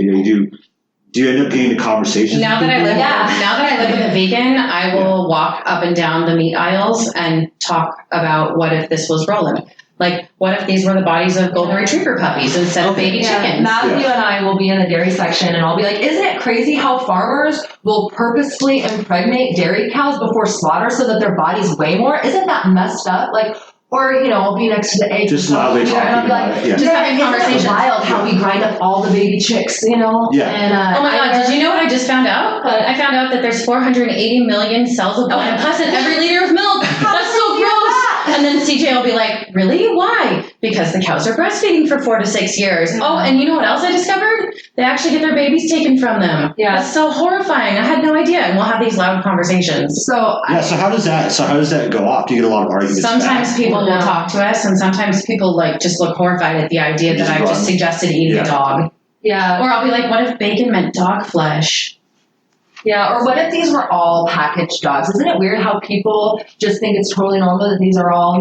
do you end up getting into conversations? Now that I live with a vegan, I will walk up and down the meat aisles and talk about what if this was Roland. Like, what if these were the bodies of golden retriever puppies instead of baby chickens? Matthew and I will be in the dairy section, and I'll be like, isn't it crazy how farmers will purposely impregnate dairy cows before slaughter so that their bodies weigh more? Isn't that messed up? Like, or, I'll be next to the egg. Just loudly talking and I'll be like, just having conversations. It's wild how we grind up all the baby chicks, Yeah. And, oh my God, did you know what I just found out? I found out that there's 480 million cells of blood pus in every liter of milk. That's so gross. And then CJ will be like, really? Why? Because the cows are breastfeeding for 4 to 6 years. Mm-hmm. Oh, and you know what else I discovered? They actually get their babies taken from them. Yeah. That's so horrifying. I had no idea. And we'll have these loud conversations. So how does that go off? Do you get a lot of arguments? Sometimes people will talk to us, and sometimes people like just look horrified at the idea that I've just suggested eating a dog. Yeah. Or I'll be like, what if bacon meant dog flesh? Yeah, or what if these were all packaged dogs? Isn't it weird how people just think it's totally normal that these are all,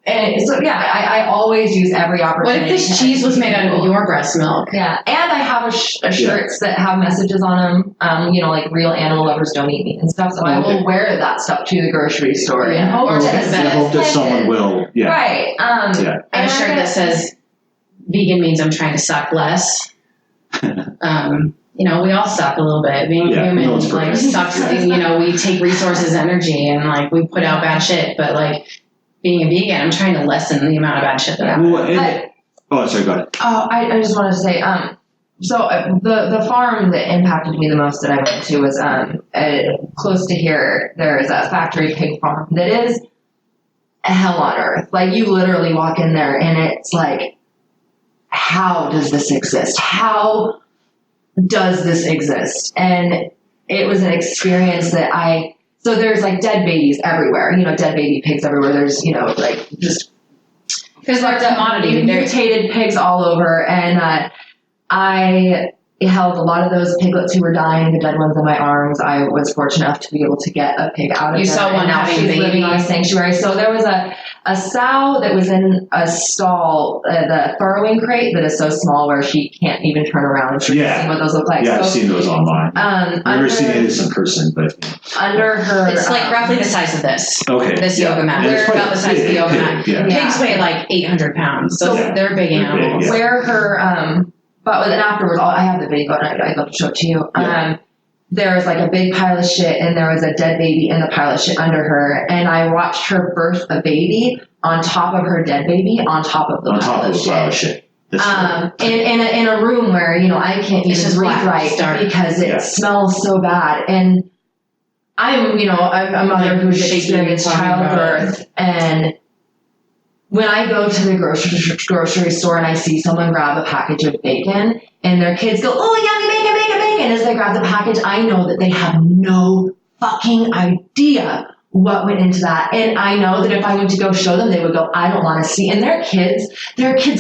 And so, yeah, I always use every What opportunity. if this cheese was made out of your breast milk? Yeah, and I have shirts that have messages on them, like real animal lovers don't eat meat and stuff. So I will wear that stuff to the grocery store and hope that someone will. Yeah. Right. I have a shirt that says vegan means I'm trying to suck less. We all suck a little bit. Being human, sucks. We take resources, energy, and we put out bad shit. But being a vegan, I'm trying to lessen the amount of bad shit that sorry, go ahead. Oh, I just want to say, so the farm that impacted me the most that I went to was close to here. There is a factory pig farm that is a hell on earth. You literally walk in there and it's how does this exist? How does this exist? And it was an experience that so there's dead babies everywhere, dead baby pigs everywhere. There's, just because they're a commodity, mutated pigs all over. And I held a lot of those piglets who were dying, the dead ones in my arms. I was fortunate enough to be able to get a pig out of them. You saw one now having she's living on a sanctuary. So there was a sow that was in a stall, the farrowing crate that is so small where she can't even turn around. I'm sure you've seen what those look like. Yeah, I've seen those online. I've never seen this in person, but under her, it's roughly the size of this. Okay. This yoga mat. They're about the size of the yoga mat. Yeah. Pigs weigh 800 pounds, so they're big animals. Yeah. Where her but then afterwards, I have the video and I'd love to show it to you. Yeah. There was a big pile of shit and there was a dead baby in the pile of shit under her. And I watched her birth a baby on top of her dead baby on top of the pile of shit. In a room where, I can't even breathe right because it smells so bad. And I'm a mother who's experienced childbirth, and when I go to the grocery store and I see someone grab a package of bacon and their kids go, oh, yummy bacon, bacon, bacon, as they grab the package, I know that they have no fucking idea what went into that. And I know that if I went to go show them, they would go, I don't want to see. And their kids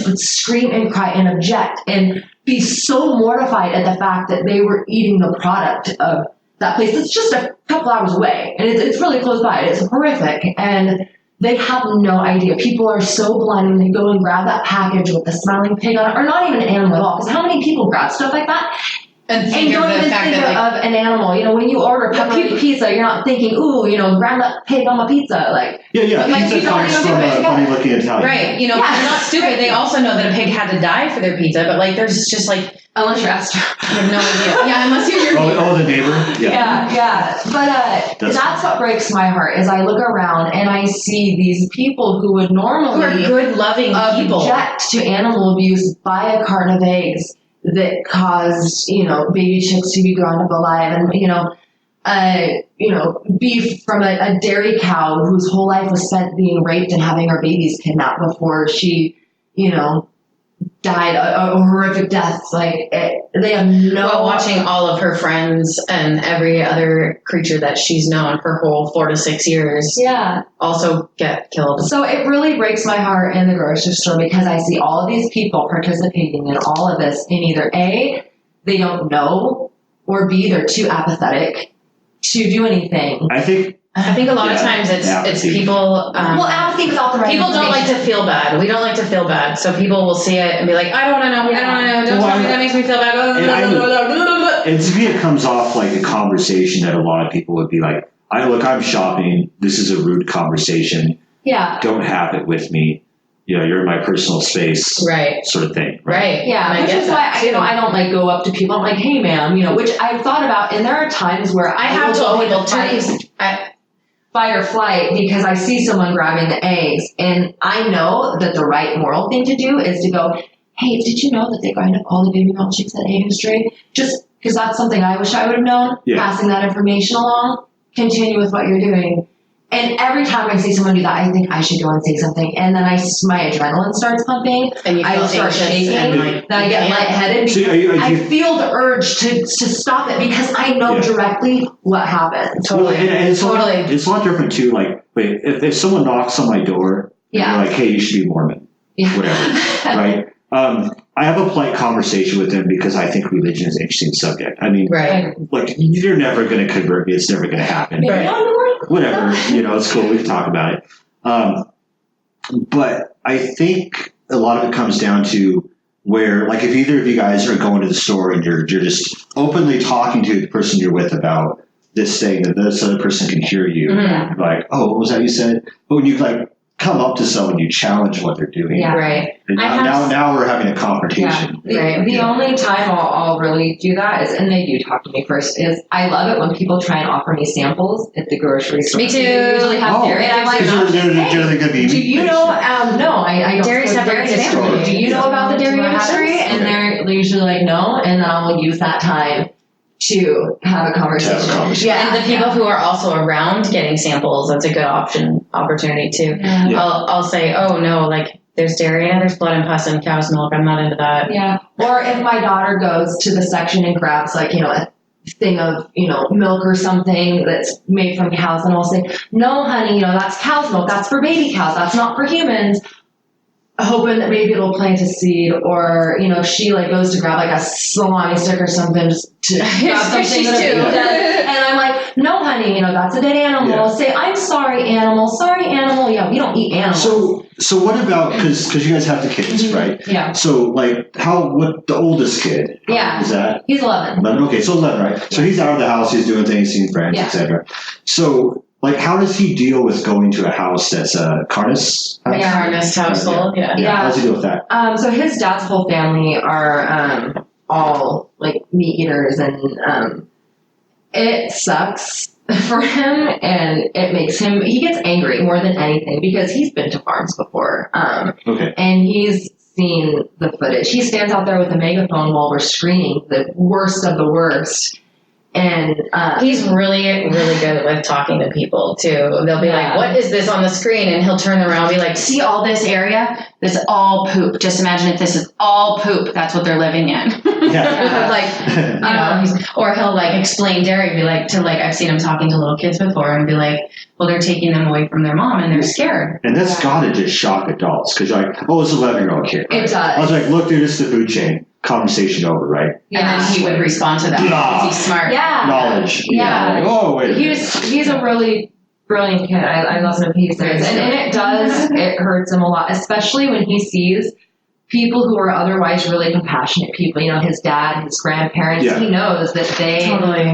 would scream and cry and object and be so mortified at the fact that they were eating the product of that place. It's just a couple hours away and it's really close by. It's horrific. And they have no idea. People are so blind when they go and grab that package with the smiling pig on it, or not even an animal at all. Because how many people grab stuff like that and don't even think of an animal? When you order pepperoni pizza, you're not thinking, ooh, grab that pig on my pizza. Pizza comes from a funny-looking Italian. Right. They're not stupid. They also know that a pig had to die for their pizza, but there's just unless you're asked. You have no idea. Yeah, unless you're your neighbor. The neighbor. Yeah. But that's what breaks my heart is I look around and I see these people who would normally are good, loving people object to animal abuse, buy a carton of eggs that caused baby chicks to be ground up alive, and beef from a dairy cow whose whole life was spent being raped and having her babies kidnapped before she died a horrific death. They have no. While watching all of her friends and every other creature that she's known her whole 4 to 6 years, also get killed. So it really breaks my heart in the grocery store because I see all of these people participating in all of this, and either A, they don't know, or B, they're too apathetic to do anything. I think a lot of times it's people. Apathy without the right people don't like to feel bad. We don't like to feel bad, so people will see it and be like, "I don't want to know. I don't want to know. Don't tell me. That makes me feel bad." And to me, it comes off like a conversation that a lot of people would be like, I'm shopping. This is a rude conversation. Yeah. Don't have it with me. You're in my personal space, right? Sort of thing, right? Yeah, which is why I don't go up to people. I'm like, hey, ma'am, which I've thought about, and there are times where I have told people fight or flight because I see someone grabbing the eggs, and I know that the right moral thing to do is to go, hey, did you know that they grind up all the baby milk chicks at egg industry? Just because that's something I wish I would have known. Passing that information along. Continue with what you're doing. And every time I see someone do that, I think I should go and say something. And then my adrenaline starts pumping. And I start shaking. Then I get lightheaded. So I feel the urge to stop it because I know directly what happened. Totally. And it's a lot different too. If someone knocks on my door, and they're like, hey, you should be Mormon. Yeah. Whatever. Right? I have a polite conversation with them because I think religion is an interesting subject. You're never going to convert me. It's never going to happen. Right. Whatever, it's cool. We can talk about it. But I think a lot of it comes down to where, like, if either of you guys are going to the store and you're just openly talking to the person you're with about this thing that this other person can hear you, like, oh, what was that you said? But when you like come up to someone, you challenge what they're doing. Yeah. Right. And now we're having a confrontation. Yeah. The only time I'll really do that is, and they do talk to me first, is I love it when people try and offer me samples at the grocery store. Me too. They usually have dairy. And I'm like, they're generally going to be do you know, no, I don't Dairy go to dairy industry. industry. Do you know about the dairy What industry? happens? And they're usually like, no, and then I will use that time to have a conversation. Yeah. And the people who are also around getting samples, that's a good opportunity too. Yeah. I'll say, oh no, like there's dairy and there's blood and pus and cow's milk. I'm not into that. Yeah. Or if my daughter goes to the section and grabs like, a thing of, milk or something that's made from cows, and I'll say, no, honey, that's cow's milk. That's for baby cows. That's not for humans. Hoping that maybe it'll plant a seed, or if she like goes to grab like a salami stick or something just to grab something and I'm like, no, honey, that's a dead animal. Yeah. Say, I'm sorry, animal. Sorry, animal. Yeah, we don't eat animals. So what about, because you guys have the kids, right? Yeah. So like what the oldest kid? How old is that? He's 11. 11. Okay, so 11, right? So he's out of the house, he's doing things, seeing friends, etc. So like, how does he deal with going to a house that's a carnist house? Yeah, carnist household. Yeah. How does he deal with that? So his dad's whole family are all like meat eaters, and it sucks for him, and it makes him, he gets angry more than anything because he's been to farms before. And he's seen the footage. He stands out there with a megaphone while we're screening the worst of the worst. And he's really, really good with talking to people too. They'll be like, what is this on the screen? And he'll turn around and be like, see all this area? This is all poop. Just imagine if this is all poop. That's what they're living in. Or he'll like explain dairy, be like, I've seen him talking to little kids before and be like, well, they're taking them away from their mom and they're scared. And that's gotta just shock adults, because you're like, oh, it's an 11-year-old kid. Right? It does. I was like, look, dude, it's the food chain. Conversation over, right? And then he would respond to that because he's smart. Yeah. Knowledge. Yeah. Like, oh, wait a minute. He's a really brilliant kid. I love him to pieces. And it hurts him a lot, especially when he sees people who are otherwise really compassionate people, his dad, his grandparents. Yeah. He knows that they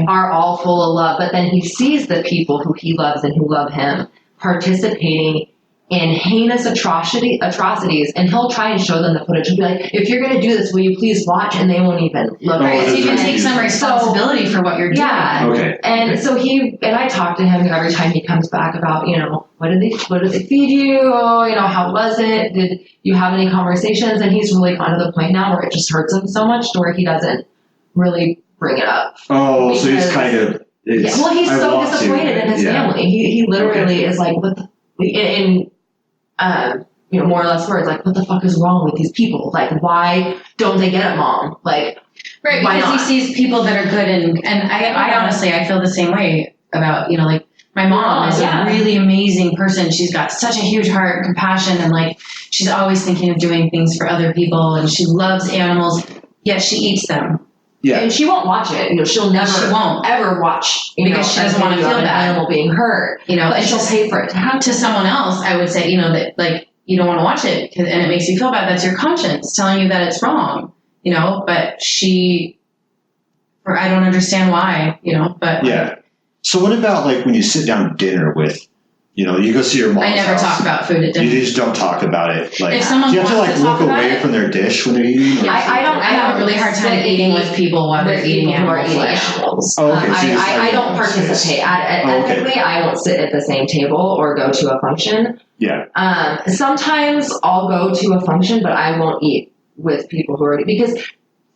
are all full of love, but then he sees the people who he loves and who love him participating in heinous atrocities, and he'll try and show them the footage. He'll be like, if you're going to do this, will you please watch? And they won't even look. Right, so you can take some responsibility for what you're doing. Yeah. Okay. And so I talk to him every time he comes back about, what did they feed you? How was it? Did you have any conversations? And he's really gotten to the point now where it just hurts him so much to where he doesn't really bring it up. Oh, so he's kind of... he's so disappointed in his family. He literally is like, what the... more or less words, like, what the fuck is wrong with these people? Like, why don't they get it, Mom? Like, right, why because not? he sees people that are good, and I honestly, I feel the same way about, like, my mom is a really amazing person. She's got such a huge heart and compassion, and like, she's always thinking of doing things for other people, and she loves animals, yet she eats them. Yeah. And she won't watch it. She won't ever watch because she doesn't want to feel an that animal being hurt. But she'll pay for it to happen. To someone else, I would say, that like, you don't want to watch it and it makes you feel bad. That's your conscience telling you that it's wrong. But I don't understand why. But yeah. So what about like when you sit down to dinner with, you go see your mom's I never house. talk about food at dinner. You just don't talk about it. Like, if someone do you have to wants like to talk look about away it, from their dish when they're eating? Yeah, I have a really hard time eating with people while they're eating animals. Oh, okay. So I don't participate. Ethically, I won't sit at the same table or go to a function. Yeah. Sometimes I'll go to a function, but I won't eat with people who are because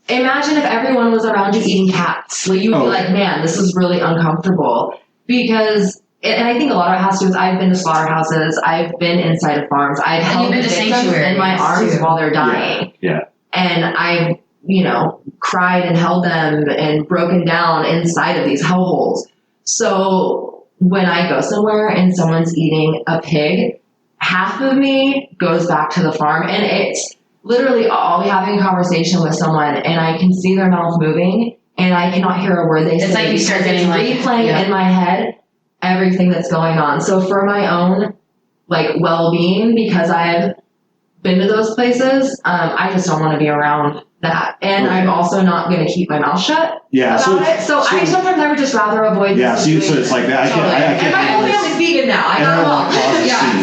imagine if everyone was around you eating cats. Well, you would be like, man, this is really uncomfortable. Because, and I think a lot of it has to do with I've been to slaughterhouses, I've been inside of farms, I've held the victims in my arms while they're dying. Yeah. And I've, cried and held them and broken down inside of these hellholes. So when I go somewhere and someone's eating a pig, half of me goes back to the farm, and it's literally I'll be having a conversation with someone and I can see their mouth moving and I cannot hear a word they say. It's like you start getting replaying in my head everything that's going on. So for my own like well-being because I've been to those places. I just don't want to be around that. And I'm also not going to keep my mouth shut about it. So I sometimes I would just rather avoid this situation. So it's like that. I can't. And my whole family's vegan now. I got along.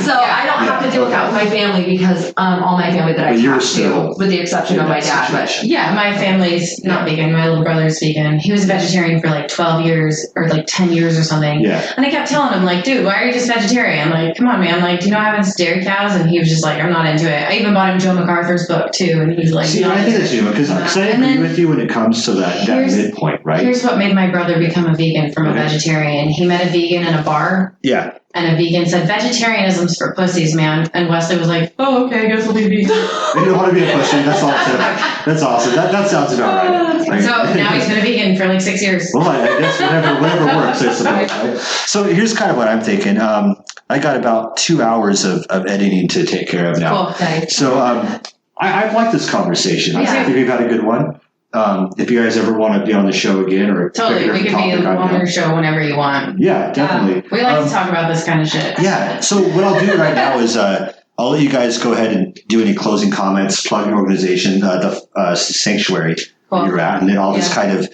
So I don't have to deal with that with my family because all my family that I talk to, with the exception of my dad. But yeah, my family's not vegan. My little brother's vegan. He was a vegetarian for like 12 years or like 10 years or something. Yeah. And I kept telling him like, dude, why are you just vegetarian? Like, come on, man. Like, do you know having dairy cows? And he was just like, I'm not into it. I even bought him Joe MacArthur's book too, and he's like, see, I think that's because I agree with you when it comes to that midpoint, right? Here's what made my brother become a vegan from a vegetarian. He met a vegan in a bar. Yeah. And a vegan said, vegetarianism's for pussies, man. And Wesley was like, oh, okay, I guess I'll be vegan. They don't want to be a pussy. That's awesome. That's awesome. That sounds about right. So now he's been a vegan for like 6 years. Well, I guess whatever works, I suppose, right? So here's kind of what I'm thinking. I got about 2 hours of editing to take care of now. Cool, thanks. So I've liked this conversation. I think we've had a good one. If you guys ever want to be on the show again or totally, we could be on your show whenever you want. Yeah, definitely. We like to talk about this kind of shit. Yeah. So what I'll do right now is I'll let you guys go ahead and do any closing comments, plug your organization, the sanctuary you're at, and then I'll just kind of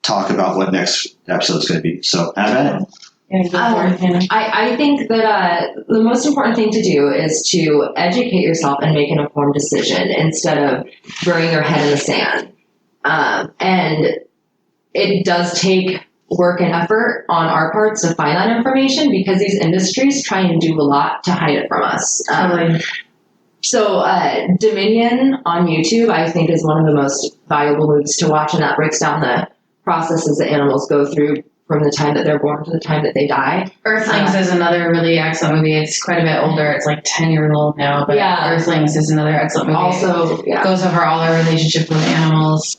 talk about what next episode's going to be. So have at it. I think that the most important thing to do is to educate yourself and make an informed decision instead of burying your head in the sand. And it does take work and effort on our parts to find that information because these industries try and do a lot to hide it from us. So Dominion on YouTube, I think, is one of the most valuable movies to watch, and that breaks down the processes that animals go through from the time that they're born to the time that they die. Earthlings is another really excellent movie. It's quite a bit older. It's like 10 years old now, but Earthlings is another excellent movie. Also, goes over all our relationship with animals.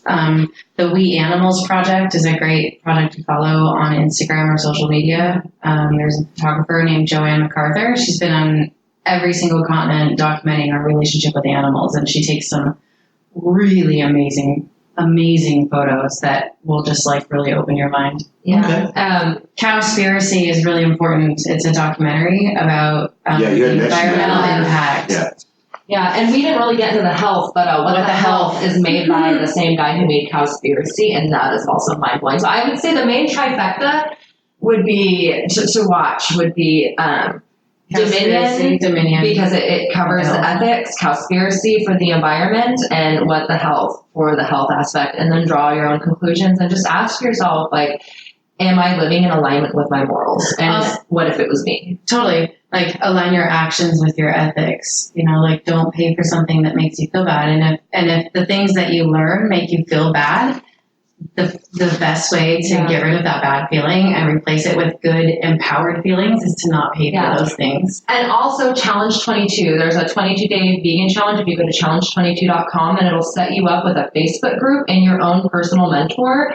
The We Animals Project is a great project to follow on Instagram or social media. There's a photographer named Joanne MacArthur. She's been on every single continent documenting our relationship with animals, and she takes some really amazing photos that will just like really open your mind. Cowspiracy is really important. It's a documentary about the environmental impact. Yeah, and we didn't really get into the health, but What the Health is made by the same guy who made Cowspiracy, and that is also mind-blowing. So I would say the main trifecta would be, to watch, would be Dominion, because it covers the ethics, Cowspiracy for the environment, and What the Health for the health aspect, and then draw your own conclusions and just ask yourself, like, am I living in alignment with my morals? And what if it was me? Totally. Like, align your actions with your ethics. You know, like, don't pay for something that makes you feel bad. And if the things that you learn make you feel bad, the best way to get rid of that bad feeling and replace it with good, empowered feelings is to not pay for those things. And also Challenge 22. There's a 22-day vegan challenge. If you go to challenge22.com, and it'll set you up with a Facebook group and your own personal mentor,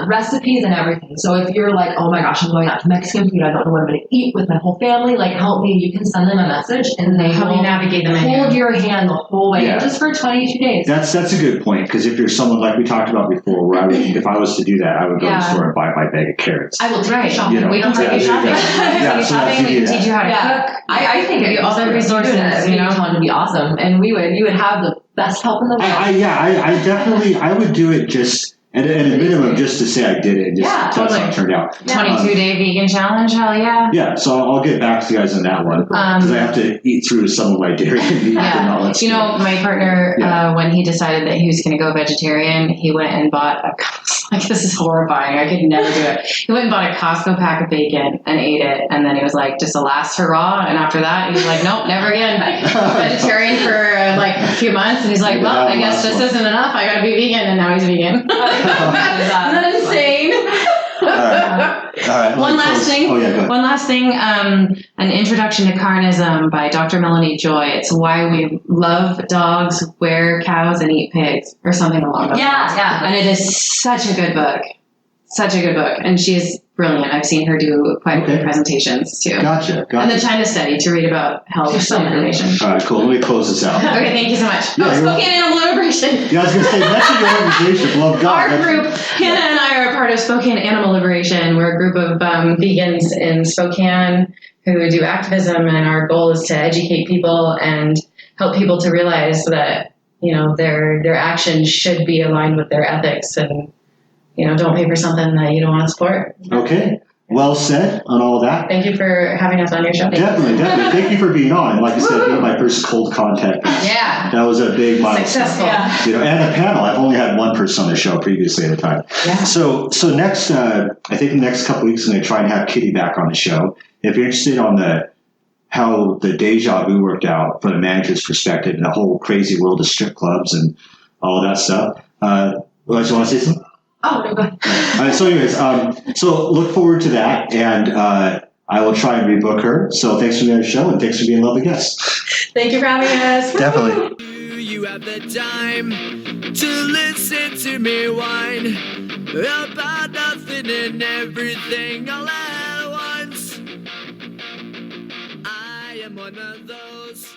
recipes and everything. So if you're like, oh my gosh, I'm going out to Mexican food, I don't know what I'm going to eat with my whole family, like help me, you can send them a message and they help you navigate the menu. Hold your hand the whole way, just for 22 days. That's a good point, because if you're someone like we talked about before, where if I was to do that, I would go to the store and buy my bag of carrots. I will take you shopping. You know, we can take you shopping. We can teach you how to cook. I think give you all the resources. You know, would be awesome, and you would have the best help in the world. I definitely would do it just. And at a minimum, just to say I did it, just that's how it turned out. 22-day vegan challenge, hell yeah. Yeah, so I'll get back to you guys on that one, because I have to eat through some of my dairy and meat. You know, my partner, when he decided that he was going to go vegetarian, he went and bought this is horrifying, I could never do it. He went and bought a Costco pack of bacon and ate it, and then he was like, just a last hurrah, and after that, he was like, nope, never again. Vegetarian for like a few months, and he's like, well, I guess this isn't enough, I gotta be vegan, and now he's vegan. Isn't that insane? All right. One last thing. An Introduction to Carnism by Dr. Melanie Joy. It's why we love dogs, wear cows, and eat pigs, or something along those lines. Yeah. And it is such a good book. And she's brilliant. I've seen her do quite a few presentations too. Gotcha. And the China Study to read about health information. All right, cool. Let me close this out. Okay, thank you so much. Spokane Animal Liberation. Yeah, I was going to say, mention your organization. Love God. Our group, Hannah and I are a part of Spokane Animal Liberation. We're a group of vegans in Spokane who do activism, and our goal is to educate people and help people to realize that, you know, their actions should be aligned with their ethics, and, you know, don't pay for something that you don't want to support. Okay. Well said on all that. Thank you for having us on your show. Definitely. Thank you for being on. Like I said, being my first cold contact. Yeah. That was a big milestone. Successful. Yeah. You know, and a panel. I've only had one person on the show previously at a time. Yeah. So next, I think the next couple weeks, I'm going to try and have Kitty back on the show. If you're interested on how the deja vu worked out from a manager's perspective and the whole crazy world of strip clubs and all that stuff. You want to say something? Oh, no, go ahead. So anyways, so look forward to that, and I will try and rebook her. So thanks for being on the show, and thanks for being a lovely guest. Thank you for having us. Definitely. Do you have the time to listen to me whine about nothing and everything all at once? I am one of those